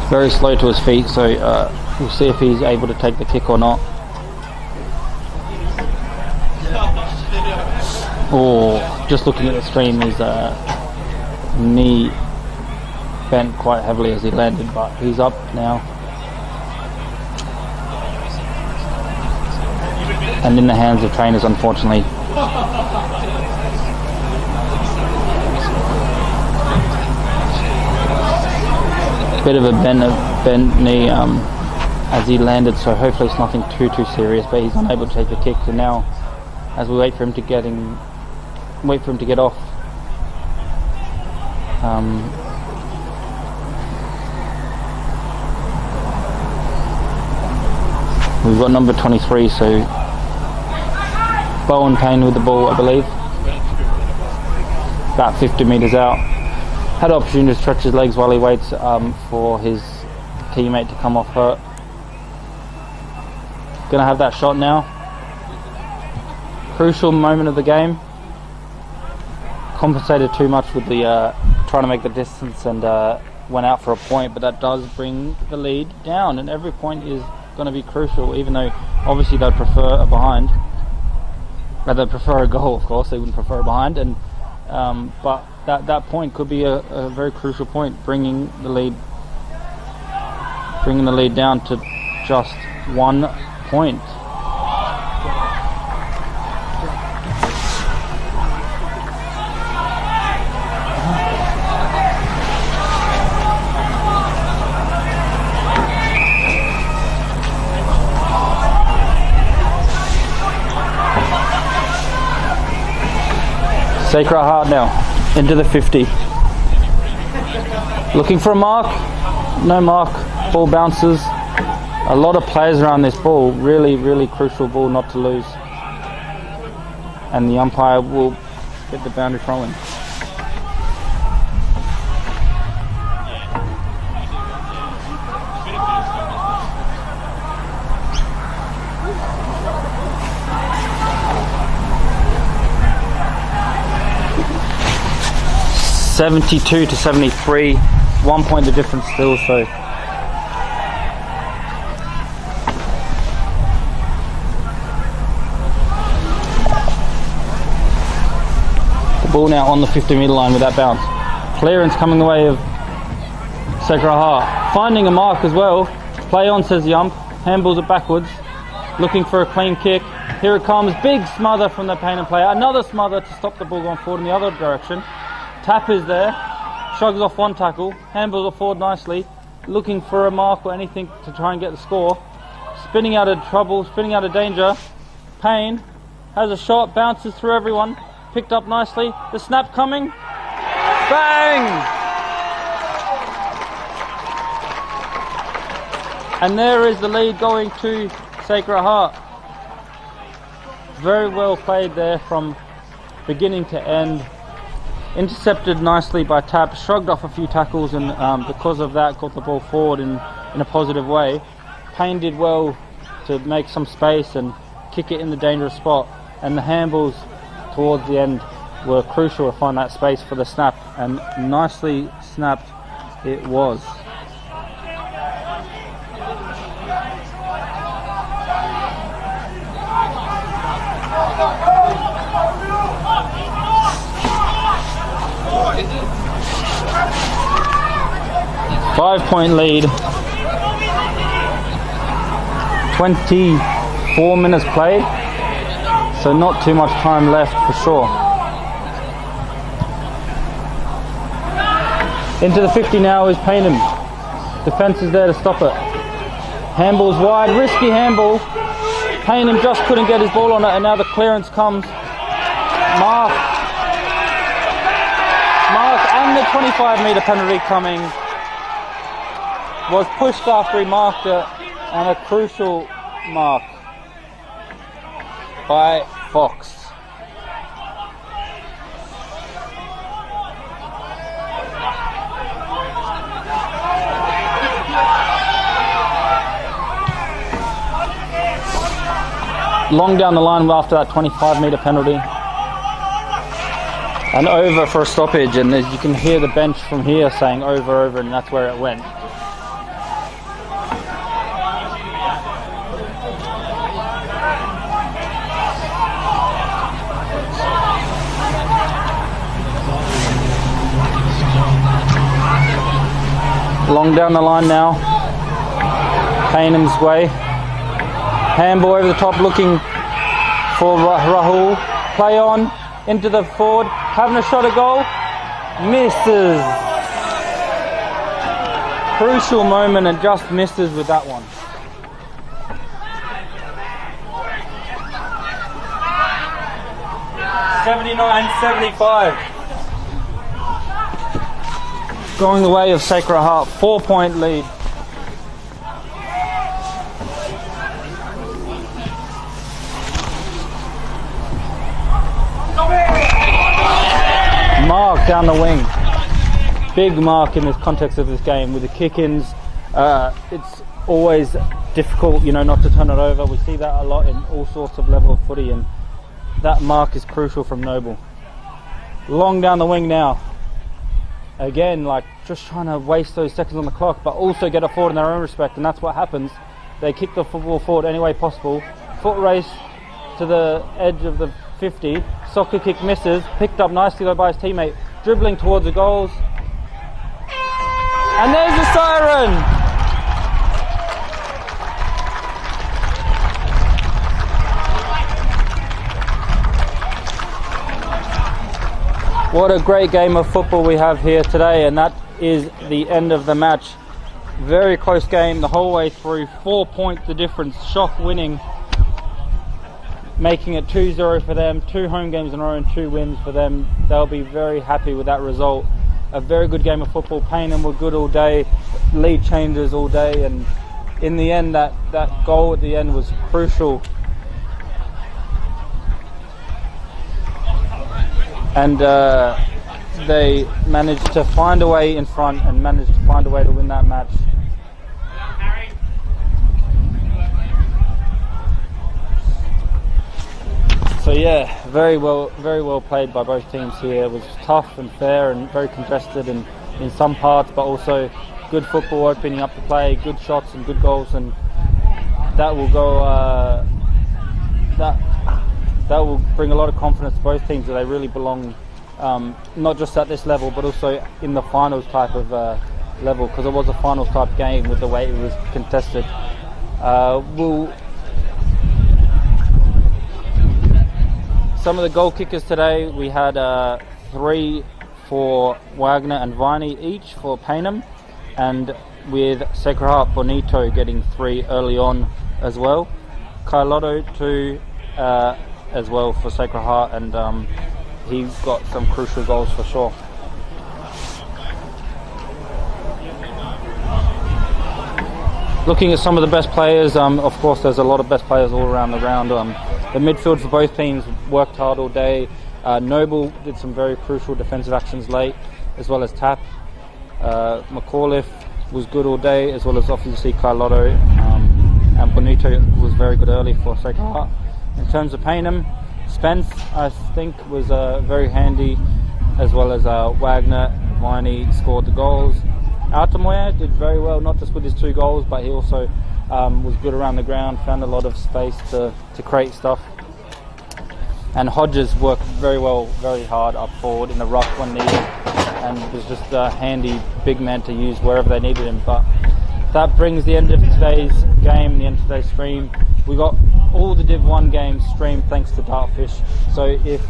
Very slow to his feet, so we'll see if he's able to take the kick or not. Oh, just looking at the stream, his knee bent quite heavily as he landed, but he's up now. And in the hands of trainers, unfortunately. Bit of a bent knee as he landed, so hopefully it's nothing too serious, but he's unable to take the kick. So now, as we wait for him to get off, we've got number 23, so Bowen Payne with the ball, I believe, about 50 metres out. Had opportunity to stretch his legs while he waits for his teammate to come off hurt. Gonna have that shot now. Crucial moment of the game. Compensated too much with the trying to make the distance and went out for a point, but that does bring the lead down, and every point is going to be crucial, even though obviously they'd prefer a behind. They'd prefer a goal, of course, they wouldn't prefer a behind, and but that point could be a very crucial point, bringing the lead down to just 1 point. Sacred Heart now, into the 50. Looking for a mark, no mark, ball bounces. A lot of players around this ball, really crucial ball not to lose. And the umpire will get the boundary throw in. (72 to 73), 1 point the difference still, so the ball now on the 50-metre line with that bounce. Clearance coming the way of Sacred Heart, finding a mark as well. Play on, says the ump. Handballs it backwards, looking for a clean kick. Here it comes, big smother from the Payneham player, another smother to stop the ball going forward in the other direction. Tap is there, shrugs off one tackle, handballs it forward nicely, looking for a mark or anything to try and get the score. Spinning out of trouble, spinning out of danger. Payne has a shot, bounces through everyone, picked up nicely. The snap coming, bang! And there is the lead going to Sacred Heart. Very well played there from beginning to end. Intercepted nicely by Tap, shrugged off a few tackles, and because of that got the ball forward in a positive way. Payne did well to make some space and kick it in the dangerous spot, and the handballs towards the end were crucial to find that space for the snap, and nicely snapped it was. 5-point lead. 24 minutes played, so not too much time left for sure. Into the 50 now is Payneham. Defence is there to stop it. Handball's wide, risky handball. Payneham just couldn't get his ball on it, and now the clearance comes. Mark and the 25-metre penalty coming. Was pushed after he marked it, and a crucial mark by Fox. Long down the line after that 25-metre penalty. And over for a stoppage, and as you can hear the bench from here saying over, and that's where it went. Long down the line now. Paynham's way. Handball over the top looking for Rahul. Play on into the forward. Having a shot at goal. Misses. Crucial moment and just misses with that one. $79-75. Going the way of Sacred Heart. 4-point lead. Mark down the wing. Big mark in this context of this game with the kick-ins. It's always difficult, not to turn it over. We see that a lot in all sorts of level of footy, and that mark is crucial from Noble. Long down the wing now. Again, just trying to waste those seconds on the clock, but also get it forward in their own respect, and that's what happens. They kick the football forward any way possible. Foot race to the edge of the 50. Soccer kick misses. Picked up nicely though by his teammate. Dribbling towards the goals. And there's the siren! What a great game of football we have here today, and that is the end of the match. Very close game the whole way through. 4 points the difference. Shock winning, making it 2-0 for them. 2 home games in a row and 2 wins for them. They'll be very happy with that result. A very good game of football. Payneham were good all day. Lead changes all day, and in the end that goal at the end was crucial. And they managed to find a way in front and managed to find a way to win that match. So yeah, very well played by both teams here. It was tough and fair and very contested in some parts, but also good football opening up the play, good shots and good goals, and that will go. That will bring a lot of confidence to both teams that they really belong, not just at this level, but also in the finals type of level, because it was a finals type game with the way it was contested. Some of the goal kickers today, we had 3 for Wagner and Viney each for Payneham, and with Sacred Heart Bonito getting 3 early on as well. Carlotto 2 as well for Sacred Heart, and he got some crucial goals for sure. Looking at some of the best players, of course there's a lot of best players all around the ground. The midfield for both teams worked hard all day. Noble did some very crucial defensive actions late, as well as Tap. McAuliffe was good all day, as well as obviously Carlotto, and Bonito was very good early for Sacred Heart. In terms of Payneham, Spence I think was very handy, as well as Wagner. Viney scored the goals. Altamoya did very well, not just with his 2 goals, but he also was good around the ground, found a lot of space to create stuff. And Hodges worked very well, very hard up forward in the ruck when needed, and was just a handy big man to use wherever they needed him. But that brings the end of today's game, the end of today's stream. We got all the Div 1 games streamed thanks to Dartfish. So if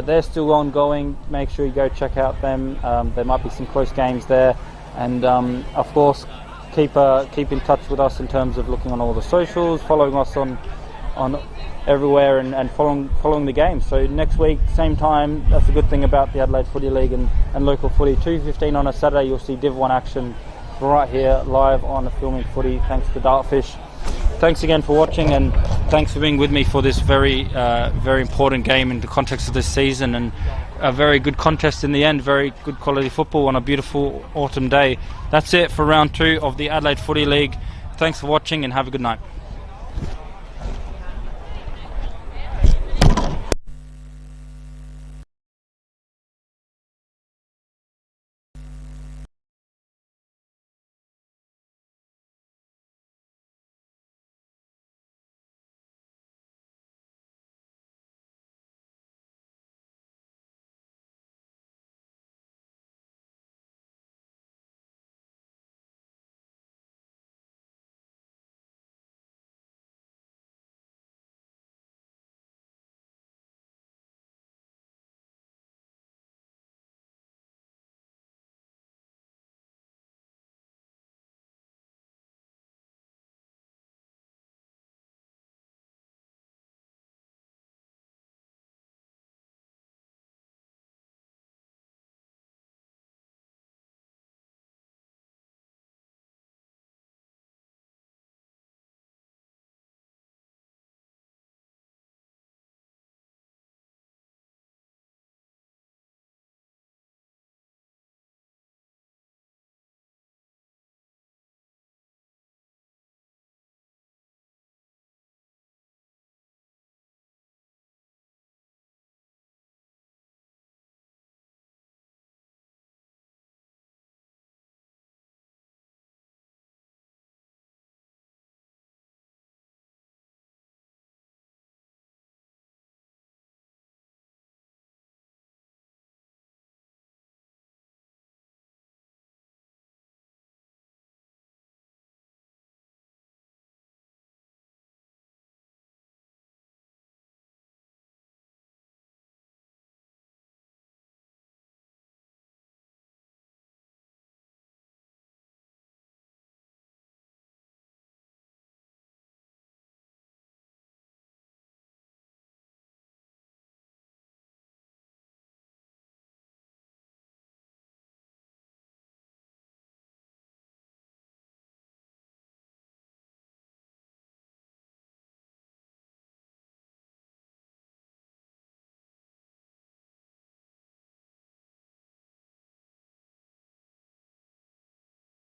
they're still ongoing, make sure you go check out them. There might be some close games there, and of course keep in touch with us in terms of looking on all the socials, following us on everywhere, and following the game. So next week, same time. That's the good thing about the Adelaide Footy League and local footy. 2:15 on a Saturday, you'll see Div 1 action right here live on Filming Footy, thanks to Dartfish. Thanks again for watching, and thanks for being with me for this very important game in the context of this season, and a very good contest in the end. Very good quality football on a beautiful autumn day. That's it for round 2 of the Adelaide Footy League. Thanks for watching and have a good night.